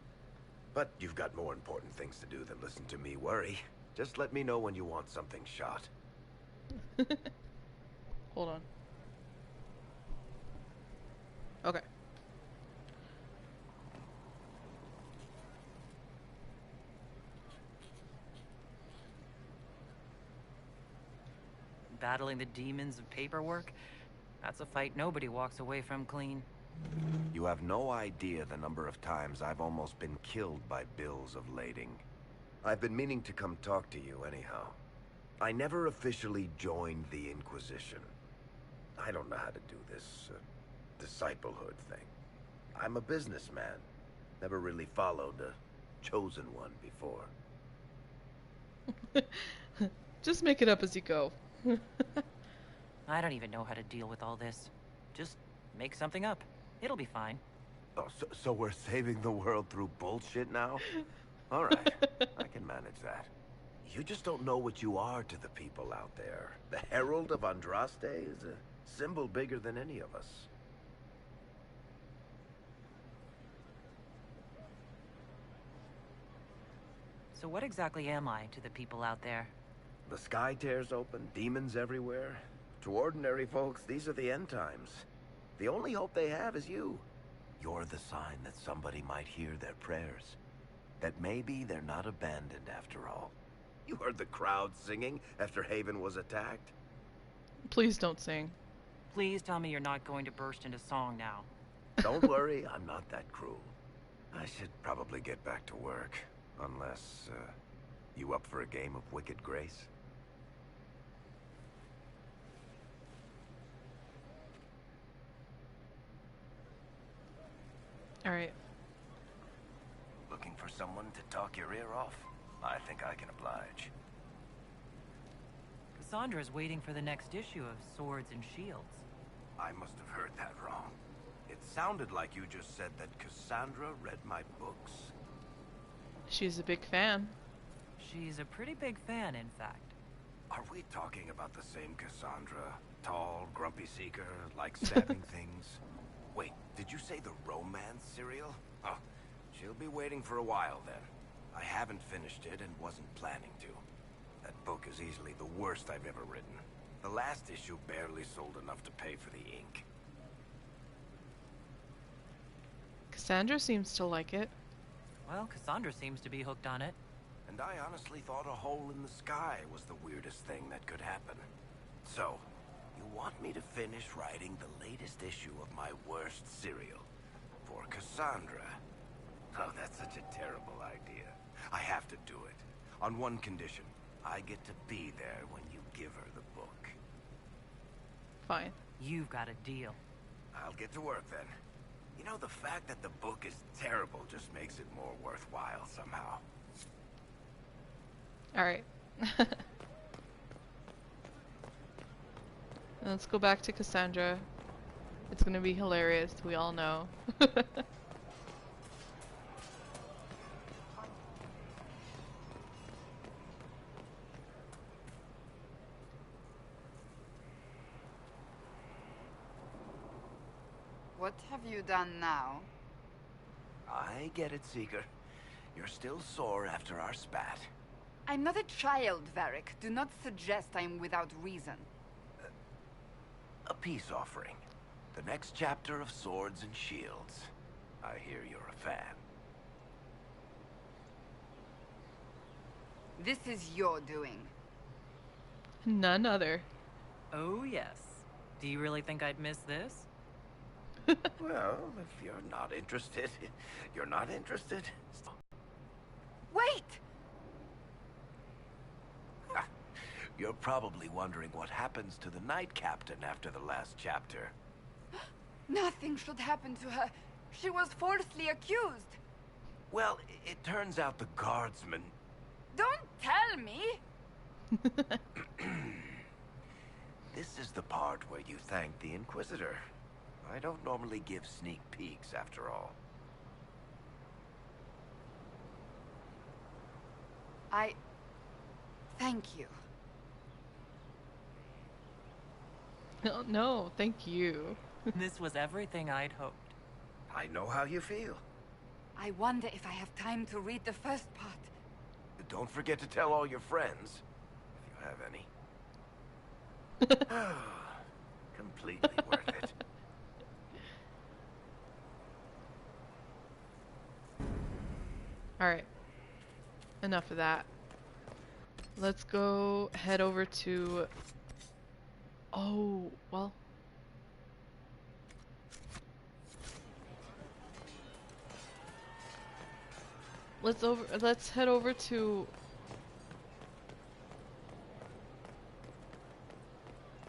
But you've got more important things to do than listen to me worry. Just let me know when you want something shot. Hold on. Okay. Battling the demons of paperwork? That's a fight nobody walks away from clean. You have no idea the number of times I've almost been killed by bills of lading. I've been meaning to come talk to you anyhow. I never officially joined the Inquisition. I don't know how to do this disciplehood thing. I'm a businessman. Never really followed a chosen one before. Just make it up as you go. I don't even know how to deal with all this. Just make something up. It'll be fine. Oh, so we're saving the world through bullshit now? All right, I can manage that. You just don't know what you are to the people out there. The Herald of Andraste is a symbol bigger than any of us. So what exactly am I to the people out there? The sky tears open, demons everywhere. To ordinary folks, these are the end times. The only hope they have is you. You're the sign that somebody might hear their prayers. That maybe they're not abandoned after all. You heard the crowd singing after Haven was Please don't sing. Please tell me you're not going to burst into song now. Don't worry, I'm not that cruel. I should probably get back to work. Unless, you up for a game of Wicked Grace? Alright. Looking for someone to talk your ear off? I think I can oblige. Cassandra's waiting for the next issue of Swords and Shields. I must have heard that wrong. It sounded like you just said that Cassandra read my books. She's a big fan. She's a pretty big fan, in fact. Are we talking about the same Cassandra? Tall, grumpy seeker, like stabbing things? Wait, did you say the romance serial? Oh, she'll be waiting for a while then. I haven't finished it and wasn't planning to. That book is easily the worst I've ever written. The last issue barely sold enough to pay for the ink. Cassandra seems to like it. Well, Cassandra seems to be hooked on it. And I honestly thought a hole in the sky was the weirdest thing that could happen. So, you want me to finish writing the latest issue of my worst serial for Cassandra? Oh, that's such a terrible idea. I have to do it. On one condition. I get to be there when you give her the book. Fine. You've got a deal. I'll get to work then. You know, the fact that the book is terrible just makes it more worthwhile somehow. Alright. Let's go back to Cassandra. It's gonna be hilarious, we all know. What have you done now? I get it, Seeker. You're still sore after our spat. I'm not a child, Varric. Do not suggest I am without reason. A peace offering. The next chapter of Swords and Shields. I hear you're a fan. This is your doing. None other. Oh, yes. Do you really think I'd miss this? Well, if you're not interested, you're not interested. Wait! You're probably wondering what happens to the Knight Captain after the last chapter. Nothing should happen to her. She was falsely accused. Well, it turns out the guardsman... Don't tell me! This is the part where you thank the Inquisitor. I don't normally give sneak peeks, after all. Thank you. No, thank you. This was everything I'd hoped. I know how you feel. I wonder if I have time to read the first part. Don't forget to tell all your friends, if you have any. Completely worth it. Alright. Enough of that. Let's go head over to... Oh, well... Let's head over to...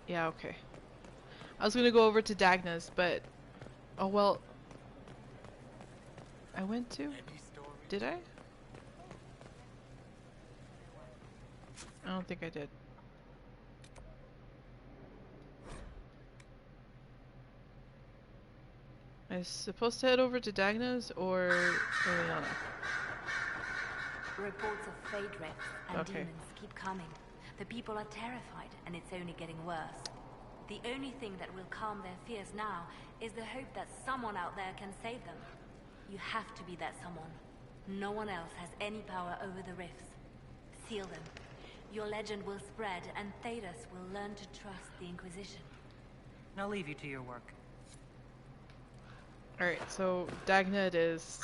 Yeah, okay. I was gonna go over to Dagna's, but... Oh, well... I went to? Did I? I don't think I did. I was supposed to head over to Dagna's or Liliana? Reports of fade rifts and Okay. demons keep coming. The people are terrified, and it's only getting worse. The only thing that will calm their fears now is the hope that someone out there can save them. You have to be that someone. No one else has any power over the rifts. Seal them. Your legend will spread, and Thedas will learn to trust the Inquisition. I'll leave you to your work. Alright, so Dagna it is.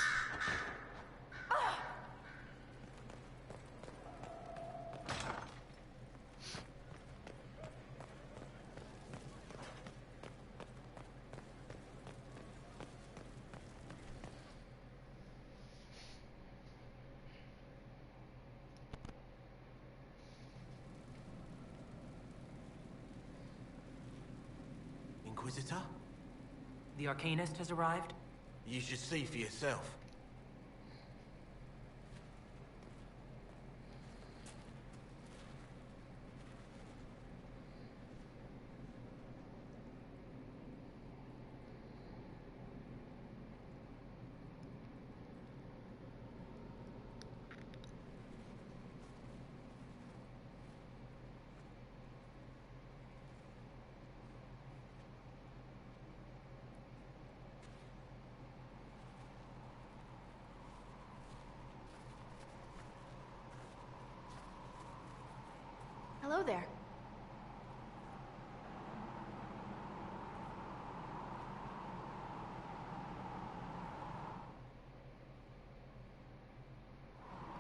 Inquisitor? The Arcanist has arrived? You should see for yourself. Hello there.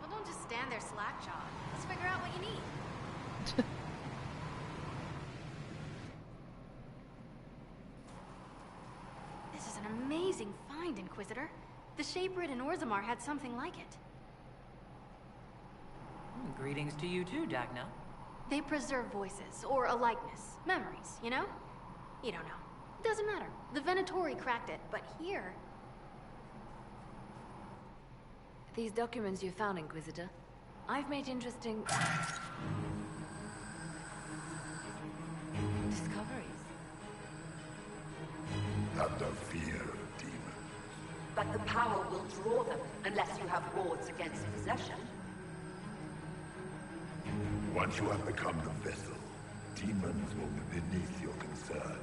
Well, don't just stand there slack-jawed. Let's figure out what you need. This is an amazing find, Inquisitor. The Shaperid in Orzammar had something like it. Greetings to you too, Dagna. They preserve voices, or a likeness, memories, you know? You don't know. Doesn't matter. The Venatori cracked it, but here... These documents you found, Inquisitor, I've made interesting... discoveries. Not the fear of demons. But the power will draw them, unless you have wards against possession. Once you have become the vessel, demons will be beneath your concern.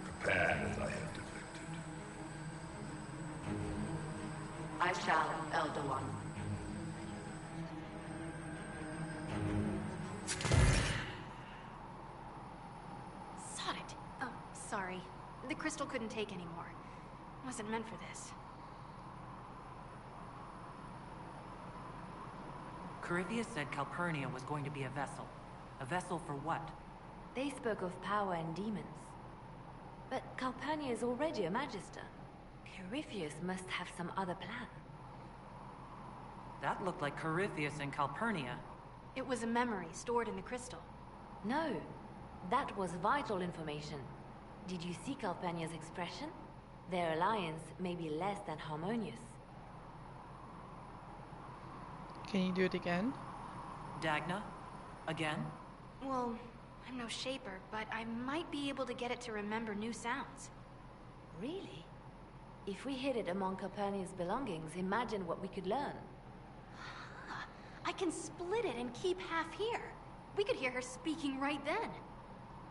Prepare as I have depicted. I shall, Elder One. Sod it. Oh, sorry. The crystal couldn't take anymore. Wasn't meant for this. Corypheus said Calpurnia was going to be a vessel. A vessel for what? They spoke of power and demons. But Calpurnia is already a Magister. Corypheus must have some other plan. That looked like Corypheus and Calpurnia. It was a memory stored in the crystal. No, that was vital information. Did you see Calpurnia's expression? Their alliance may be less than harmonious. Can you do it again? Dagna? Again? Well, I'm no shaper, but I might be able to get it to remember new sounds. Really? If we hid it among Calpurnia's belongings, imagine what we could learn. I can split it and keep half here. We could hear her speaking right then.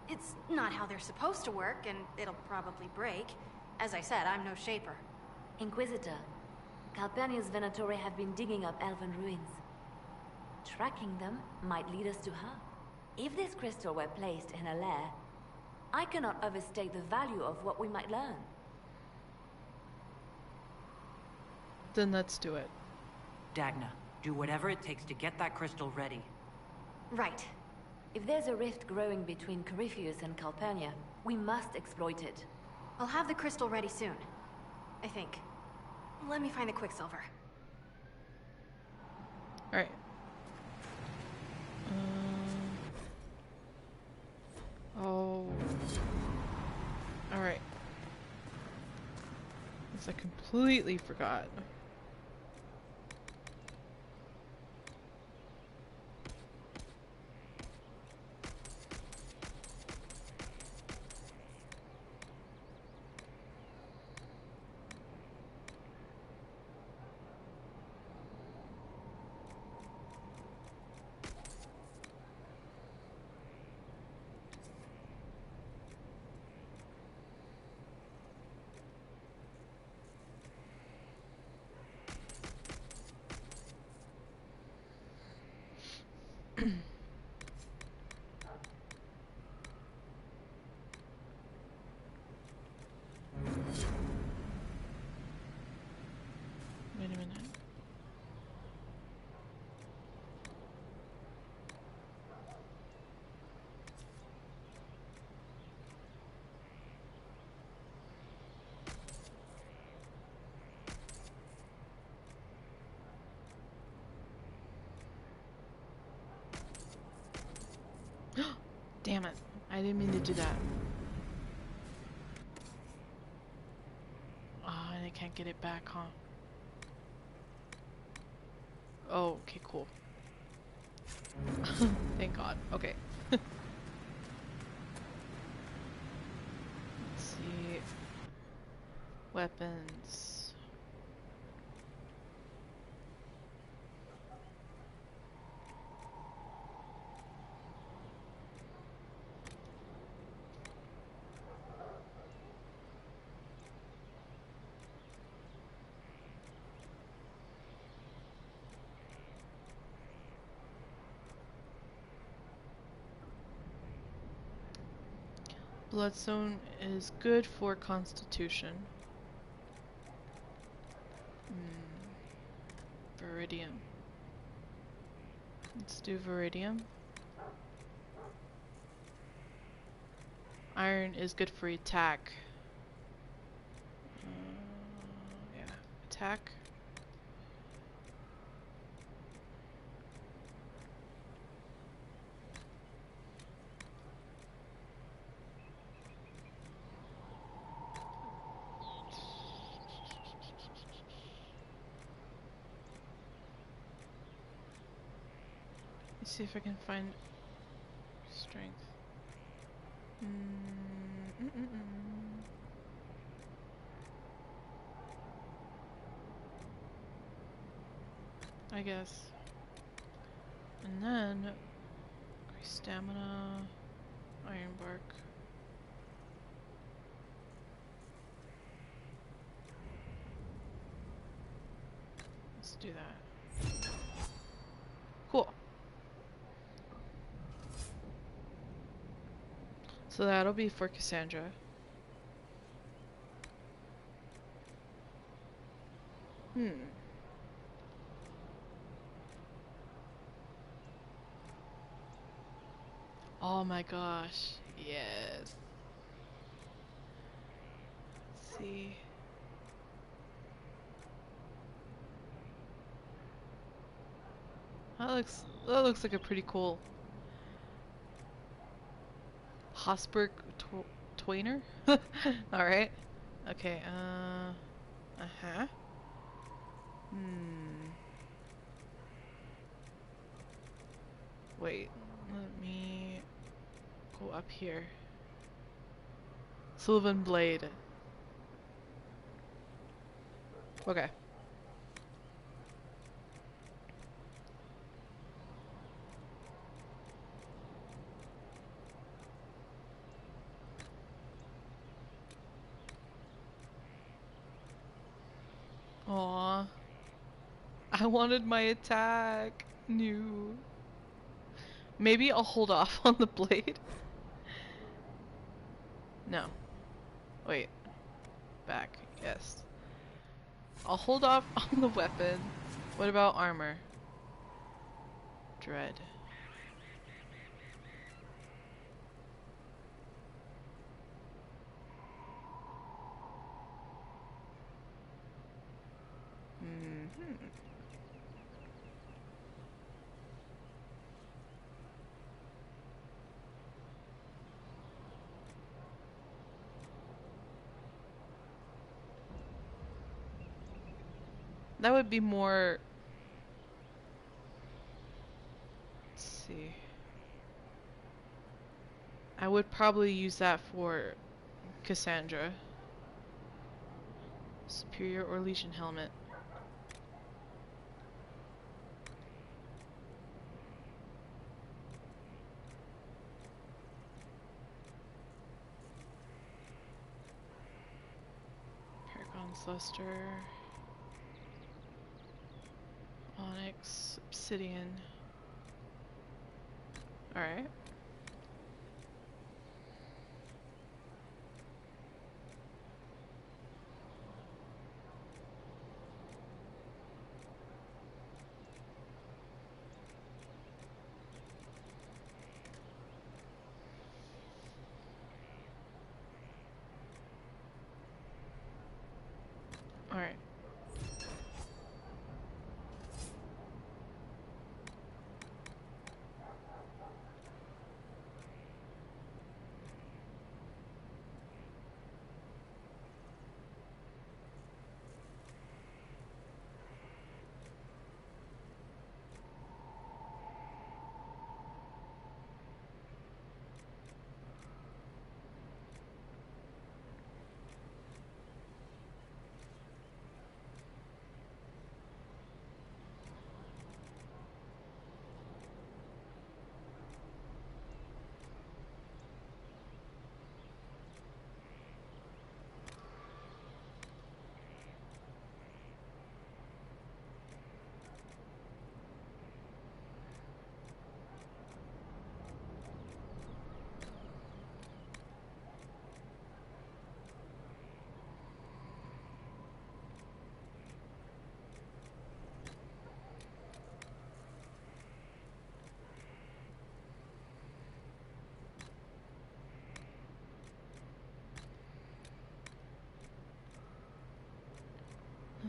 It's not how they're supposed to work, and it'll probably break. As I said, I'm no shaper. Inquisitor, Calpurnia's Venatori have been digging up elven ruins. Tracking them might lead us to her. If this crystal were placed in a lair, I cannot overstate the value of what we might learn. Then let's do it. Dagna, do whatever it takes to get that crystal ready. Right. If there's a rift growing between Corypheus and Calpurnia, we must exploit it. I'll have the crystal ready soon. I think. Let me find the Quicksilver. Alright. Oh. Alright. This I completely forgot. Wait a minute. Damn it. I didn't mean to do that. get it back, huh? Oh, okay, cool. Thank God. Okay. Let's see. Weapons. Bloodstone is good for constitution. Viridium. Let's do Viridium. Iron is good for attack. Yeah, attack. Let's see if I can find strength. I guess. And then stamina, iron bark. Let's do that. Cool. So that'll be for Cassandra. Oh my gosh. Yes. Let's see. That looks like a pretty cool Hosberg Twainer? Alright. Okay, uh-huh. Wait, let me go up here. Sylvan Blade. Okay. Aww. I wanted my attack. No. Maybe I'll hold off on the blade. No. Wait. Back. Yes. I'll hold off on the weapon. What about armor? Dread. That would be more... Let's see. I would probably use that for Cassandra. Superior or Legion helmet. Paragon's Luster. Onyx, Obsidian. Alright. Alright.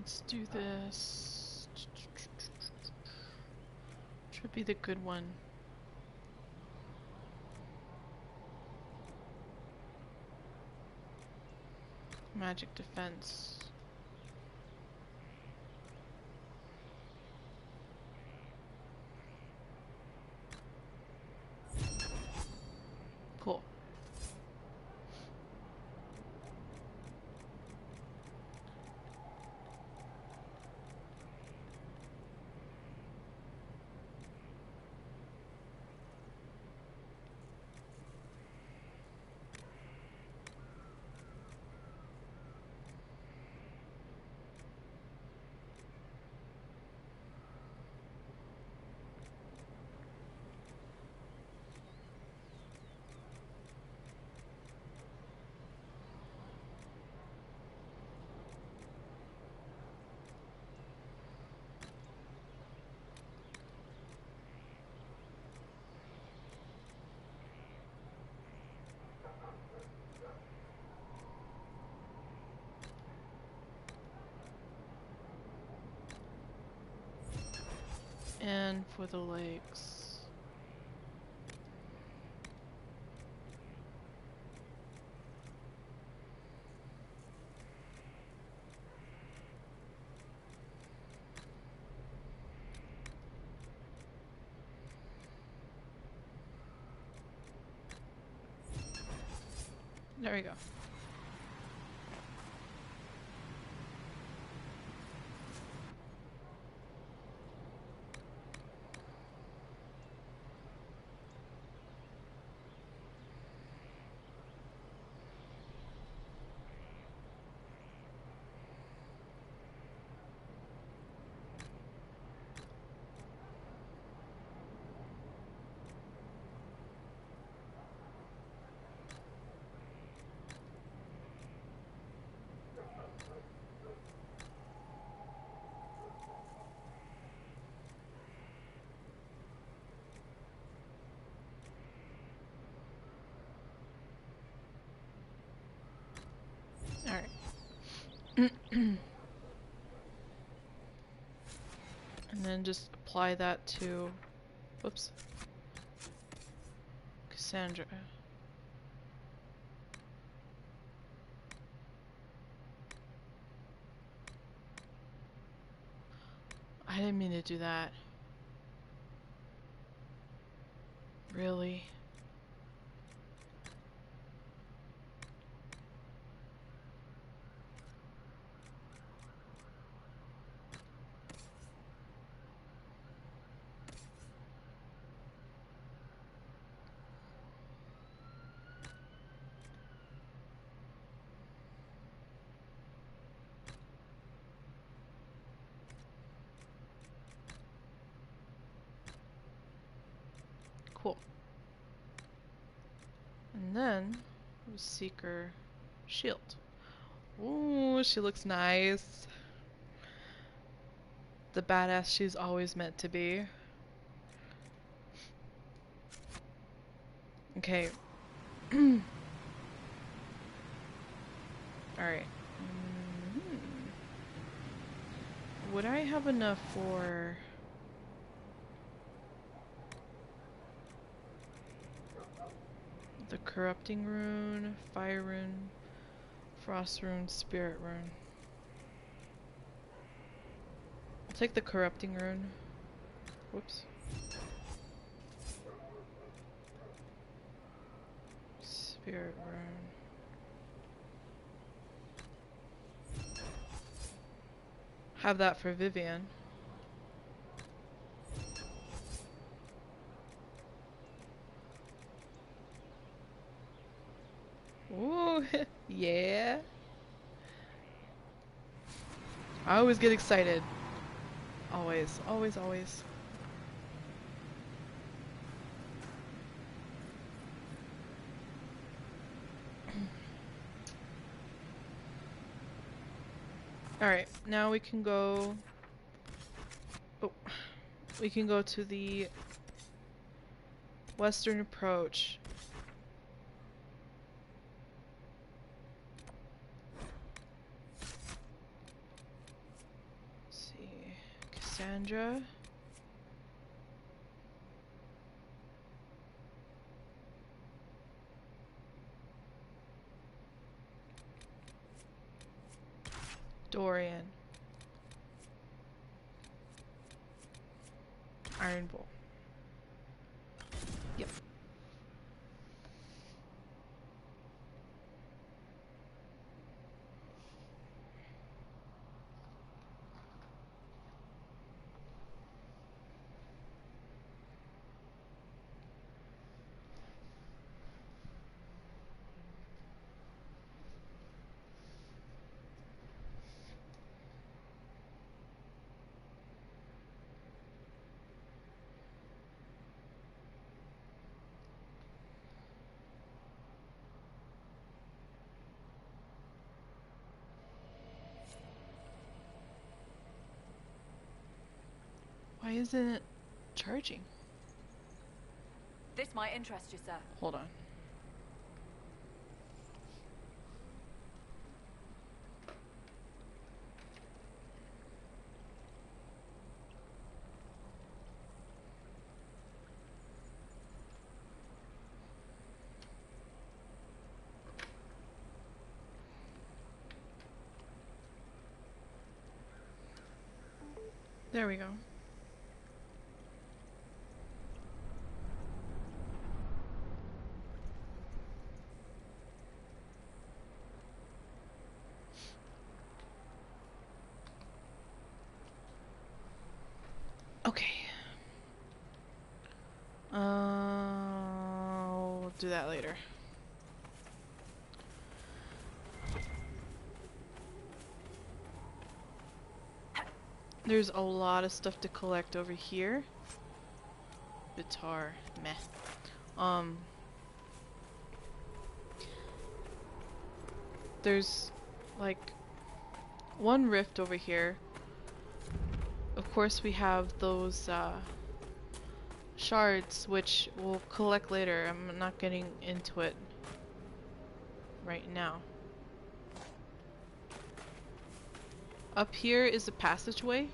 Let's do this. Should be the good one. Magic defense. Cool. And for the legs. There we go. Alright. And then just apply that to, whoops, Cassandra. I didn't mean to do that. Really? Cool. And then Seeker shield. Ooh, she looks nice. The badass she's always meant to be. Okay. Alright. Would I have enough for... the corrupting rune, fire rune, frost rune, spirit rune? I'll take the corrupting rune. Whoops. Spirit rune. Have that for Vivian. Ooh, yeah. I always get excited. Always, always, always. Alright, now we can go... Oh. We can go to the western approach. Cassandra. Dorian. Iron Bull. Yep. Why isn't it charging? This might interest you, sir. Hold on. There we go. Okay. We'll do that later. There's a lot of stuff to collect over here. Guitar, meh. There's like one rift over here. Of course we have those shards, which we'll collect later. I'm not getting into it right now. Up here is a passageway.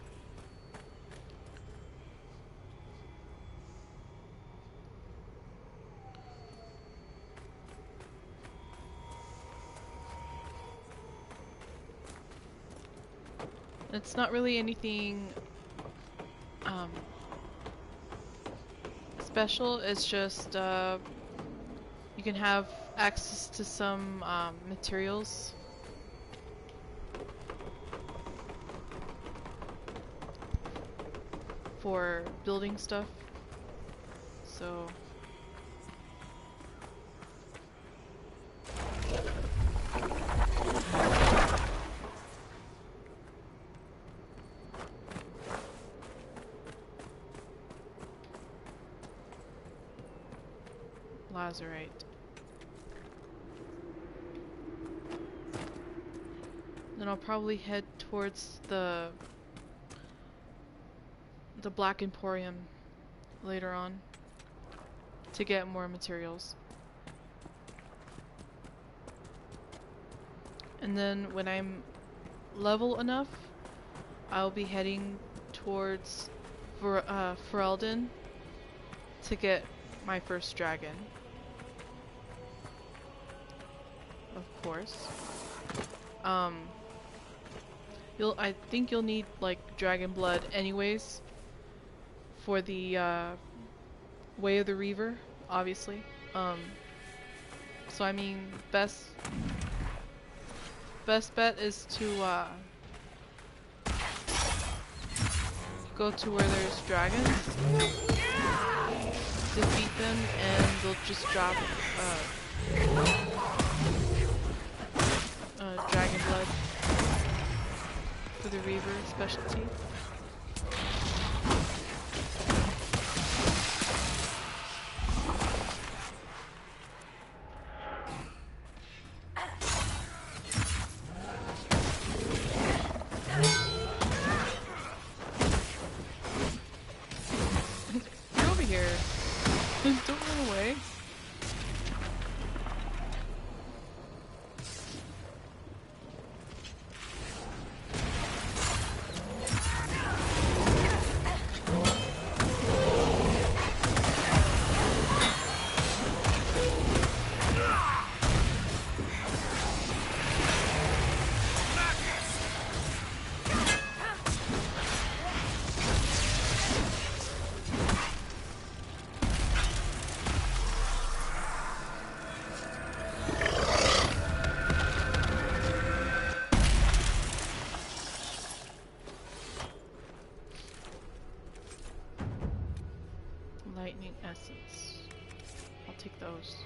It's not really anything special. It's just you can have access to some materials. For building stuff. So Lazarite. Then I'll probably head towards the Black Emporium later on to get more materials. And then when I'm level enough, I'll be heading towards Ferelden to get my first dragon. Of course. I think you'll need like dragon blood anyways for the Way of the Reaver, obviously. So I mean, best bet is to go to where there's dragons, defeat them, and they'll just drop dragon blood for the Reaver specialty. Lightning essence. I'll take those.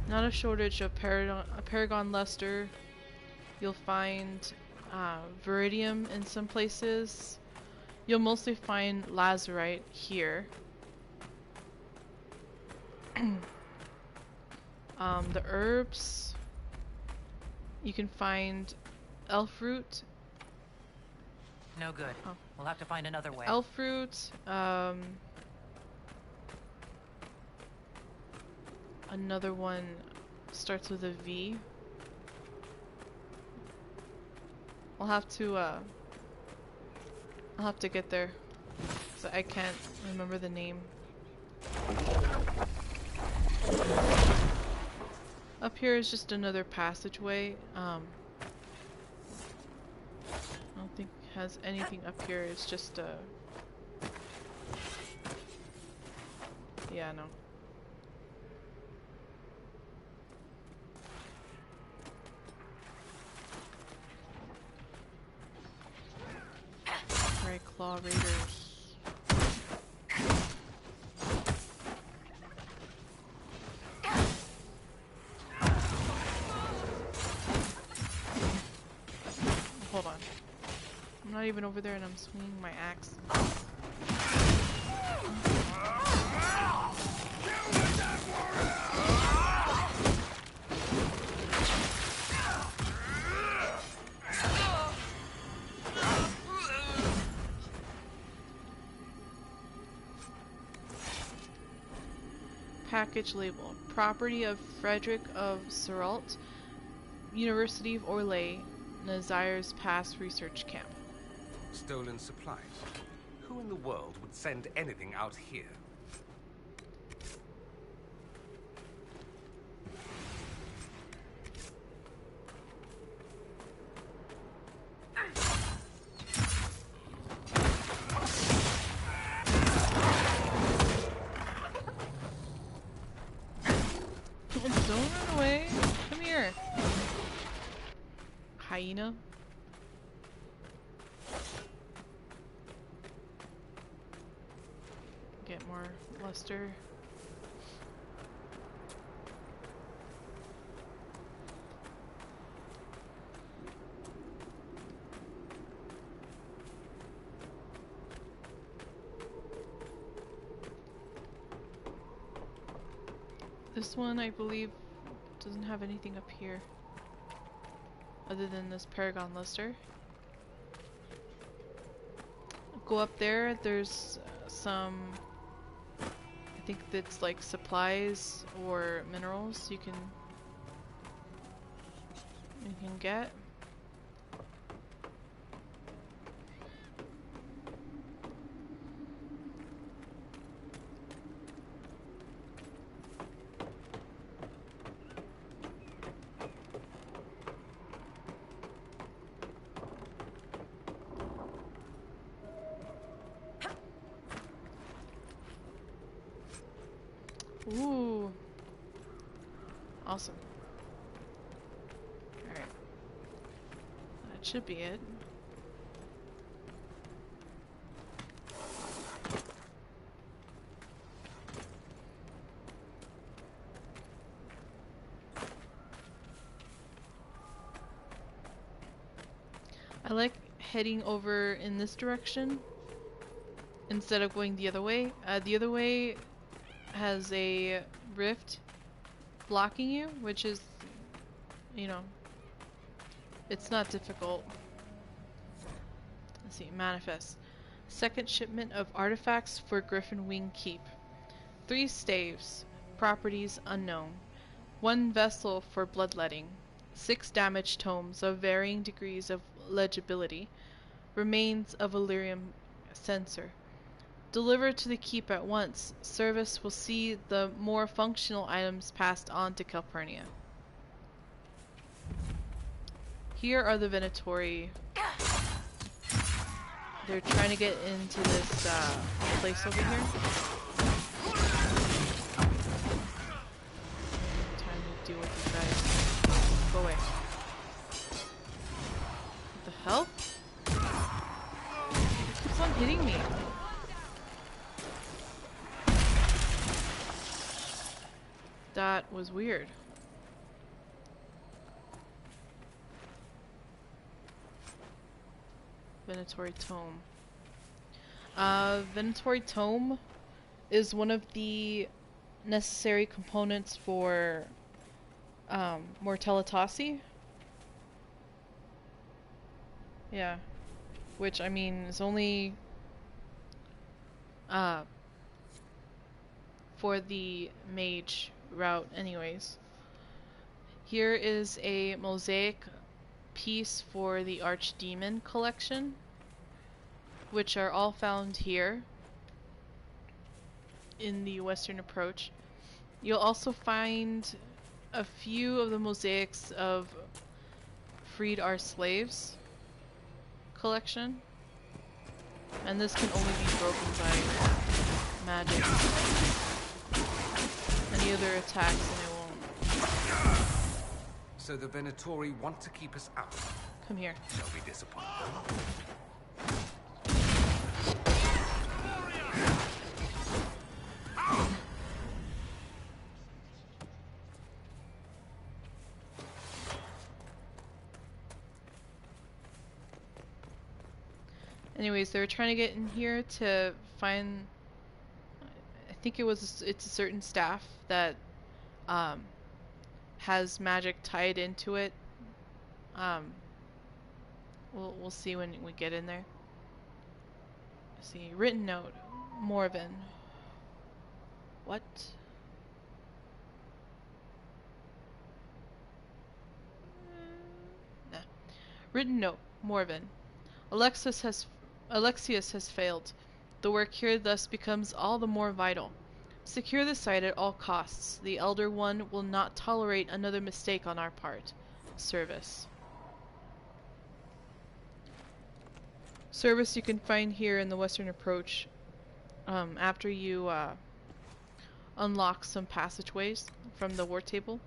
Not a shortage of Paragon Luster. You'll find Viridium in some places. You'll mostly find Lazurite here. The herbs. You can find elf root. No good. Oh. We'll have to find another way. Elf root. Another one starts with a V. I'll have to get there. So I can't remember the name. Up here is just another passageway. I don't think it has anything up here. It's just yeah, no. Right, Claw Raiders. Hold on. I'm not even over there and I'm swinging my axe. Package label. Property of Frederick of Suralt, University of Orlais, Nazir's Pass Research Camp. Stolen supplies. Who in the world would send anything out here? Don't run away. Come here. Hyena. Get more luster. This one, I believe, doesn't have anything up here other than this Paragon Luster. Go up there, there's some, I think that's like supplies or minerals you can get. Ooh. Awesome. Alright. That should be it. I like heading over in this direction instead of going the other way. The other way has a rift blocking you, which is, you know, it's not difficult. Let's see, manifest. Second shipment of artifacts for Griffin Wing Keep. 3 staves, properties unknown. 1 vessel for bloodletting. 6 damaged tomes of varying degrees of legibility. Remains of Illyrium censer. Delivered to the keep at once. Service will see the more functional items passed on to Calpurnia. Here are the Venatori. They're trying to get into this place over here. Time to deal with you guys. Go away. What the hell? It keeps hitting me? That was weird. Venatori Tome. Venatori Tome is one of the necessary components for Mortalitasi. Yeah. Which, I mean, is only for the mage route anyways. Here is a mosaic piece for the Archdemon collection, which are all found here in the Western Approach. You'll also find a few of the mosaics of Freed Our Slaves collection, and this can only be broken by magic. Any other attacks and it won't. So the Venatori want to keep us out. Come here. They'll be disappointed. Anyways, they were trying to get in here to find, I think it's a certain staff that has magic tied into it. We'll see when we get in there. Let's see, written note, Morven. What? Nah. Written note, Morven. Alexius has failed. The work here thus becomes all the more vital. Secure the site at all costs. The Elder One will not tolerate another mistake on our part. Service. Service you can find here in the Western Approach after you unlock some passageways from the war table.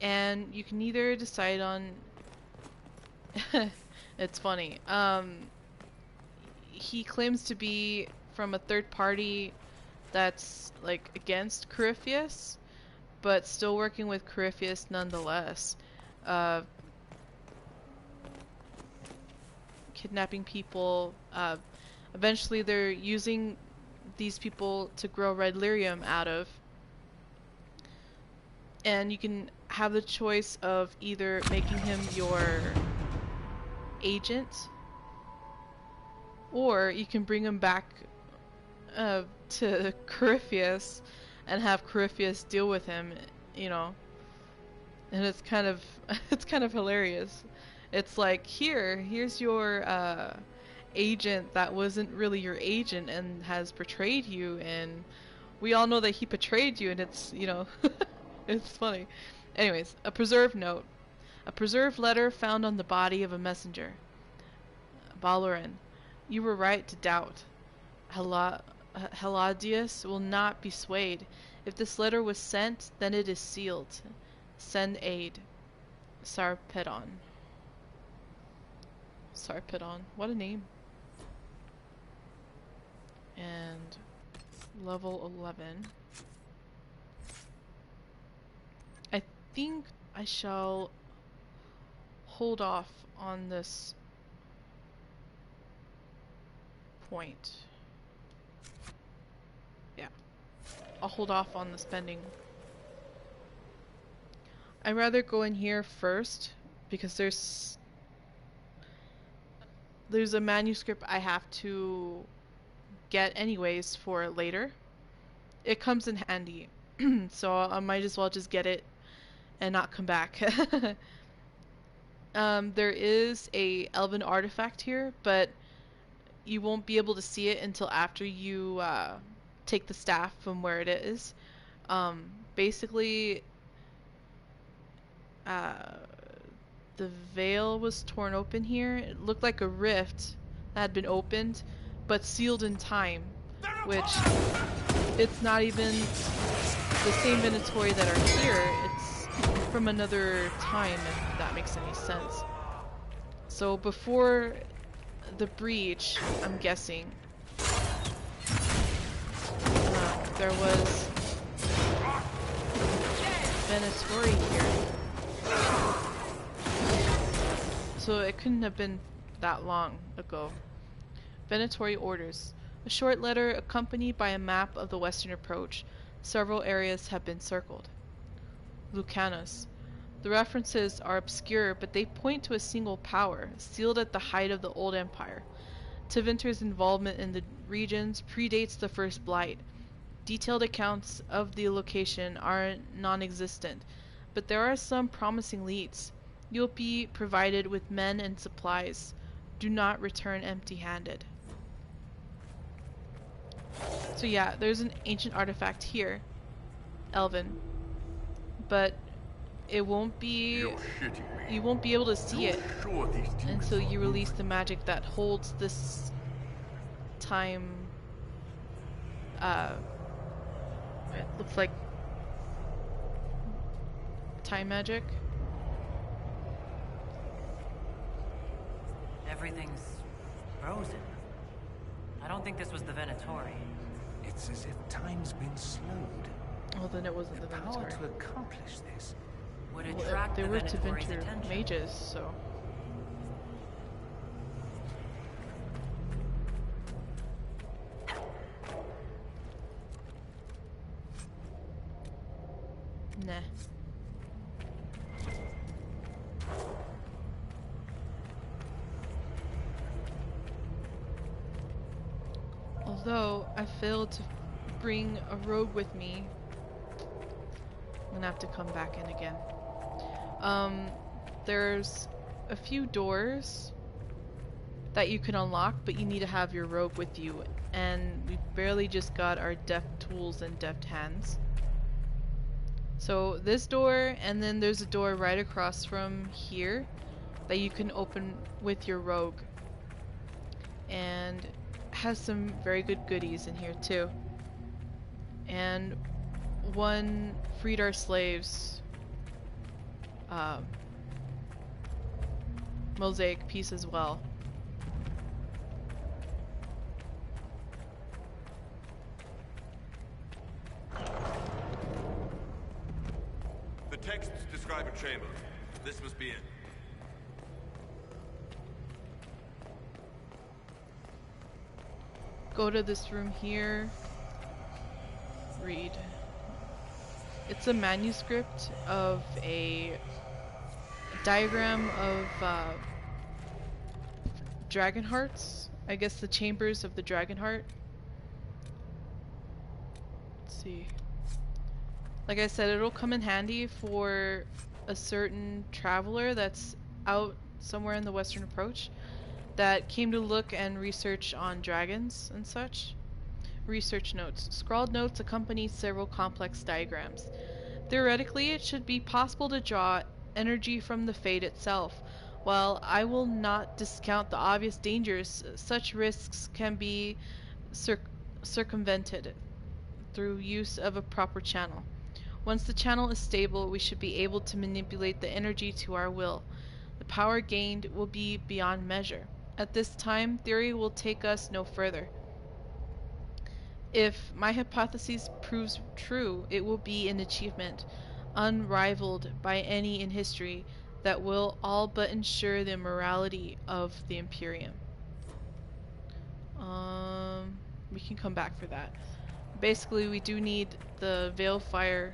And you can either decide on... It's funny. He claims to be from a third party that's like against Corypheus, but still working with Corypheus nonetheless. Kidnapping people. Eventually they're using these people to grow red lyrium out of. And you can have the choice of either making him your agent, or you can bring him back to Corypheus and have Corypheus deal with him, you know. And it's kind of hilarious. It's like, here's your agent that wasn't really your agent and has betrayed you, and we all know that he betrayed you, and it's, you know, it's funny. Anyways, a preserved note. A preserved letter found on the body of a messenger. Baloran, you were right to doubt. Heladius will not be swayed. If this letter was sent, then it is sealed. Send aid. Sarpedon. Sarpedon. What a name. And level 11. I think I shall hold off on this point. Yeah. I'll hold off on the spending. I'd rather go in here first because there's a manuscript I have to get anyways for later. It comes in handy. So I might as well just get it and not come back. There is a elven artifact here, but you won't be able to see it until after you take the staff from where it is. Basically, the veil was torn open here. It looked like a rift that had been opened, but sealed in time, which it's not even the same Venatori that are here. It's from another time, if that makes any sense. So before the breach, I'm guessing, there was Venatori here. So it couldn't have been that long ago. Venatori orders. A short letter accompanied by a map of the western approach. Several areas have been circled. Lucanus. The references are obscure, but they point to a single power, sealed at the height of the Old Empire. Tevinter's involvement in the regions predates the First Blight. Detailed accounts of the location are non-existent, but there are some promising leads. You'll be provided with men and supplies. Do not return empty-handed. So yeah, there's an ancient artifact here, Ayven, but it won't be, you won't be able to see it until you release the magic that holds this time, it looks like time magic. Everything's frozen. I don't think this was the Venatori. It's as if time's been slowed. Well, then it wasn't the power Venatori. to accomplish this would Well, attract they the were Venatori's Tevinter attention. mages, so. Nah. Although I failed to bring a rogue with me, I'm gonna have to come back in again. There's a few doors that you can unlock, but you need to have your rogue with you, and we barely just got our deft tools and deft hands. So this door, and then there's a door right across from here that you can open with your rogue, and has some very good goodies in here too. And one freed our slaves mosaic piece as well. The texts describe a chamber. This must be it. Go to this room here. Read. It's a manuscript of a diagram of dragon hearts. I guess the chambers of the dragon heart. Let's see. Like I said, it'll come in handy for a certain traveler that's out somewhere in the Western Approach that came to look and research on dragons and such. Research notes. Scrawled notes accompany several complex diagrams. Theoretically, it should be possible to draw energy from the Fate itself. While I will not discount the obvious dangers, such risks can be circumvented through use of a proper channel. Once the channel is stable, we should be able to manipulate the energy to our will. The power gained will be beyond measure. At this time, theory will take us no further. If my hypothesis proves true, it will be an achievement unrivaled by any in history that will all but ensure the morality of the Imperium. We can come back for that. Basically, we do need the Veilfire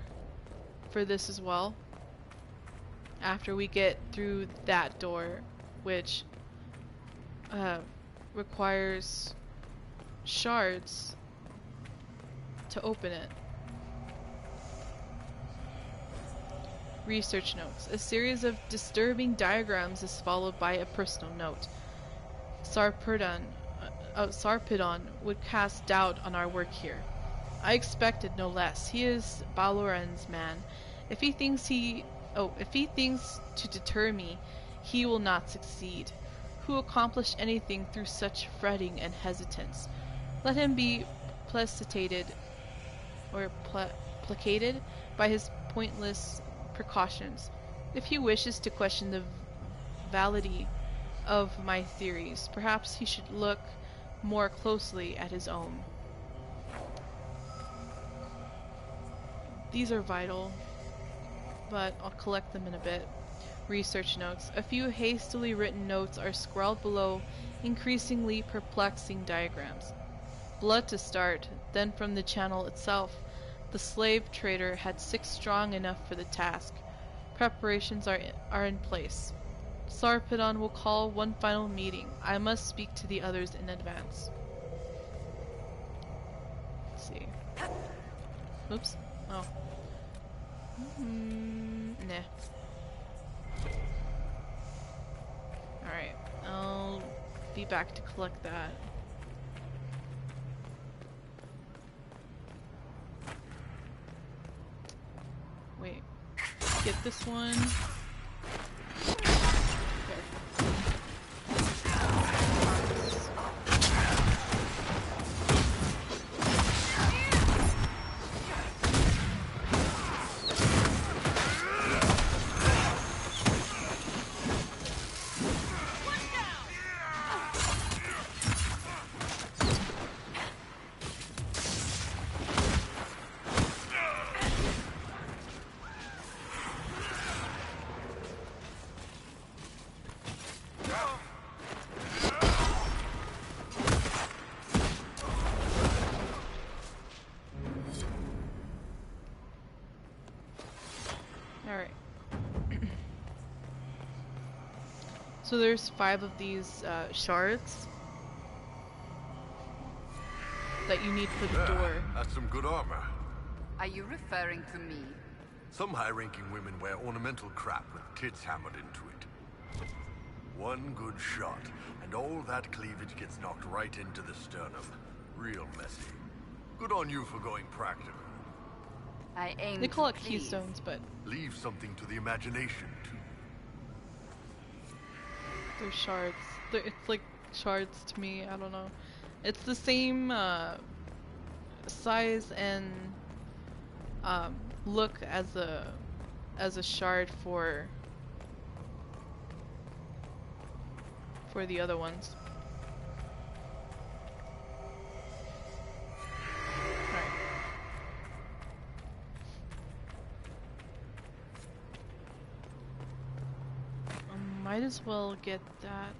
for this as well. After we get through that door, which requires shards to open it. Research notes. A series of disturbing diagrams is followed by a personal note. Sarpedon would cast doubt on our work here. I expected no less. He is Baloran's man. If he thinks to deter me, he will not succeed. Who accomplished anything through such fretting and hesitance? Let him be placated by his pointless precautions. If he wishes to question the validity of my theories. Perhaps he should look more closely at his own. These are vital, but I'll collect them in a bit. Research notes. A few hastily written notes are scrawled below increasingly perplexing diagrams. Blood to start, then from the channel itself. The slave trader had 6 strong enough for the task. Preparations are in place. Sarpedon will call one final meeting. I must speak to the others in advance. Let's see. Oops. Oh. Nah. Alright. I'll be back to collect that. Wait. Get this one. Alright. So there's 5 of these shards that you need for the door. That's some good armor. Are you referring to me? Some high-ranking women wear ornamental crap with tits hammered into it. One good shot, and all that cleavage gets knocked right into the sternum. Real messy. Good on you for going practical. I aim They call to it please. keystones, but Leave something to the imagination, too. they're shards. It's like shards to me, I don't know. It's the same size and look as a shard for the other ones. Alright. Might as well get that.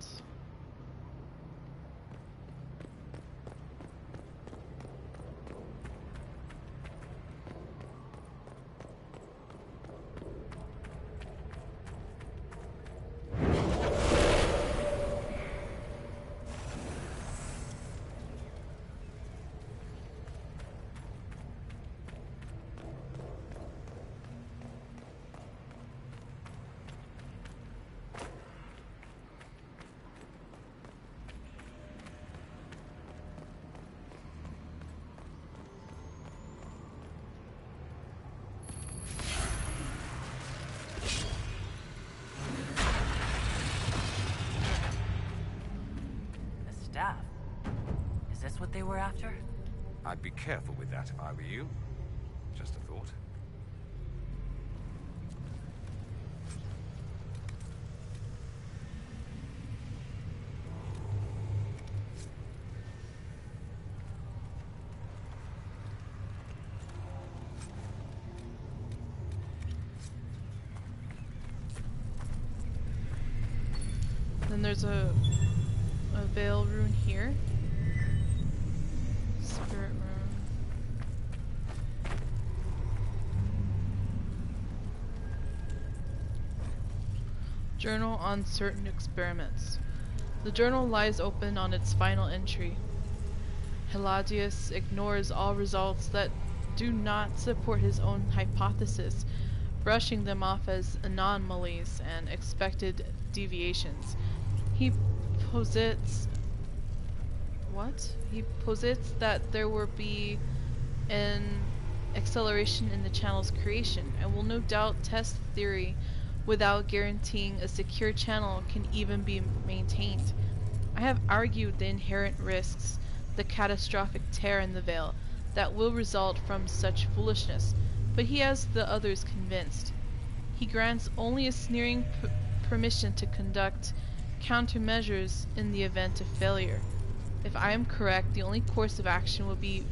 Staff. Is this what they were after? I'd be careful with that if I were you. Just a thought. Then there's a veil rune here. Spirit rune. Journal on certain experiments. The journal lies open on its final entry. Hiladius ignores all results that do not support his own hypothesis, brushing them off as anomalies and expected deviations. He posits that there will be an acceleration in the channel's creation, and will no doubt test the theory without guaranteeing a secure channel can even be maintained. I have argued the inherent risks, the catastrophic tear in the veil, that will result from such foolishness, but he has the others convinced. He grants only a sneering permission to conduct countermeasures in the event of failure. If I am correct, the only course of action will be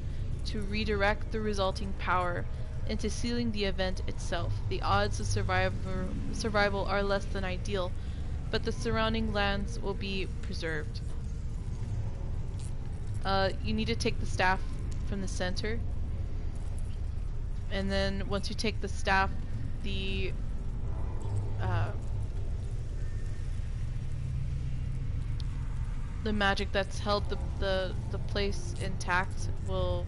to redirect the resulting power into sealing the event itself. The odds of survival are less than ideal, but the surrounding lands will be preserved. You need to take the staff from the center, and then once you take the staff, the magic that's held the place intact will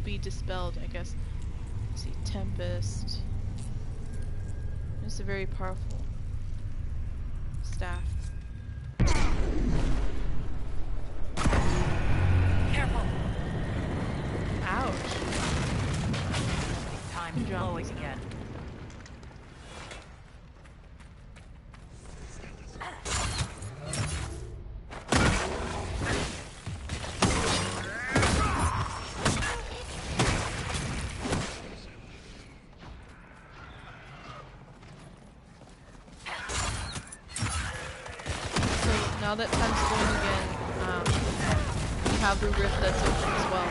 be dispelled, I guess. Let's see, Tempest. It's a very powerful staff. Careful! Ouch. Time's flowing again. Now that time's going again, you have the rift that's open as well.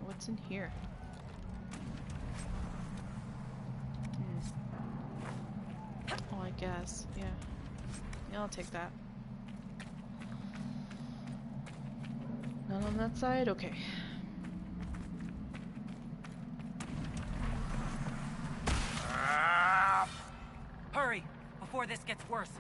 What's in here? Oh, I guess. Yeah. Yeah, I'll take that. None on that side? Okay. Hurry! Before this gets worse.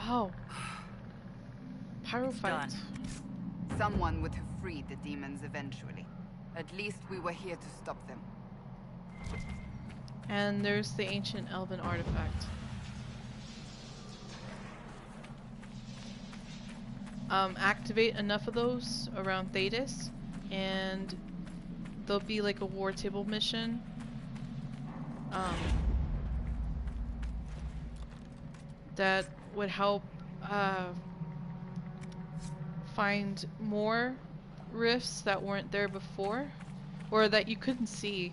Wow. Pyro fight. Someone would have freed the demons eventually. At least we were here to stop them. And there's the ancient elven artifact. Activate enough of those around Thetis, and there'll be like a war table mission. That would help find more rifts that weren't there before, or that you couldn't see,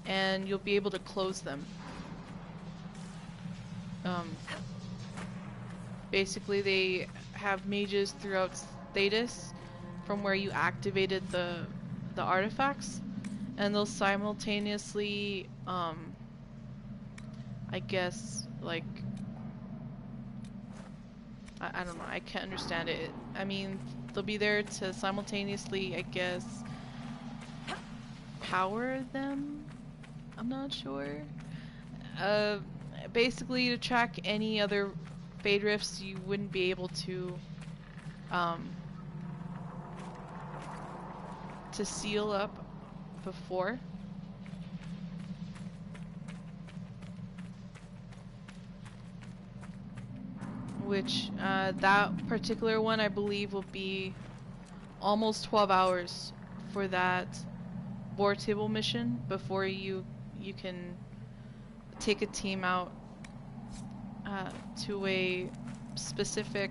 and you'll be able to close them. Basically, they have mages throughout Thetis from where you activated the artifacts, and they'll simultaneously, I guess, like, I don't know, I can't understand it. I mean, they'll be there to simultaneously, I guess, power them? I'm not sure. Basically to track any other fade rifts you wouldn't be able to seal up before. Which, that particular one I believe will be almost 12 hours for that board table mission before you can take a team out to a specific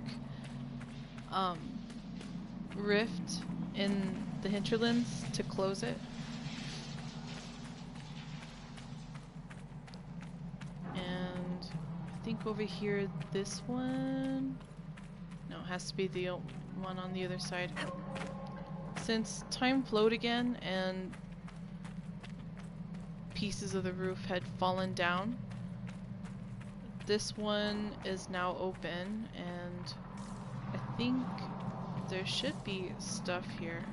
rift in the hinterlands to close it. And I think over here, this one... No, it has to be the one on the other side. Since time flowed again and pieces of the roof had fallen down, this one is now open, and I think there should be stuff here.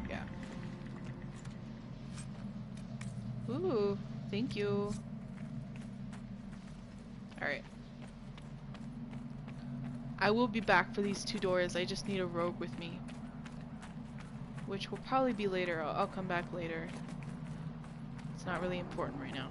Yeah. Ooh, thank you. Alright. I will be back for these 2 doors. I just need a rogue with me. Which will probably be later. I'll come back later. It's not really important right now.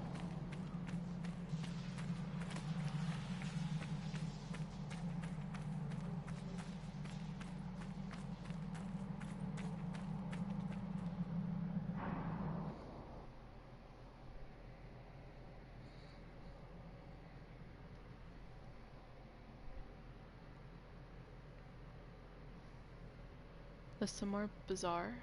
There's some more bazaar.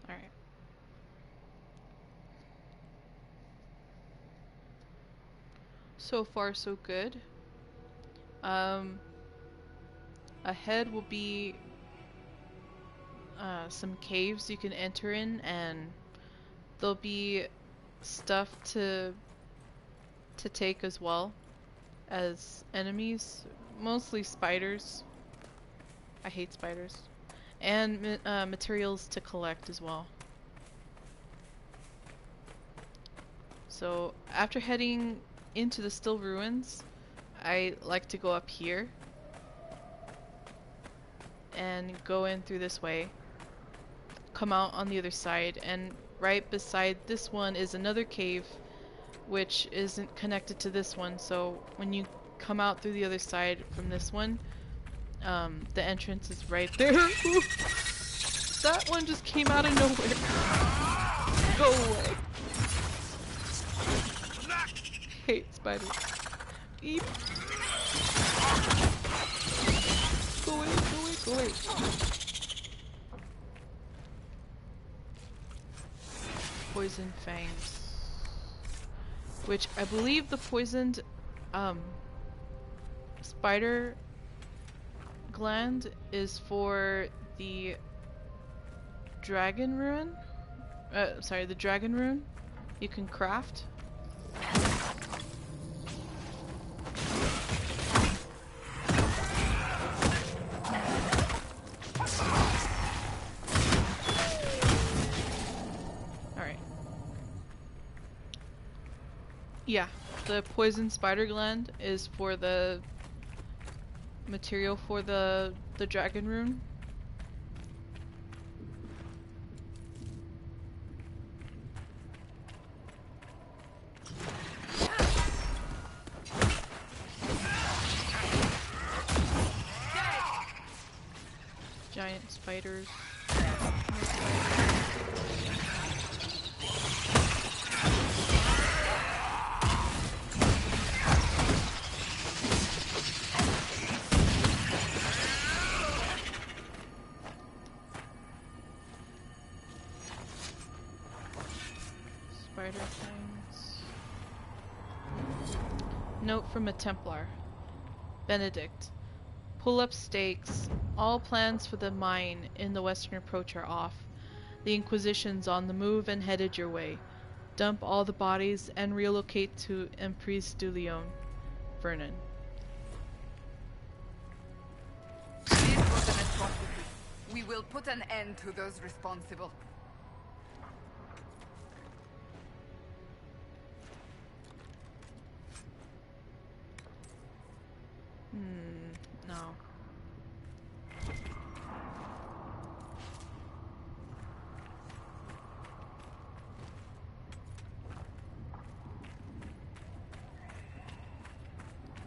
Alright. So far so good. Ahead will be some caves you can enter in, and there'll be stuff to take as well as enemies, mostly spiders. I hate spiders. And materials to collect as well. So after heading into the still ruins, I like to go up here and go in through this way, come out on the other side, and right beside this one is another cave which isn't connected to this one, so when you come out through the other side from this one, the entrance is right there. That one just came out of nowhere. Go away. Hate spiders. Eep. Go away, go away, go away. Poison fangs. Which I believe the poisoned spider gland is for the dragon rune. Sorry, the dragon rune you can craft. Yeah, the poison spider gland is for the material for the dragon rune. Giant spiders. Note from a Templar. Benedict. Pull up stakes. All plans for the mine in the western approach are off. The Inquisition's on the move and headed your way. Dump all the bodies and relocate to Emprise du Lion. Vernon. will put an end to those responsible. No.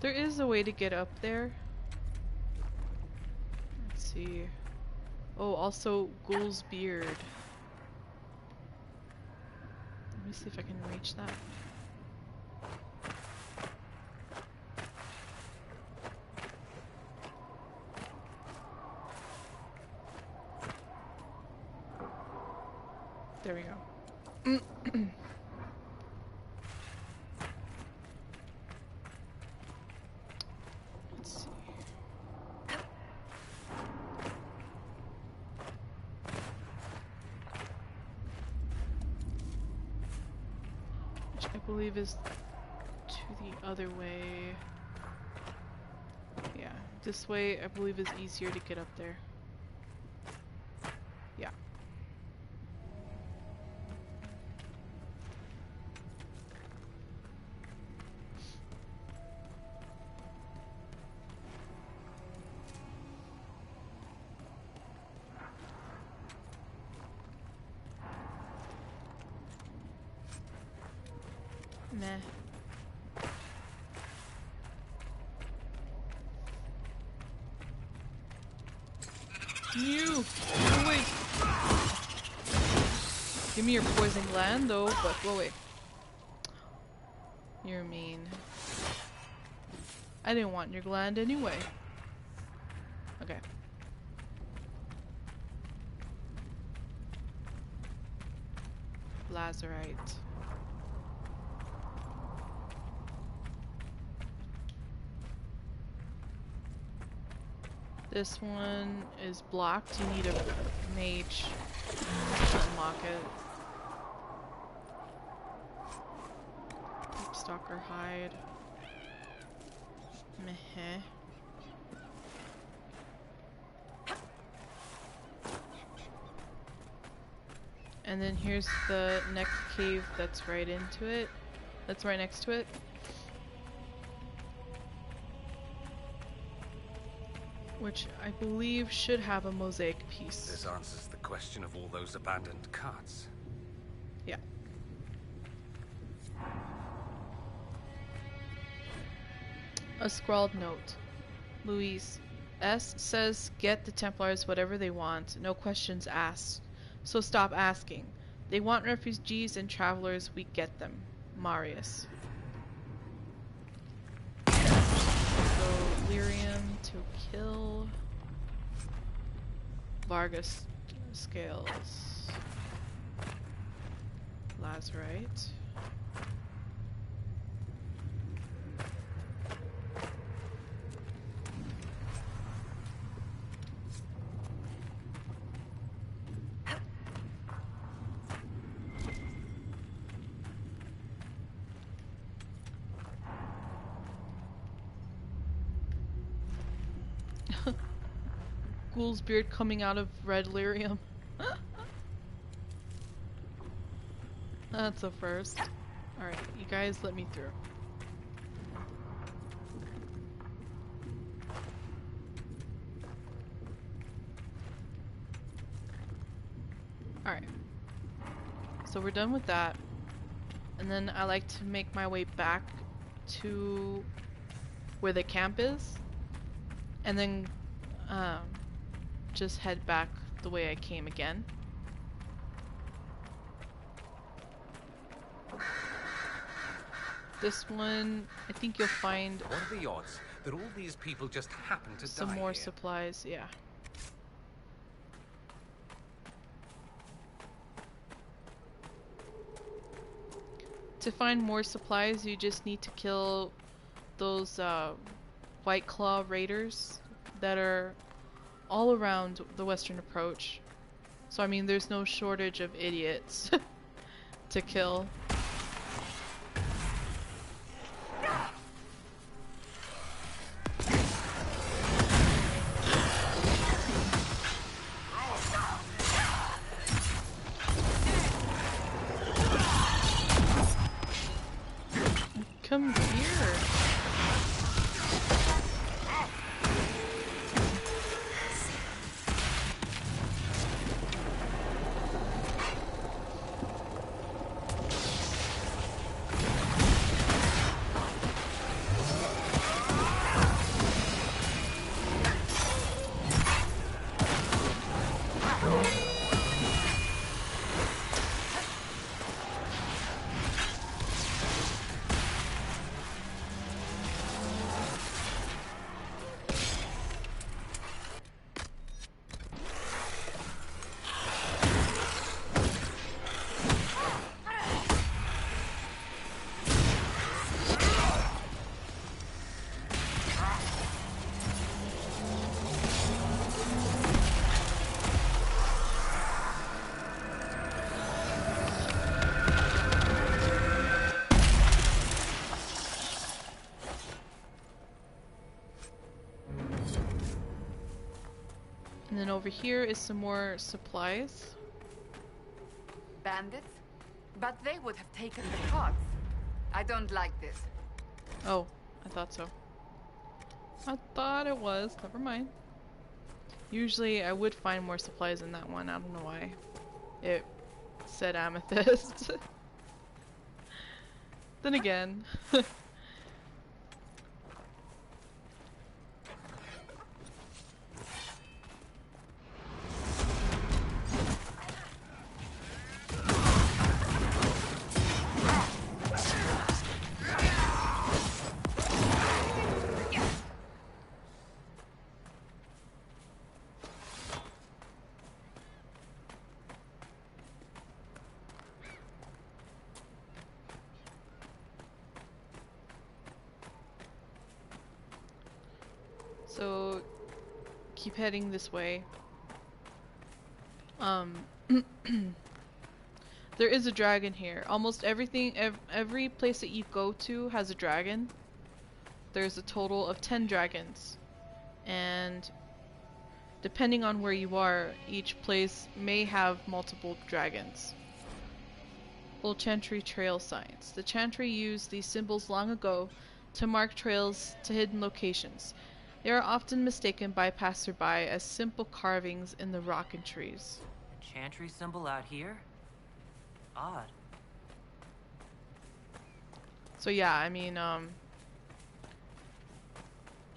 There is a way to get up there. Let's see. Oh, also Ghoul's Beard. Let me see if I can reach that. There we go. Let's see. Which I believe is to the other way. Yeah, this way I believe is easier to get up there. Yeah. Meh. You! Go away! Give me your poison gland though, but go away. You're mean. I didn't want your gland anyway. Okay. Lazarite. This one is blocked. You need a mage to unlock it. Deep Stalker hide. Meh. And then here's the next cave that's right into it. That's right next to it. Which I believe should have a mosaic piece. This answers the question of all those abandoned carts. Yeah. A scrawled note. Louise, S says get the Templars whatever they want, no questions asked. So stop asking. They want refugees and travelers, we get them. Marius. So Lyrium to kill. Vargas scales. Lazarite. Ghoul's beard coming out of red lyrium. That's a first. Alright, you guys let me through. Alright. So we're done with that. And then I like to make my way back to where the camp is. And then just head back the way I came again. This one, I think you'll find... What are the odds that all these people just happen to some die more here? supplies, yeah. To find more supplies, you just need to kill those White Claw raiders that are all around the Western Approach. So I mean, there's no shortage of idiots to kill. And then over here is some more supplies. Bandits? But they would have taken the carts. I don't like this. Oh, I thought so. I thought it was. Never mind. Usually I would find more supplies in that one. I don't know why. It said amethyst. Then again. So, keep heading this way. There is a dragon here. Almost everything, every place that you go to has a dragon. There's a total of 10 dragons. And depending on where you are, each place may have multiple dragons. Old Chantry trail signs. The Chantry used these symbols long ago to mark trails to hidden locations. They are often mistaken by passerby as simple carvings in the rock and trees. A Chantry symbol out here? Odd. So yeah, I mean,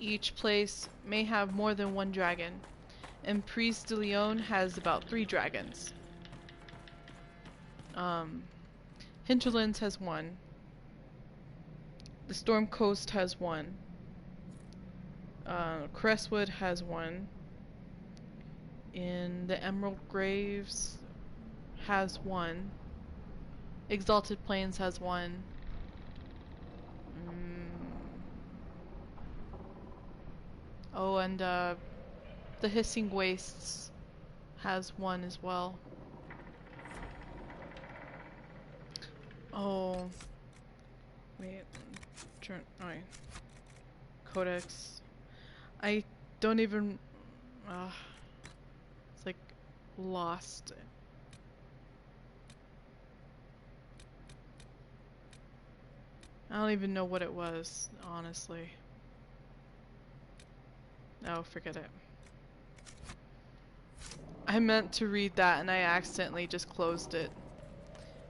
each place may have more than one dragon. And Prise de Leon has about 3 dragons. Hinterlands has 1. The Storm Coast has 1. Crestwood has 1. In the Emerald Graves has 1. Exalted Plains has 1. Oh, and the Hissing Wastes has 1 as well. Oh, wait, alright. Codex. I don't even, it's like lost. I don't even know what it was, honestly. Oh, forget it. I meant to read that and I accidentally just closed it.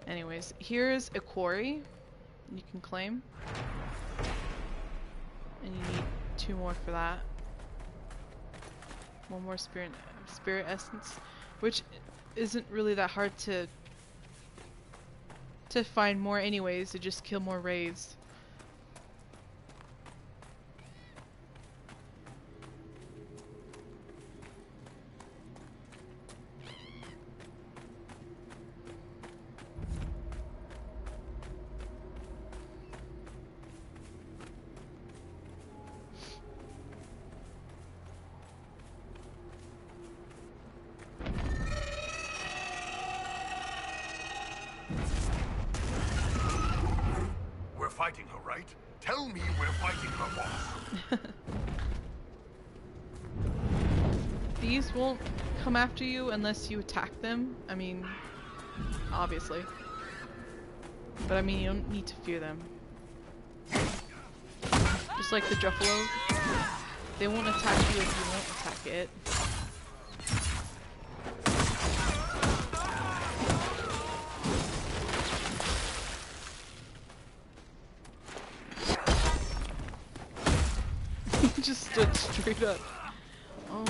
Anyways, here's a quarry you can claim. And you need 2 more for that. 1 more spirit essence, which isn't really that hard to find more anyways, to just kill more raids. Fighting her, right? Tell me we're fighting her, boss. These won't come after you unless you attack them. I mean, obviously. But I mean, you don't need to fear them. Just like the Druffalo. They won't attack you if you won't attack it. Just stood straight up. Oh.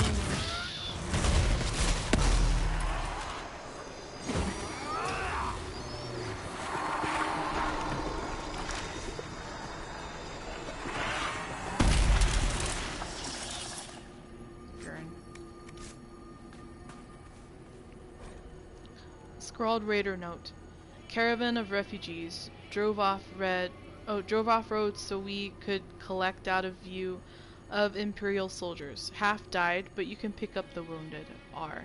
Scrawled Raider note. Caravan of refugees drove off roads so we could collect out of view of Imperial soldiers. Half died, but you can pick up the wounded. R.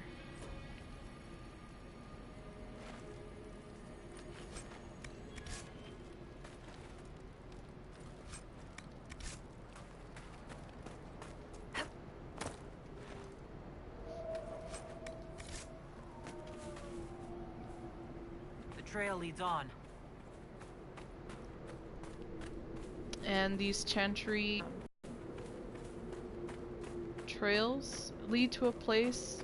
trail leads on. And these chantry trails lead to a place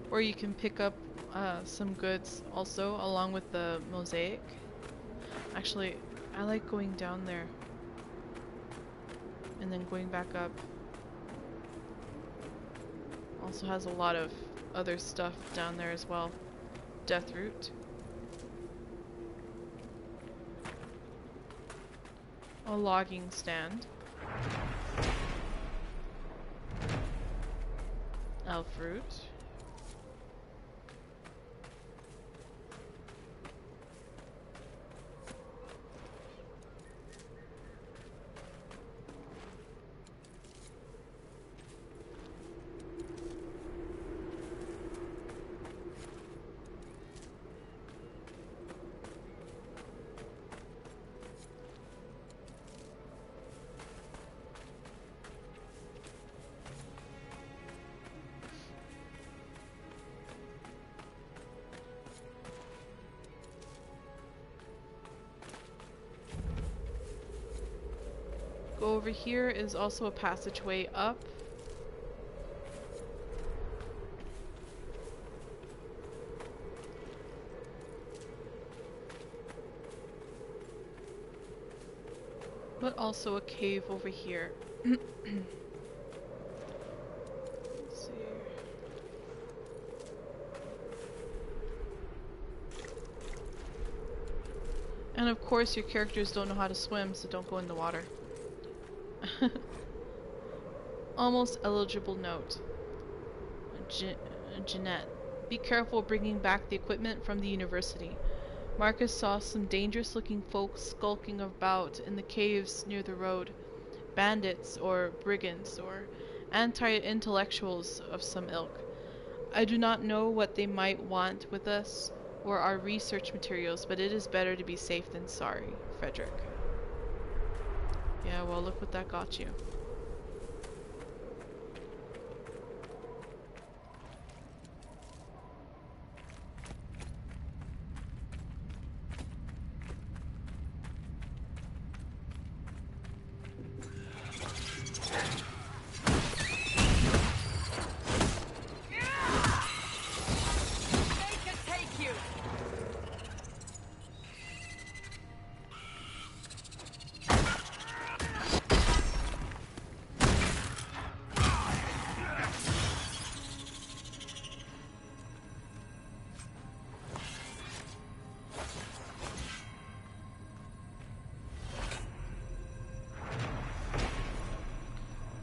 where you can pick up some goods also, along with the mosaic. Actually, I like going down there and then going back up. Also has a lot of other stuff down there as well. Death root. A logging stand. Elf root. Over here is also a passageway up. But also a cave over here. Let's see. And of course your characters don't know how to swim, so don't go in the water. Almost eligible note. Jeanette, be careful bringing back the equipment from the university. Marcus saw some dangerous looking folks skulking about in the caves near the road. Bandits or brigands or anti-intellectuals of some ilk. I do not know what they might want with us or our research materials, but it is better to be safe than sorry. Frederick. Yeah, well, look what that got you.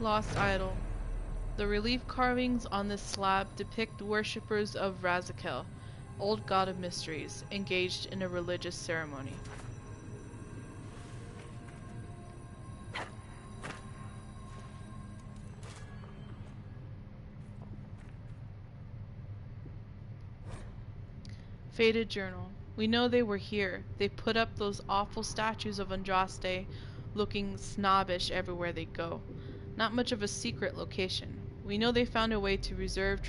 Lost idol. The relief carvings on this slab depict worshippers of Razakel, old god of mysteries, engaged in a religious ceremony. Faded journal. We know they were here. They put up those awful statues of Andraste, looking snobbish everywhere they go. Not much of a secret location. We know they found a way to reverse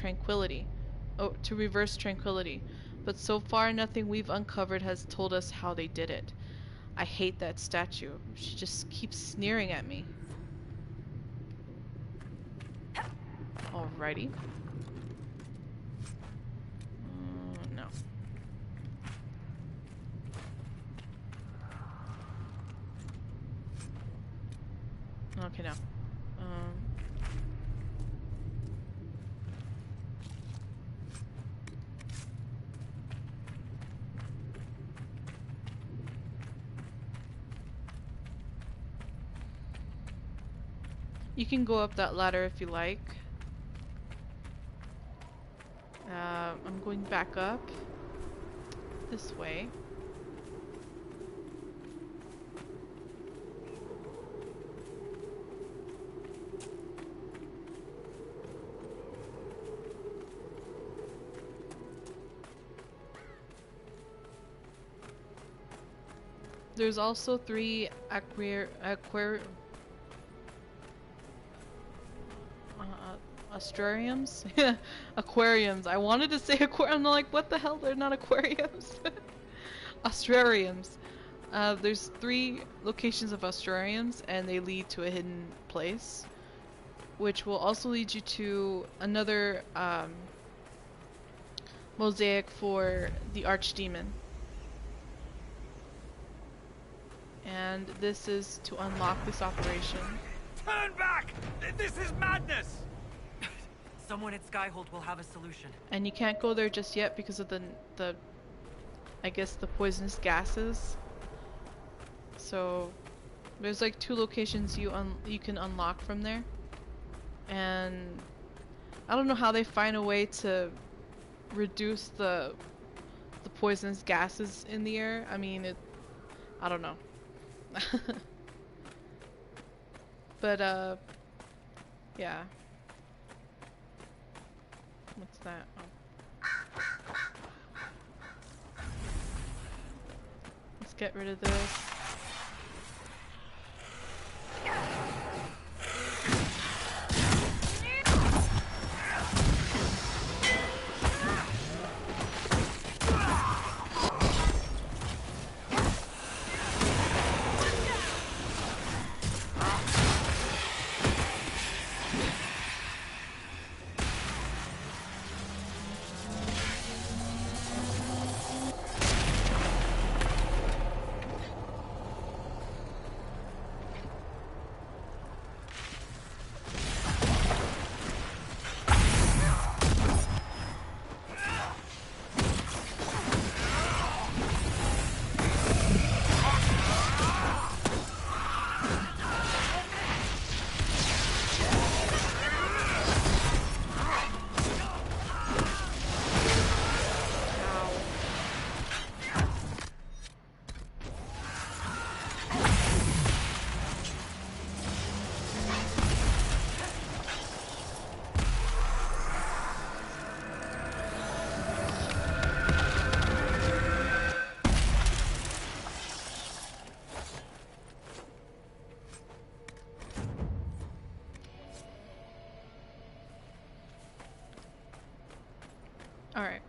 tranquility, but so far nothing we've uncovered has told us how they did it. I hate that statue. She just keeps sneering at me. Alrighty. No. Okay, no. You can go up that ladder if you like. I'm going back up this way. There's also 3 Astrariums? Aquariums. I wanted to say aquarium. I'm like, what the hell? They're not aquariums. Austrariums. There's 3 locations of Austrariums, and they lead to a hidden place, which will also lead you to another mosaic for the Archdemon. And this is to unlock this operation. Turn back! This is madness! Someone at Skyhold will have a solution. And you can't go there just yet because of the I guess the poisonous gases. So there's like 2 locations you can unlock from there. And I don't know how they find a way to reduce the poisonous gases in the air. I mean, I don't know. But yeah. What's that? Oh. Let's get rid of this. Alright.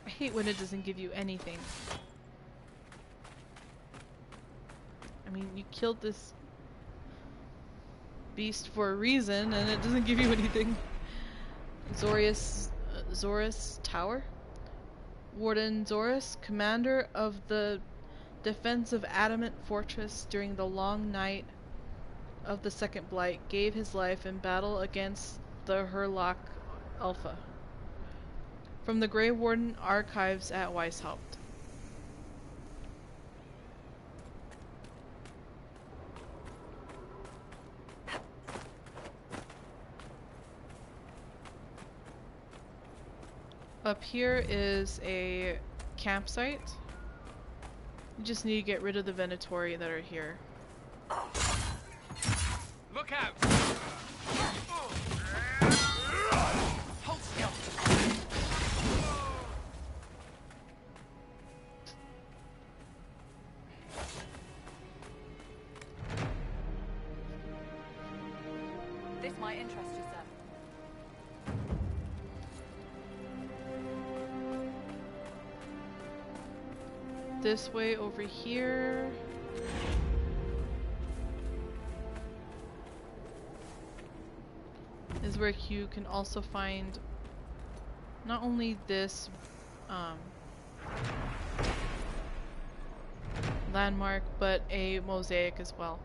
I hate when it doesn't give you anything. I mean, you killed this beast for a reason, and it doesn't give you anything. Zorus Tower? Warden Zorus, commander of the defense of Adamant Fortress during the long night of the Second Blight, gave his life in battle against the Herlock Alpha. From the Grey Warden archives at Weishaupt. Up here is a campsite. You just need to get rid of the Venatori that are here. Look out! Hold still. This might interest you, sir. this way over here. Is where you can also find not only this landmark, but a mosaic as well.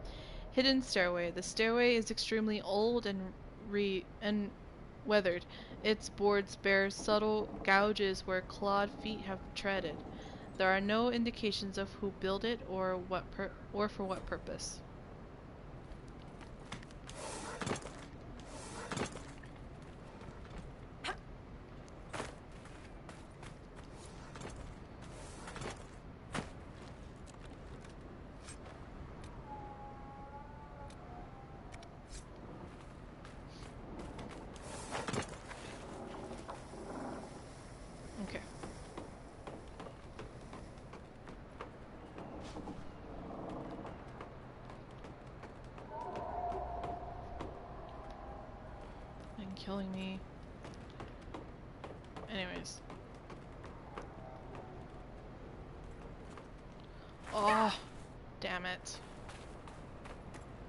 Hidden stairway. The stairway is extremely old and weathered. Its boards bear subtle gouges where clawed feet have treaded. There are no indications of who built it or for what purpose. Okay. And killing me. Anyways. Oh, damn it.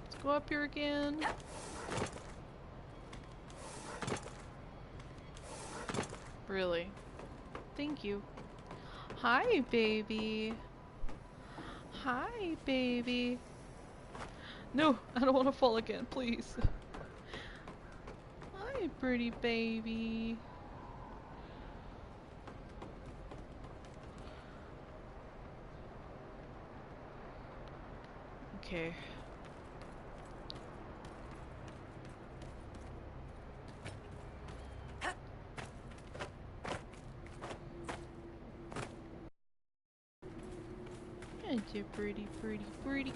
Let's go up here again. Really? Thank you. Hi, baby. Hi, baby. No, I don't want to fall again, please. Hi, pretty baby. Okay. And you're pretty, pretty, pretty.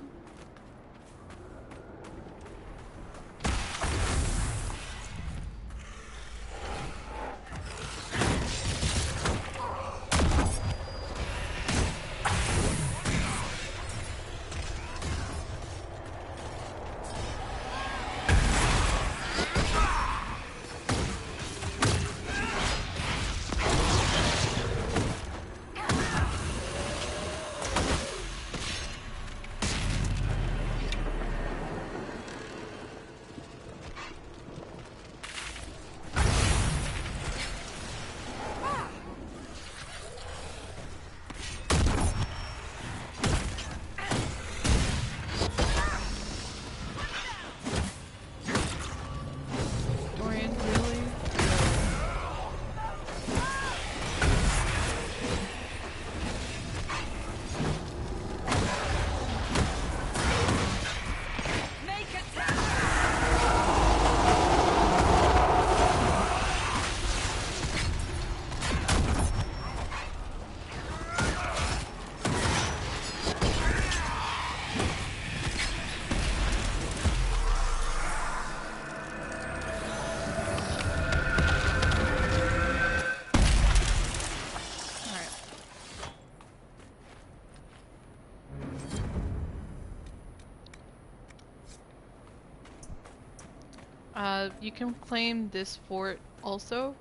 You can claim this fort also.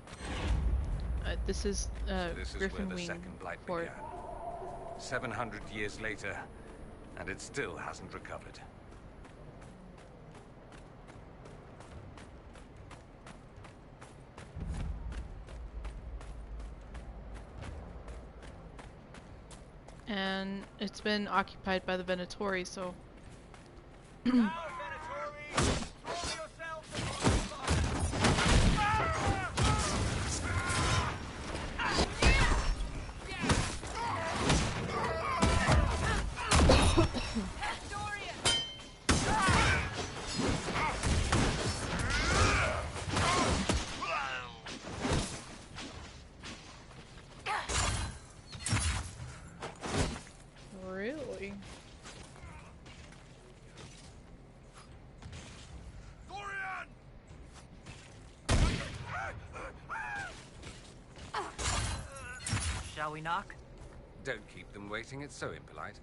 This is Griffin where the Wing Second Blight Fort. began. 700 years later, and it still hasn't recovered. And it's been occupied by the Venatori, so really. Shall we knock? Don't keep them waiting, it's so impolite.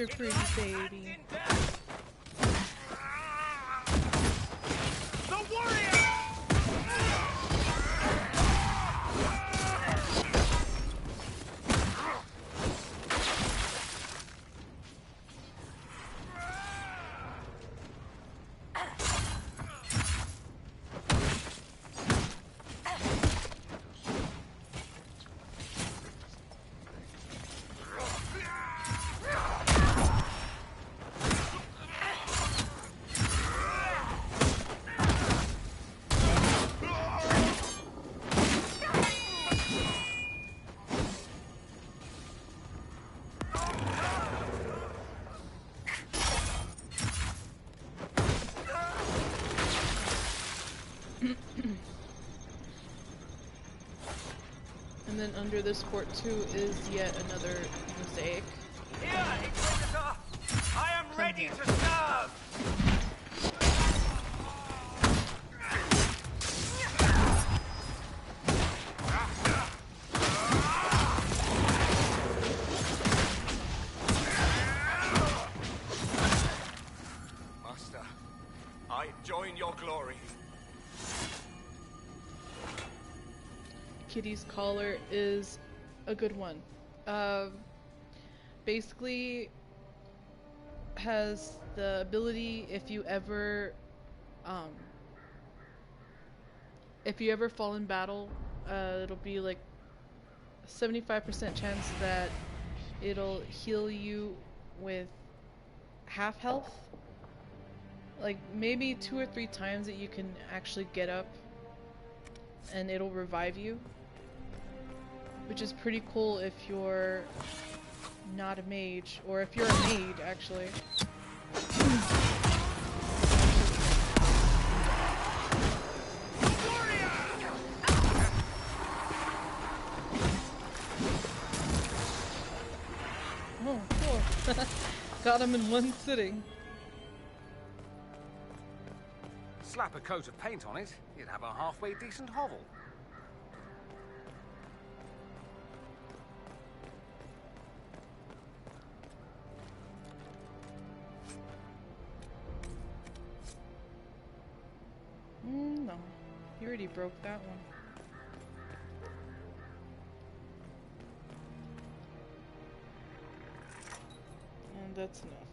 your pretty baby. The warrior! And then under this fort too is yet another mosaic. Here, Inquisitor! I am ready to serve! Master, I join your glory. Kitty's collar is a good one. Basically has the ability if you ever fall in battle, it'll be like a 75% chance that it'll heal you with half health. Like maybe 2 or 3 times that you can actually get up and it'll revive you. Which is pretty cool if you're not a mage, or if you're a maid, actually. Oh, cool. Got him in one sitting. Slap a coat of paint on it, you'd have a halfway decent hovel. No, you already broke that one. And that's enough.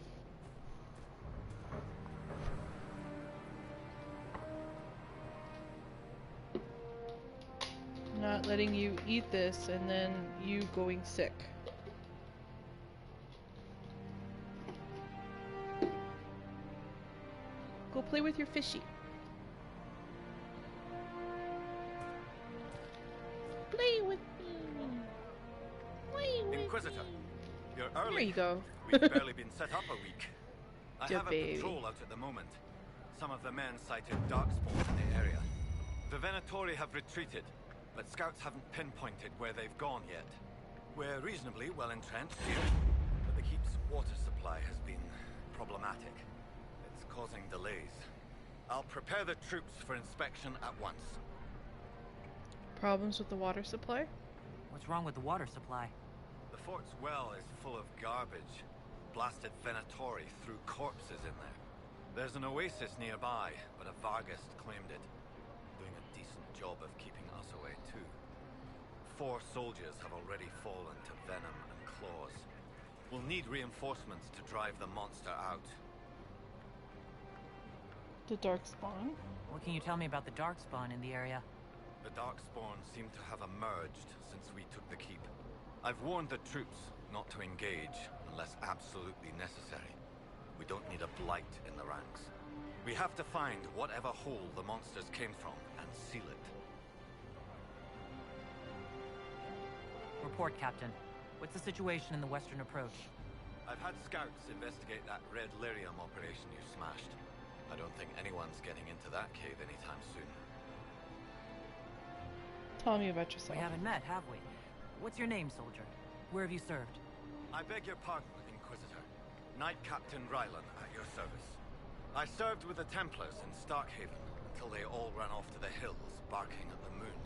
Not letting you eat this and then you going sick. Go play with your fishy. Play with me. Play with Inquisitor, me. you're early. There you go. We've barely been set up a week. I Dear have a baby. patrol out at the moment. Some of the men cited darkspawn in the area. The Venatori have retreated, but scouts haven't pinpointed where they've gone yet. We're reasonably well entrenched here, but the keep's water supply has been problematic. It's causing delays. I'll prepare the troops for inspection at once. Problems with the water supply? What's wrong with the water supply? The fort's well is full of garbage. Blasted Venatori threw corpses in there. There's an oasis nearby, but a Vargist claimed it. Doing a decent job of keeping us away too. 4 soldiers have already fallen to venom and claws. We'll need reinforcements to drive the monster out. The darkspawn? What can you tell me about the darkspawn in the area? The darkspawn seem to have emerged since we took the keep. I've warned the troops not to engage unless absolutely necessary. We don't need a blight in the ranks. We have to find whatever hole the monsters came from and seal it. Report, Captain. What's the situation in the western approach? I've had scouts investigate that red lyrium operation you smashed. I don't think anyone's getting into that cave anytime soon. Tell me about yourself. We haven't met, have we? What's your name, soldier? Where have you served? I beg your pardon, Inquisitor. Knight Captain Rylan at your service. I served with the Templars in Starkhaven until they all ran off to the hills, barking at the moon.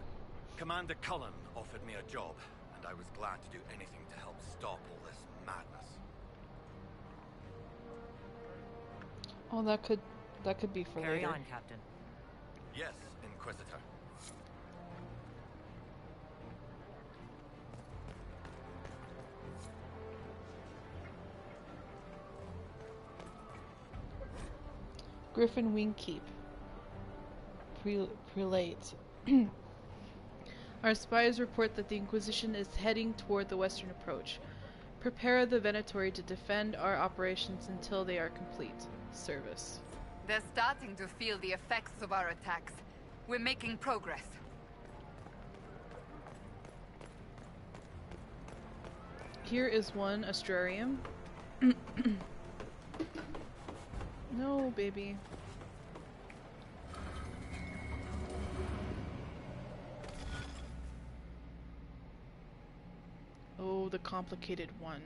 Commander Cullen offered me a job, and I was glad to do anything to help stop all this madness. Oh, that could be for Carry later. on, Captain. Yes, Inquisitor. Griffin Wingkeep. Prelate. Our spies report that the Inquisition is heading toward the western approach. Prepare the Venatori to defend our operations until they are complete. Service. They're starting to feel the effects of our attacks. We're making progress. Here is one astrarium. No, baby. Oh, the complicated one.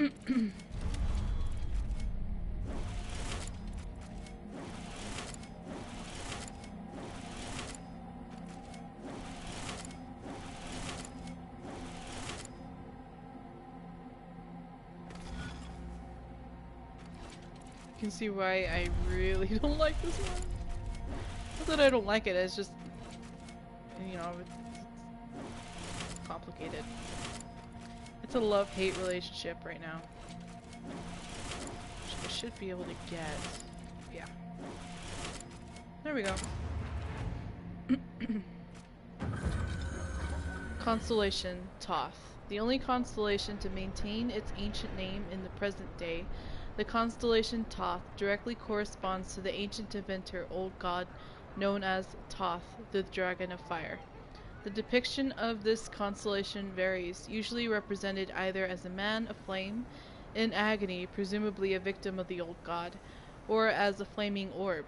You can see why I really don't like this one. Not that I don't like it, it's just, you know, it's complicated. It's a love-hate relationship right now. Which I should be able to get. Yeah. There we go. Constellation Toth. The only constellation to maintain its ancient name in the present day, the constellation Toth directly corresponds to the ancient inventor Old God known as Toth, the Dragon of Fire. The depiction of this constellation varies, usually represented either as a man aflame, in agony, presumably a victim of the Old God, or as a flaming orb.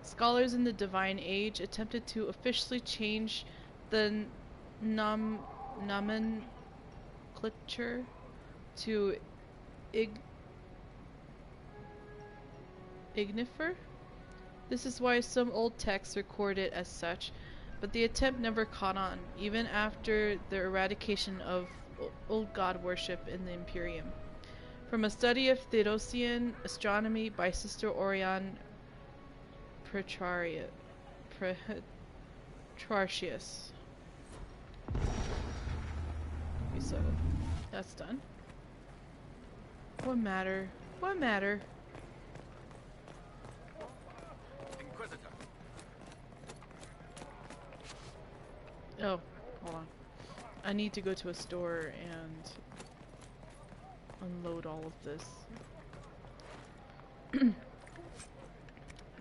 Scholars in the Divine Age attempted to officially change the nomenclature to Ignifer? This is why some old texts record it as such, but the attempt never caught on, even after the eradication of Old God worship in the Imperium. From a study of Theodosian astronomy by Sister Orion Petrarchius. Okay, so that's done. What matter? What matter? Inquisitor. Oh, hold on. I need to go to a store and unload all of this.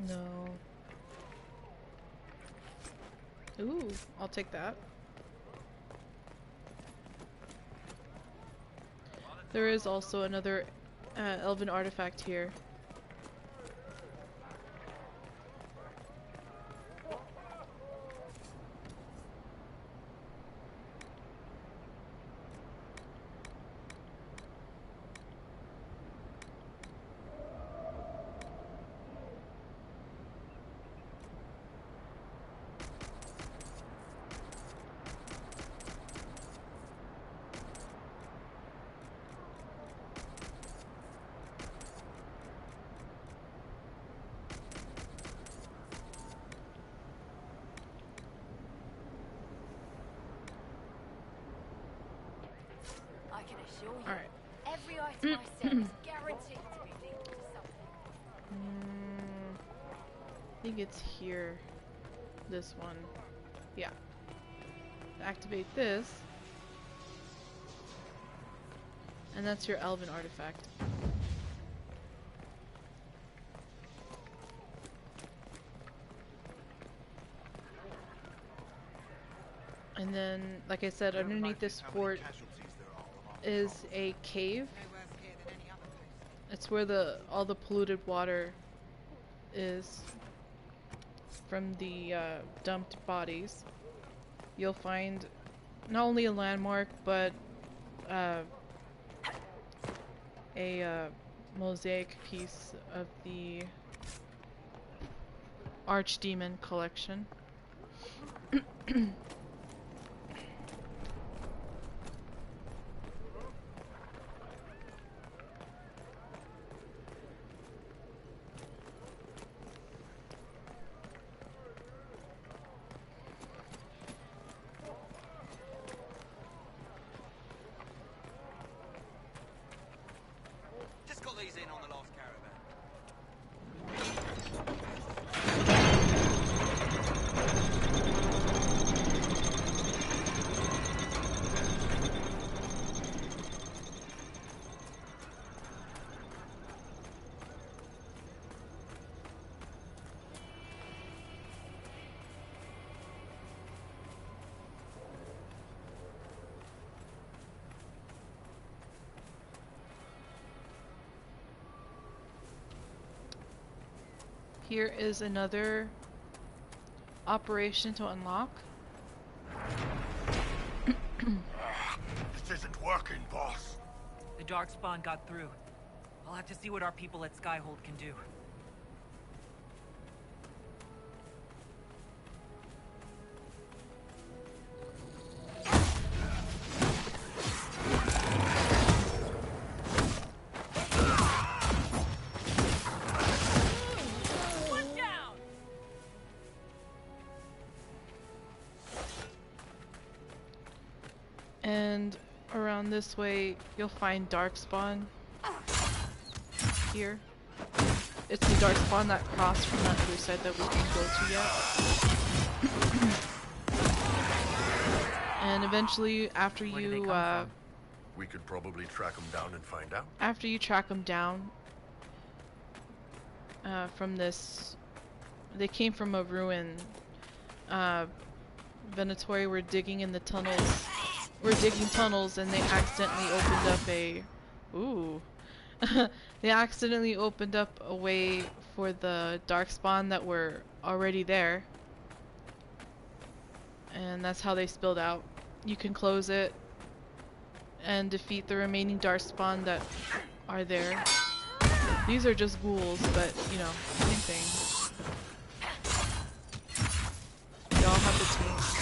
No. Ooh, I'll take that. There is also another elven artifact here. Every item I sell is guaranteed to be linked to something. I think it's here. This one. Yeah. Activate this. And that's your Elven artifact. And then, like I said, underneath this fort is a cave. It's where all the polluted water is from the dumped bodies. You'll find not only a landmark, but a mosaic piece of the Archdemon collection. Here is another operation to unlock. This isn't working, boss. The Darkspawn got through. I'll have to see what our people at Skyhold can do. And around this way, you'll find Darkspawn here. It's the Darkspawn that crossed from that other side that we didn't go to yet. And eventually, after you we could probably track them down and find out. After you track them down from this, they came from a ruin. Venatori were digging in the tunnels. We're digging tunnels and they accidentally opened up they accidentally opened up a way for the Darkspawn that were already there. And that's how they spilled out. You can close it and defeat the remaining Darkspawn that are there. These are just ghouls, but you know, same thing. They all have the taste.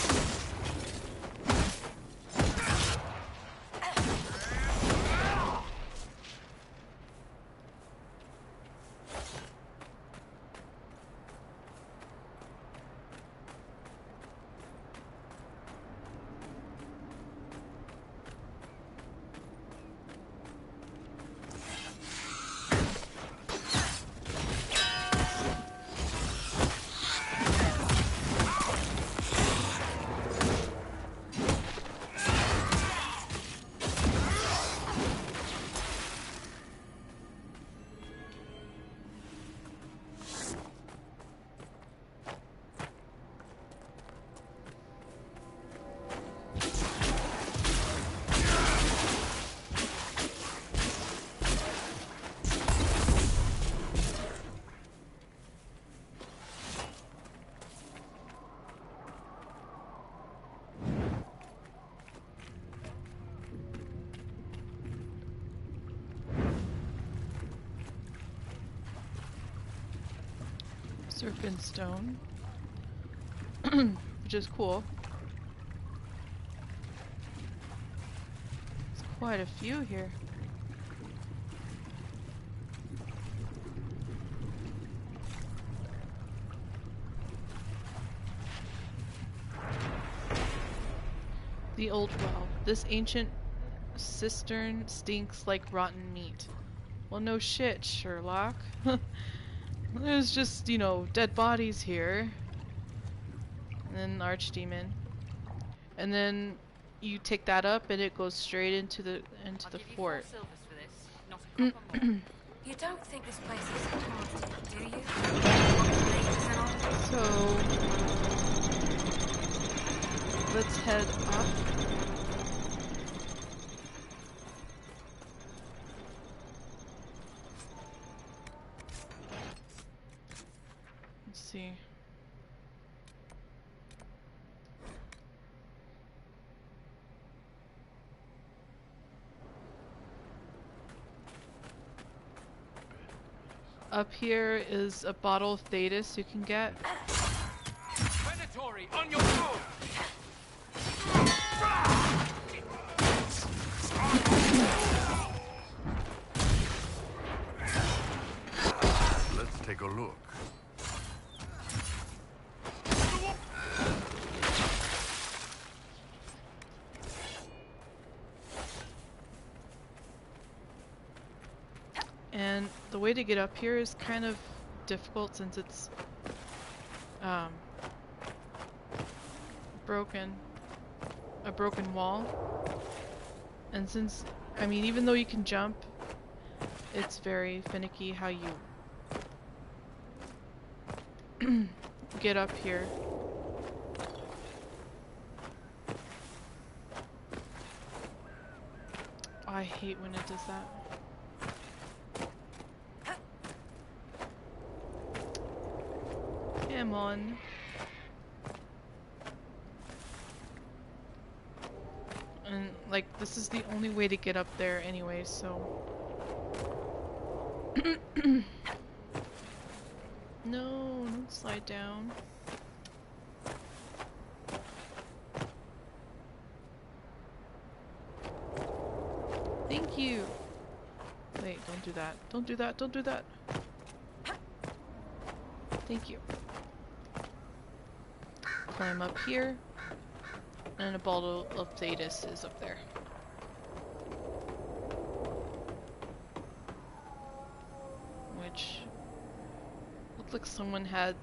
Serpent stone, which is cool. There's quite a few here. The old well. This ancient cistern stinks like rotten meat. Well, no shit, Sherlock. There's just, you know, dead bodies here. And then Archdemon. And then you take that up and it goes straight into the fort. You don't think this place is haunted, do you? So let's head up. Let's see. Up here is a bottle of Thetis you can get. Predatory on your move! Let's take a look. And the way to get up here is kind of difficult since it's a broken wall. And since, I mean, even though you can jump, it's very finicky how you get up here. I hate when it does that. Come on. And like this is the only way to get up there anyway, so no, don't slide down. Thank you. Wait, don't do that. Don't do that. Don't do that. Thank you. Climb up here. And a bottle of Thetis is up there. Which looked like someone had a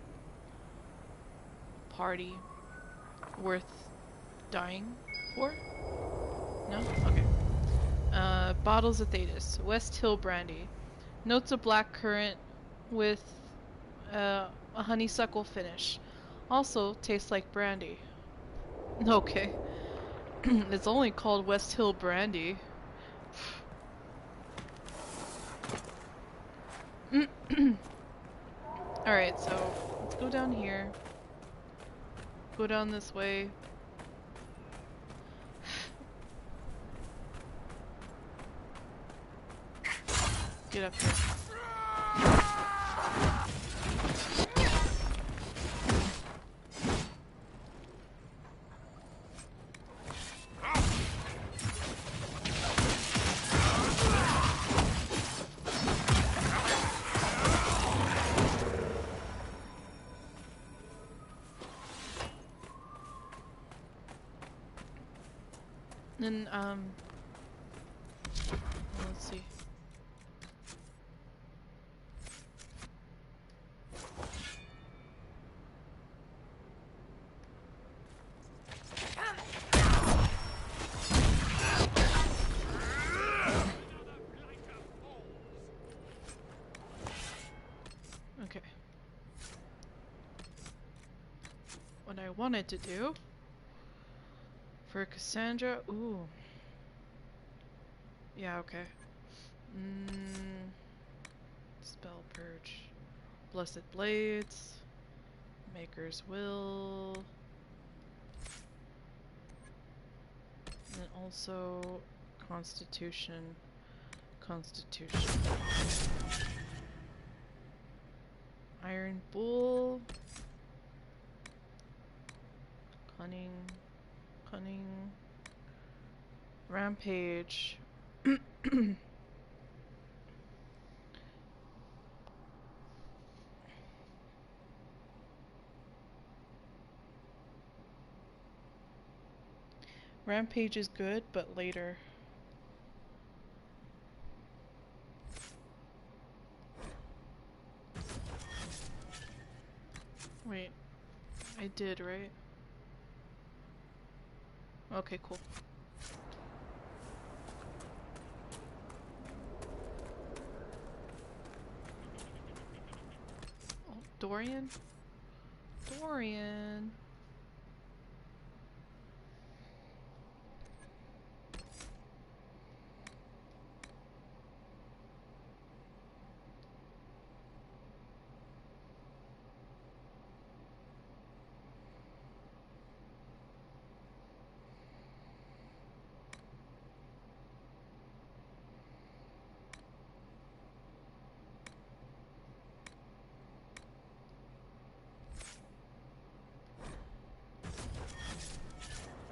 party worth dying for? No? Okay. Bottles of Thetis. West Hill brandy. Notes of black currant with a honeysuckle finish. Also tastes like brandy. Okay. It's only called West Hill brandy. Alright, so let's go down here. Go down this way. Get up here. Then, let's see. Okay. What I wanted to do for Cassandra, ooh. Yeah, okay. Spell Purge. Blessed Blades. Maker's Will. And also Constitution. Constitution. Iron Bull. Cunning. Cunning. Rampage. Rampage is good, but later. I did, right? Okay, cool. Oh, Dorian? Dorian!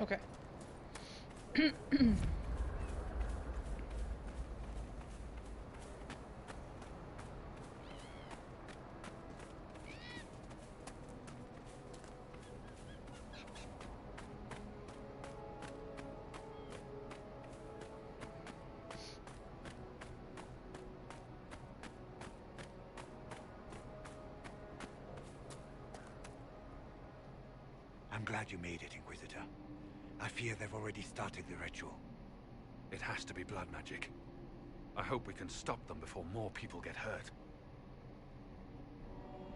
Okay. I'm glad you made it, Inquisitor. I fear they've already started the ritual. It has to be blood magic. I hope we can stop them before more people get hurt.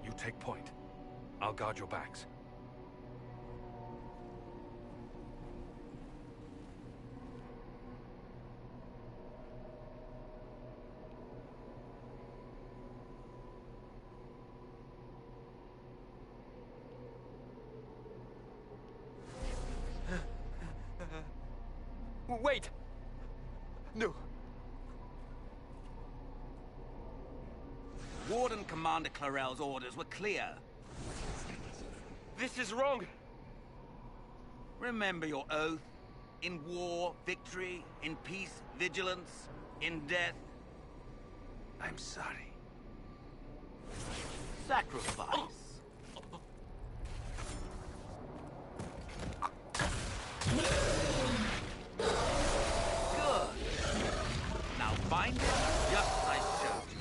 You take point. I'll guard your backs. Wait! No. Warden Commander Clarel's orders were clear. This is wrong! Remember your oath. In war, victory. In peace, vigilance. In death... I'm sorry. Sacrifice. Good. Now bind him just as I showed you.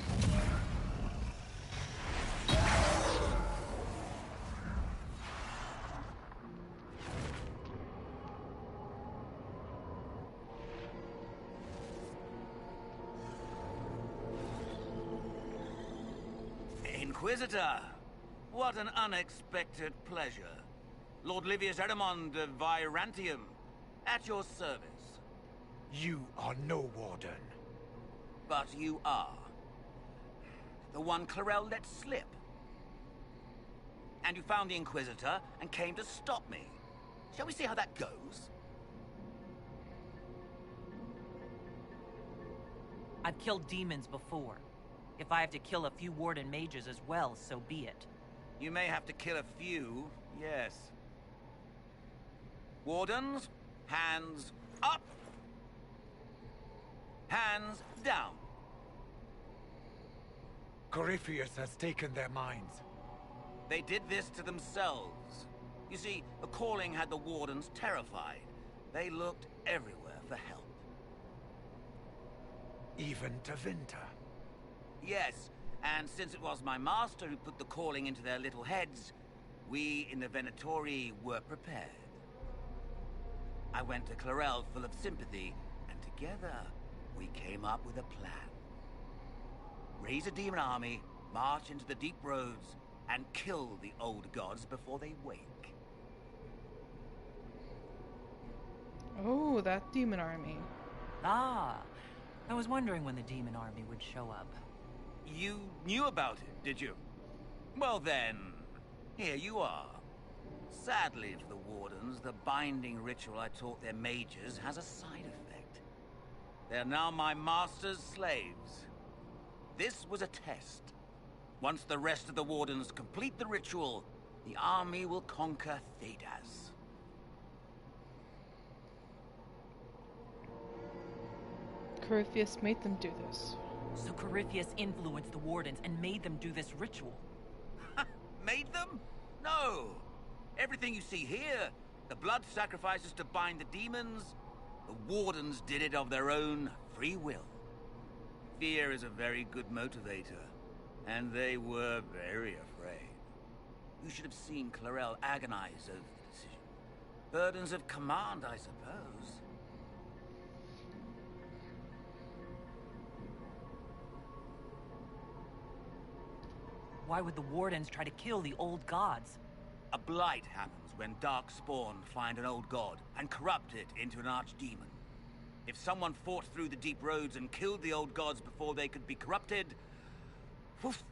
Inquisitor, what an unexpected pleasure. Lord Livius Erimond of Virantium, at your service. You are no warden. But you are. The one Clarel let slip. And you found the Inquisitor and came to stop me. Shall we see how that goes? I've killed demons before. If I have to kill a few warden mages as well, so be it. You may have to kill a few, yes. Wardens, hands up. Hands down. Corypheus has taken their minds. They did this to themselves. You see, the calling had the wardens terrified. They looked everywhere for help. Even to Vinter. Yes, and since it was my master who put the calling into their little heads, we in the Venatori were prepared. I went to Clarel full of sympathy, and together we came up with a plan. Raise a demon army, march into the deep roads, and kill the old gods before they wake. Oh, that demon army. Ah, I was wondering when the demon army would show up. You knew about it, did you? Well then, here you are. Sadly for the wardens, the binding ritual I taught their mages has a side effect. They're now my master's slaves. This was a test. Once the rest of the wardens complete the ritual, the army will conquer Thedas. Corypheus made them do this. So Corypheus influenced the wardens and made them do this ritual. Made them? No. Everything you see here, the blood sacrifices to bind the demons, the wardens did it of their own free will. Fear is a very good motivator, and they were very afraid. You should have seen Clarel agonize over the decision. Burdens of command, I suppose. Why would the Wardens try to kill the old gods? A blight happens when Darkspawn find an old god and corrupt it into an archdemon. If someone fought through the deep roads and killed the old gods before they could be corrupted... Woof.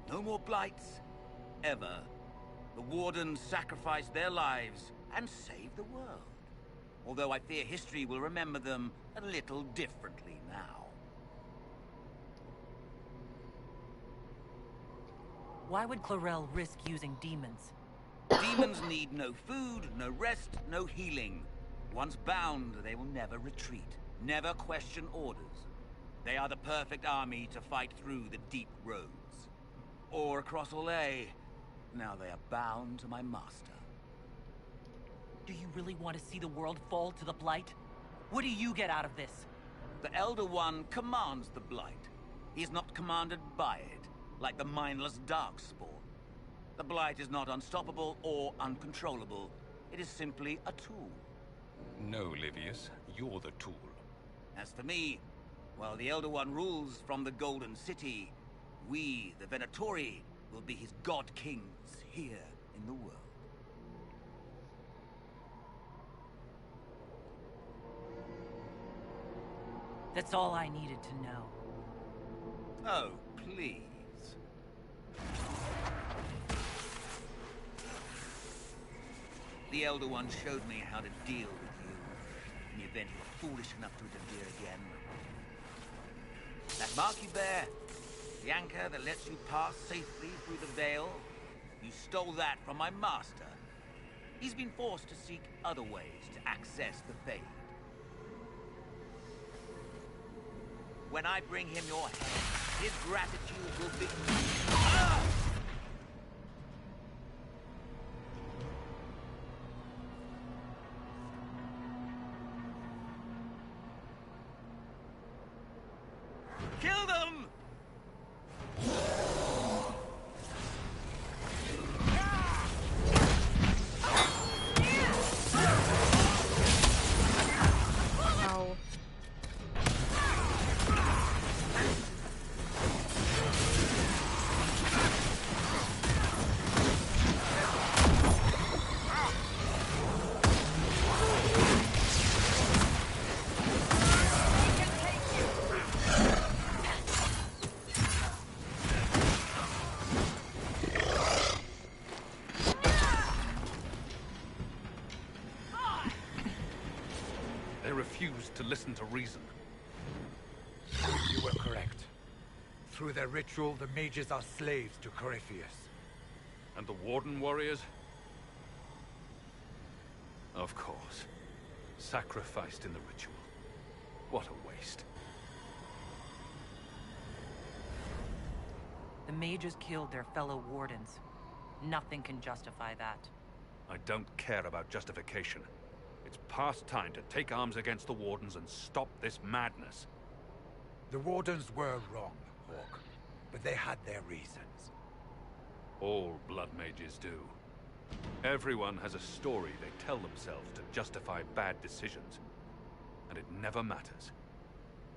No more blights. Ever. The Wardens sacrificed their lives and saved the world. Although I fear history will remember them a little differently now. Why would Clarel risk using demons? Demons need no food, no rest, no healing. Once bound, they will never retreat, never question orders. They are the perfect army to fight through the deep roads. Or across Olay. Now they are bound to my master. Do you really want to see the world fall to the Blight? What do you get out of this? The Elder One commands the Blight. He is not commanded by it, like the mindless Darkspawn. The Blight is not unstoppable or uncontrollable. It is simply a tool. No, Livius, you're the tool. As for me, while the Elder One rules from the Golden City, we, the Venatori, will be his god-kings here in the world. That's all I needed to know. Oh, please. The Elder One showed me how to deal with you, in the event you were foolish enough to interfere again. That mark you bear, the anchor that lets you pass safely through the veil, you stole that from my master. He's been forced to seek other ways to access the Fade. When I bring him your head, his gratitude will be... Ah! Kill them! Ow. They refused to listen to reason. You were correct. Through their ritual, the mages are slaves to Corypheus. And the Warden warriors? Of course. Sacrificed in the ritual. What a waste. The mages killed their fellow Wardens. Nothing can justify that. I don't care about justification. It's past time to take arms against the Wardens and stop this madness. The Wardens were wrong, Hawk. But they had their reasons. All blood mages do. Everyone has a story they tell themselves to justify bad decisions. And it never matters.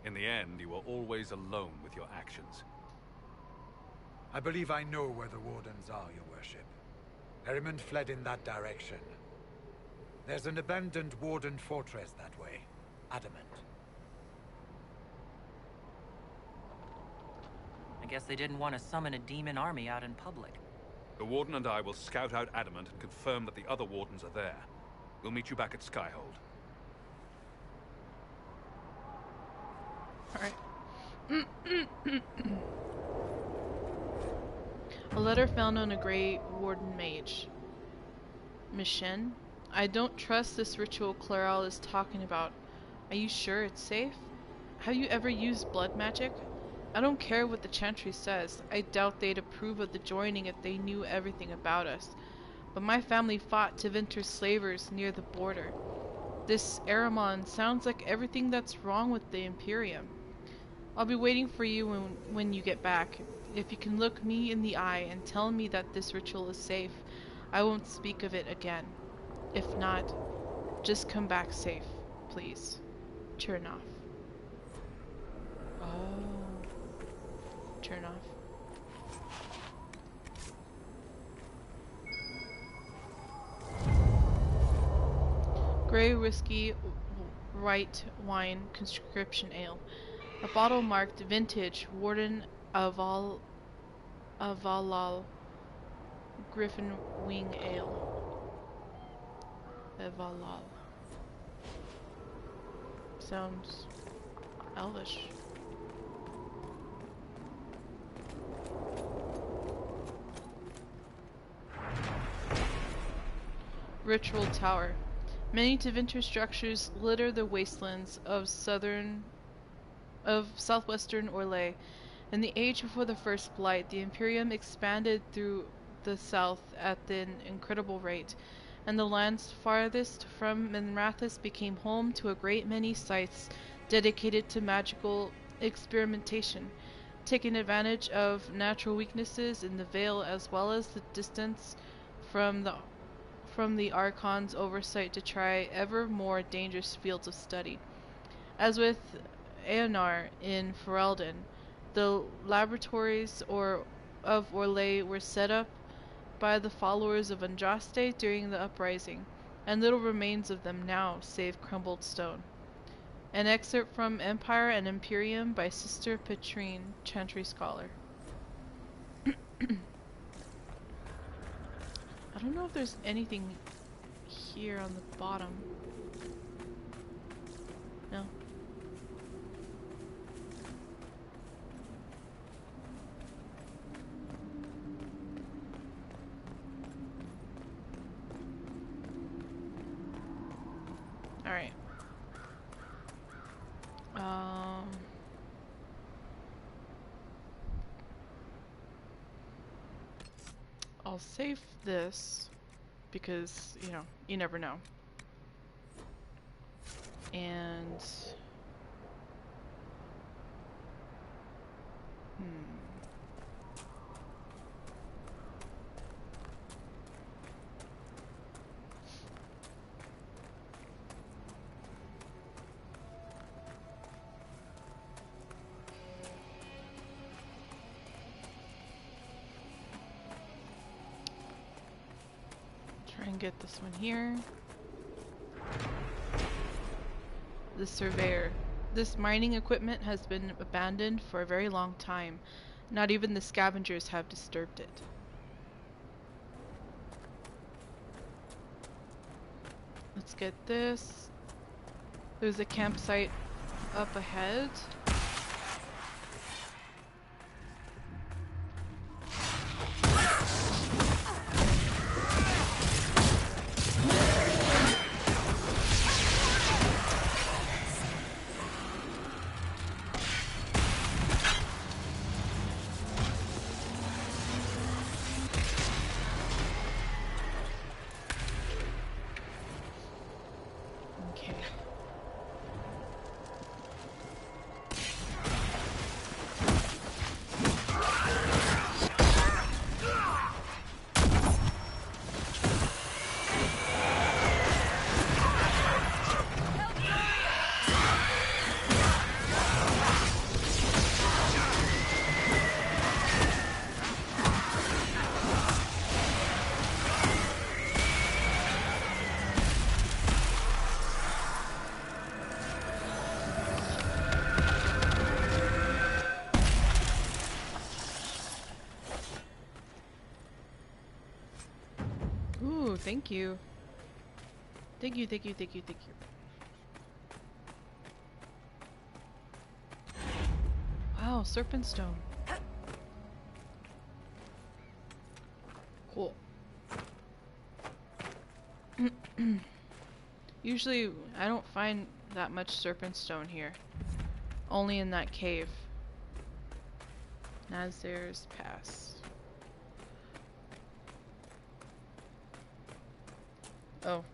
In the end, you are always alone with your actions. I believe I know where the Wardens are, Your Worship. Herrimond fled in that direction. There's an abandoned Warden fortress that way. Adamant. I guess they didn't want to summon a demon army out in public. The Warden and I will scout out Adamant and confirm that the other Wardens are there. We'll meet you back at Skyhold. Alright. A letter found on a Grey Warden mage. Mission? I don't trust this ritual Clarel is talking about. Are you sure it's safe? Have you ever used blood magic? I don't care what the Chantry says. I doubt they'd approve of the joining if they knew everything about us. But my family fought to Tevinter's slavers near the border. This Aramon sounds like everything that's wrong with the Imperium. I'll be waiting for you when you get back. If you can look me in the eye and tell me that this ritual is safe, I won't speak of it again. If not, just come back safe, please. Turn off. Oh. Turn off. Grey whiskey, white wine, conscription ale. A bottle marked vintage, Warden of Avalal, Griffin Wing Ale. Avalal. Sounds elvish. Ritual Tower. Many Tevinter structures litter the wastelands of southwestern Orlais. In the age before the First Blight, the Imperium expanded through the south at an incredible rate, and the lands farthest from Minrathous became home to a great many sites dedicated to magical experimentation, taking advantage of natural weaknesses in the Vale as well as the distance from the Archon's oversight to try ever more dangerous fields of study. As with Eonar in Ferelden, the laboratories of Orlais were set up by the followers of Andraste during the uprising, and little remains of them now, save crumbled stone. An excerpt from Empire and Imperium by Sister Petrine, Chantry Scholar. I don't know if there's anything here on the bottom. No. Alright. I'll save this because, you know, you never know. And try and get this one here. The Surveyor. This mining equipment has been abandoned for a very long time. Not even the scavengers have disturbed it. Let's get this. There's a campsite up ahead. Thank you. Thank you, thank you, thank you, thank you. Wow, Serpent Stone. Cool. Usually, I don't find that much Serpent Stone here. Only in that cave. Nazir's Pass. Oh,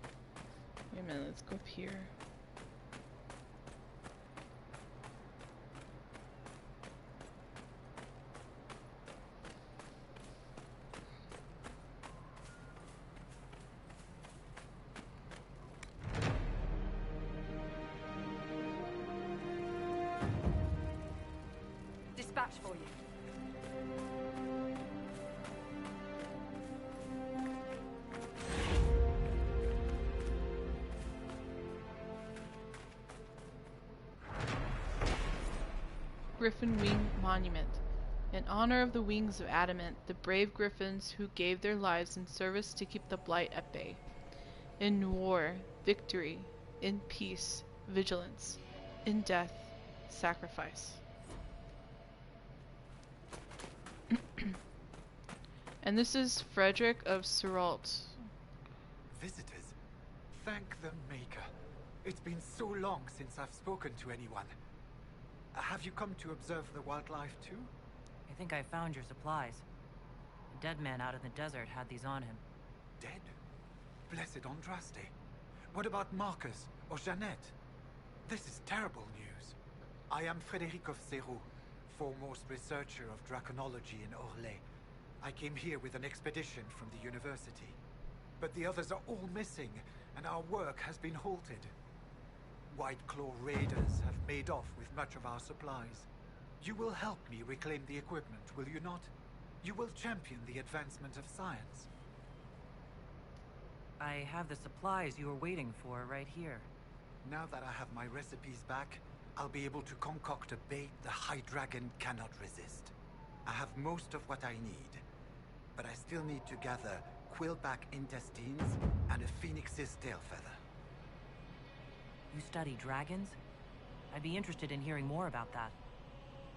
wait a minute, let's go up here. match for you. Griffin Wing Monument. In honor of the wings of adamant, the brave griffins who gave their lives in service to keep the blight at bay. In war, victory. In peace, vigilance. In death, sacrifice. And this is Frederick of Serault. Visitors, thank the Maker. It's been so long since I've spoken to anyone. Have you come to observe the wildlife too? I think I found your supplies. A dead man out in the desert had these on him. Dead? Blessed Andraste. What about Marcus or Jeannette? This is terrible news. I am Frederic of Serault, foremost researcher of draconology in Orlais. I came here with an expedition from the university. But the others are all missing, and our work has been halted. White Claw raiders have made off with much of our supplies. You will help me reclaim the equipment, will you not? You will champion the advancement of science. I have the supplies you were waiting for right here. Now that I have my recipes back, I'll be able to concoct a bait the High Dragon cannot resist. I have most of what I need, but I still need to gather quillback intestines and a phoenix's tail feather. You study dragons? I'd be interested in hearing more about that.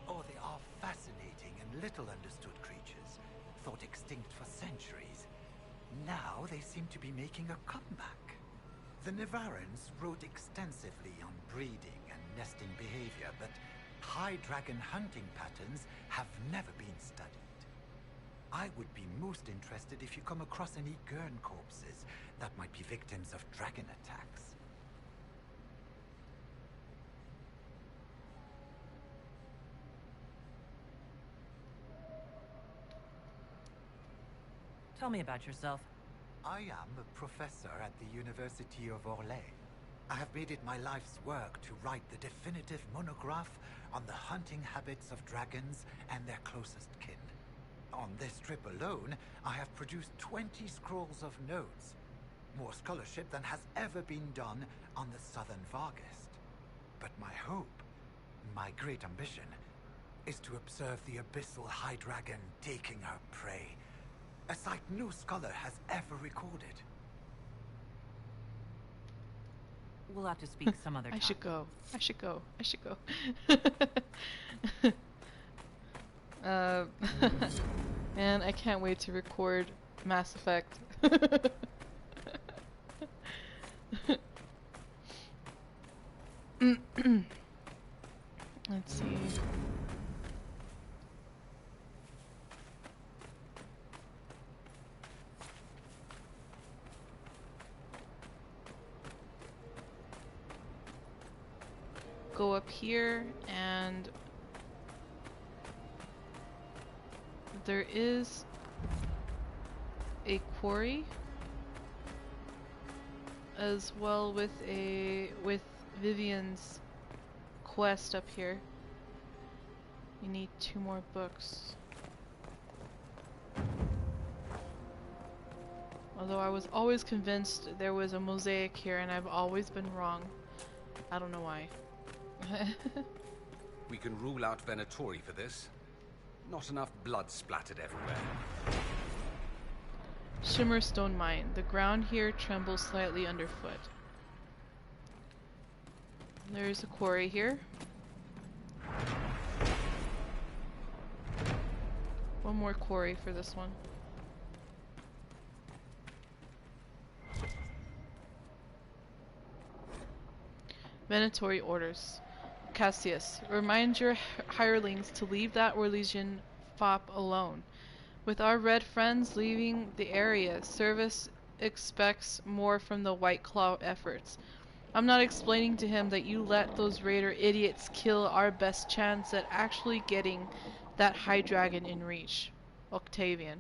Oh, they are fascinating and little understood creatures, thought extinct for centuries. Now they seem to be making a comeback. The Nevarrans wrote extensively on breeding and nesting behavior, but high dragon hunting patterns have never been studied. I would be most interested if you come across any Gurn corpses that might be victims of dragon attacks. Tell me about yourself. I am a professor at the University of Orlais. I have made it my life's work to write the definitive monograph on the hunting habits of dragons and their closest kin. On this trip alone, I have produced 20 scrolls of notes. More scholarship than has ever been done on the southern Vargest. But my hope, my great ambition, is to observe the abyssal High Dragon taking her prey. A sight no scholar has ever recorded. We'll have to speak some other time. I should go. I should go. I should go. Man, I can't wait to record Mass Effect. Let's see. Go up here, and there is a quarry as well with Vivian's quest up here. You need 2 more books. Although I was always convinced there was a mosaic here, and I've always been wrong. I don't know why. We can rule out Venatori for this. Not enough blood splattered everywhere. Shimmerstone Mine. The ground here trembles slightly underfoot. There's a quarry here. One more quarry for this one. Venatori orders. Cassius, remind your hirelings to leave that Orlesian fop alone. With our red friends leaving the area, Service expects more from the White Claw efforts. I'm not explaining to him that you let those raider idiots kill our best chance at actually getting that High Dragon in reach. Octavian.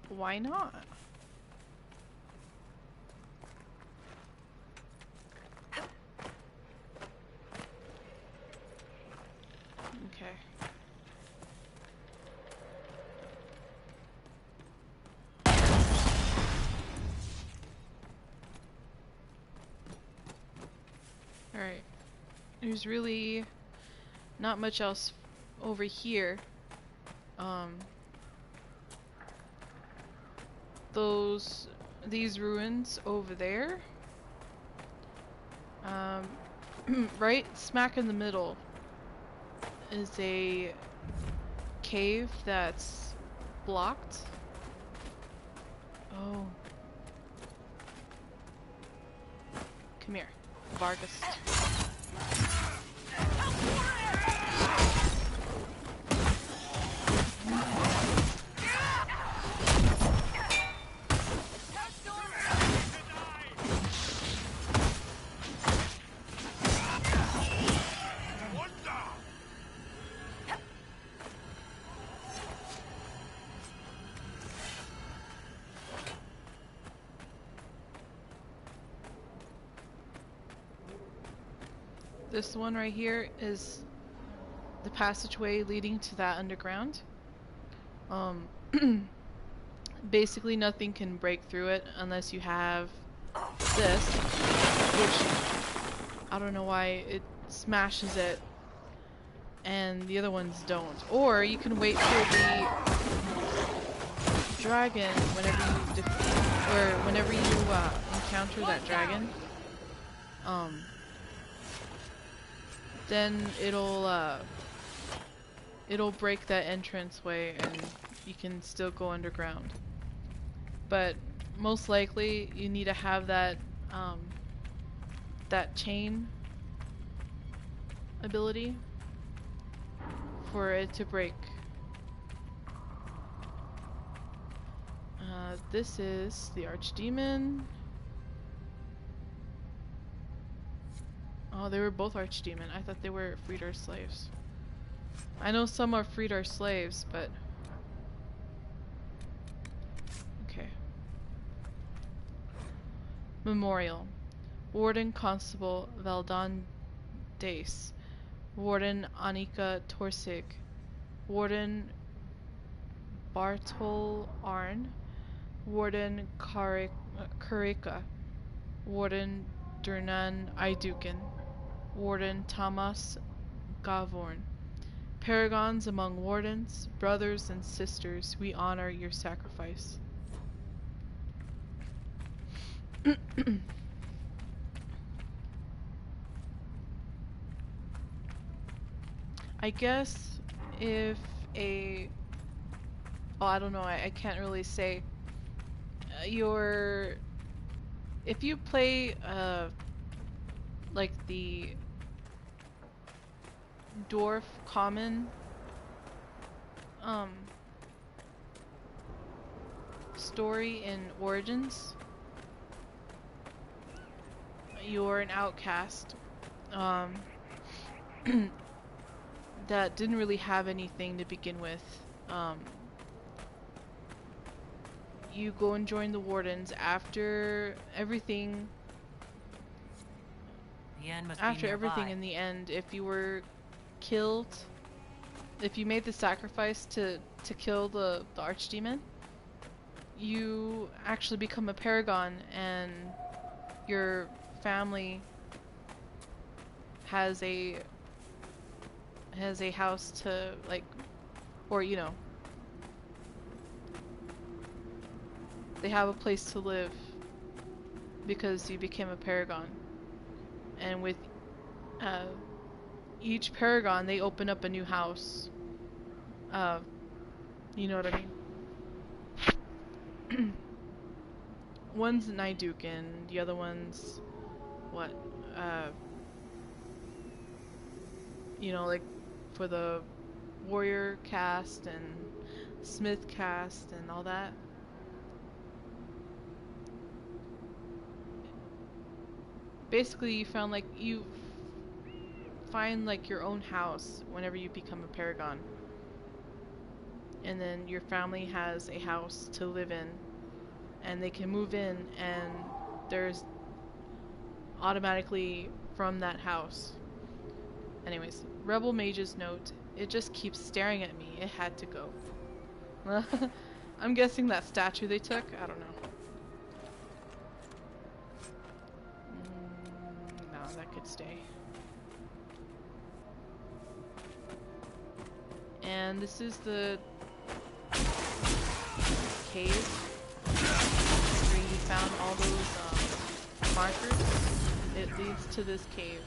Why not? Alright. There's really not much else over here. These ruins over there. Right smack in the middle is a cave that's blocked. Oh. Come here, Vargas. This one right here is the passageway leading to that underground. Basically nothing can break through it unless you have this, which I don't know why it smashes it and the other ones don't. Or you can wait for the dragon whenever you defeat, or whenever you encounter that dragon. Then it'll break that entranceway and you can still go underground. But most likely you need to have that that chain ability for it to break. This is the Archdemon. Oh, they were both Archdemon. I thought they were Freedar slaves. I know some are Freedar slaves, but... Okay. Memorial. Warden Constable Valdon Dace. Warden Anika Torsig. Warden Bartol Arn. Warden Karika. Warden Durnan Idukin. Warden Thomas Gavorn. Paragons among wardens, brothers and sisters, we honor your sacrifice. I guess if a... Oh, I don't know, I can't really say. If you play, like the dwarf common story in Origins, you're an outcast that didn't really have anything to begin with. You go and join the wardens after everything. The end must after be everything nearby. in the end, if you were killed, if you made the sacrifice to kill the Archdemon, you actually become a paragon and your family has a house to, like, or you know, they have a place to live because you became a paragon. And with each paragon, they open up a new house. You know what I mean? One's Naidukin, the other one's what? You know, like for the warrior caste and smith caste and all that. Basically, you find your own house whenever you become a paragon, and then your family has a house to live in, and they can move in, and there's automatically from that house. Anyways, Rebel Mage's note. It just keeps staring at me. It had to go. I'm guessing that statue they took. I don't know. No, that could stay. And this is the cave where you found all those markers. It leads to this cave.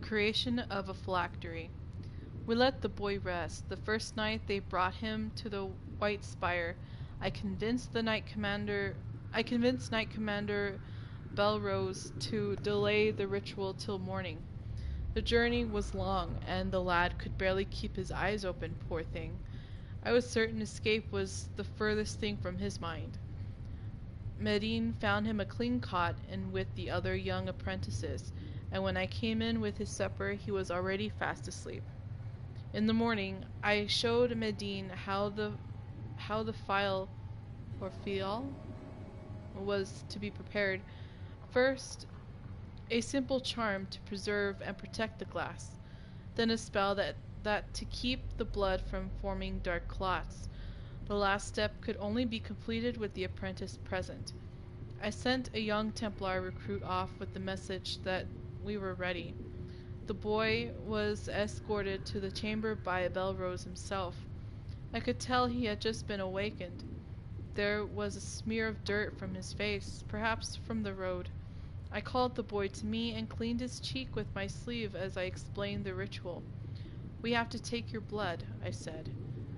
Creation of a phylactery. We let the boy rest. The first night they brought him to the White Spire, I convinced Knight Commander Belrose to delay the ritual till morning. The journey was long, and the lad could barely keep his eyes open, poor thing. I was certain escape was the furthest thing from his mind. Medine found him a clean cot and with the other young apprentices, and when I came in with his supper, he was already fast asleep. In the morning, I showed Medine how the phial was to be prepared. First, a simple charm to preserve and protect the glass, then a spell that to keep the blood from forming dark clots. The last step could only be completed with the apprentice present. I sent a young Templar recruit off with the message that we were ready. The boy was escorted to the chamber by Belrose himself. I could tell he had just been awakened. There was a smear of dirt from his face, perhaps from the road. I called the boy to me and cleaned his cheek with my sleeve as I explained the ritual. "We have to take your blood," I said,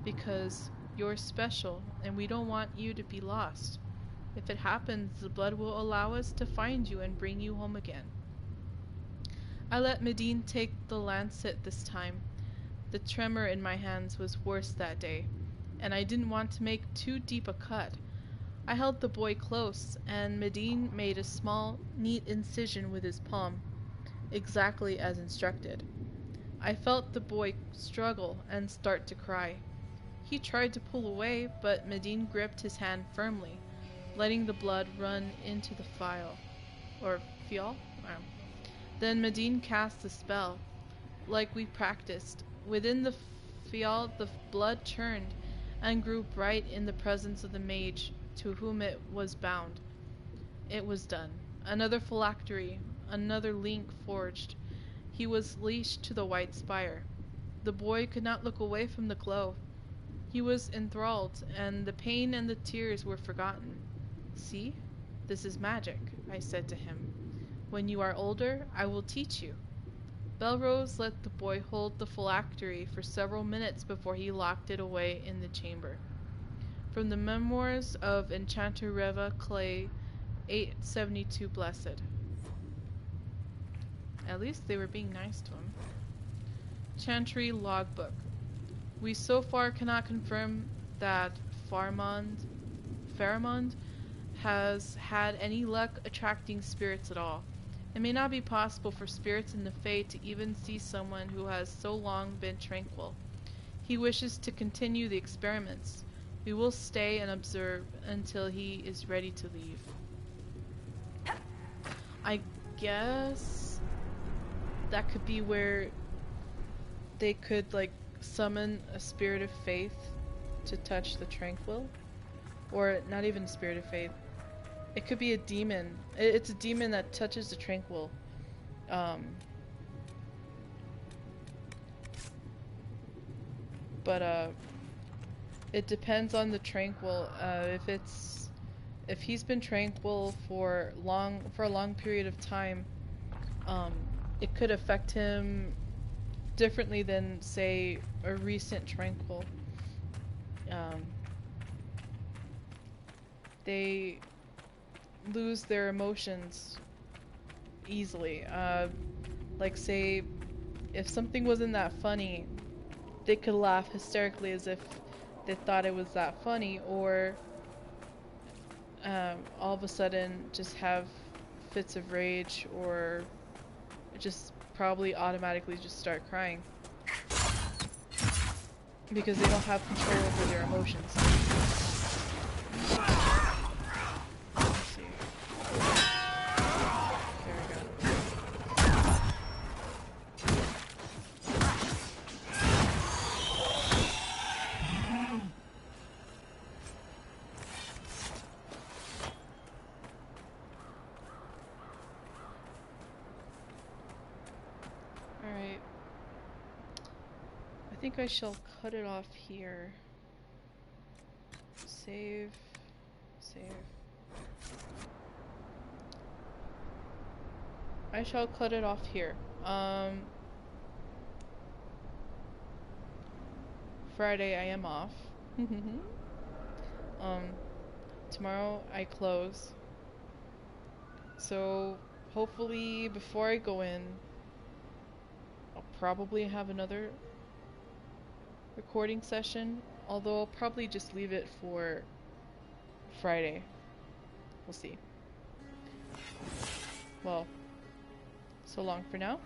"because you're special and we don't want you to be lost. If it happens, the blood will allow us to find you and bring you home again." I let Medine take the lancet this time. The tremor in my hands was worse that day, and I didn't want to make too deep a cut. I held the boy close, and Medine made a small, neat incision with his palm, exactly as instructed. I felt the boy struggle and start to cry. He tried to pull away, but Medine gripped his hand firmly, letting the blood run into the phial. Then Medine cast the spell, like we practiced. Within the phial the blood churned and grew bright in the presence of the mage to whom it was bound. It was done. Another phylactery, another link forged. He was leashed to the White Spire. The boy could not look away from the glow. He was enthralled, and the pain and the tears were forgotten. "See, this is magic," I said to him. "When you are older, I will teach you." Belrose let the boy hold the phylactery for several minutes before he locked it away in the chamber. From the Memoirs of Enchanter Reva Clay, 872 Blessed. At least they were being nice to him. Chantry Logbook. We so far cannot confirm that Pharamond has had any luck attracting spirits at all. It may not be possible for spirits in the Fae to even see someone who has so long been tranquil. He wishes to continue the experiments. We will stay and observe until he is ready to leave. I guess that could be where they could, like, summon a spirit of faith to touch the tranquil. Or not even a spirit of faith. It could be a demon. It's a demon that touches the tranquil. It depends on the tranquil. If he's been tranquil for a long period of time, it could affect him differently than, say, a recent tranquil. They lose their emotions easily. Like, say, if something wasn't that funny, they could laugh hysterically as if they thought it was that funny, or all of a sudden just have fits of rage, or just probably automatically just start crying because they don't have control over their emotions. think I shall cut it off here. Save. I shall cut it off here. Friday I am off. Tomorrow I close. So hopefully before I go in, I'll probably have another recording session, although I'll probably just leave it for Friday. We'll see. Well, so long for now.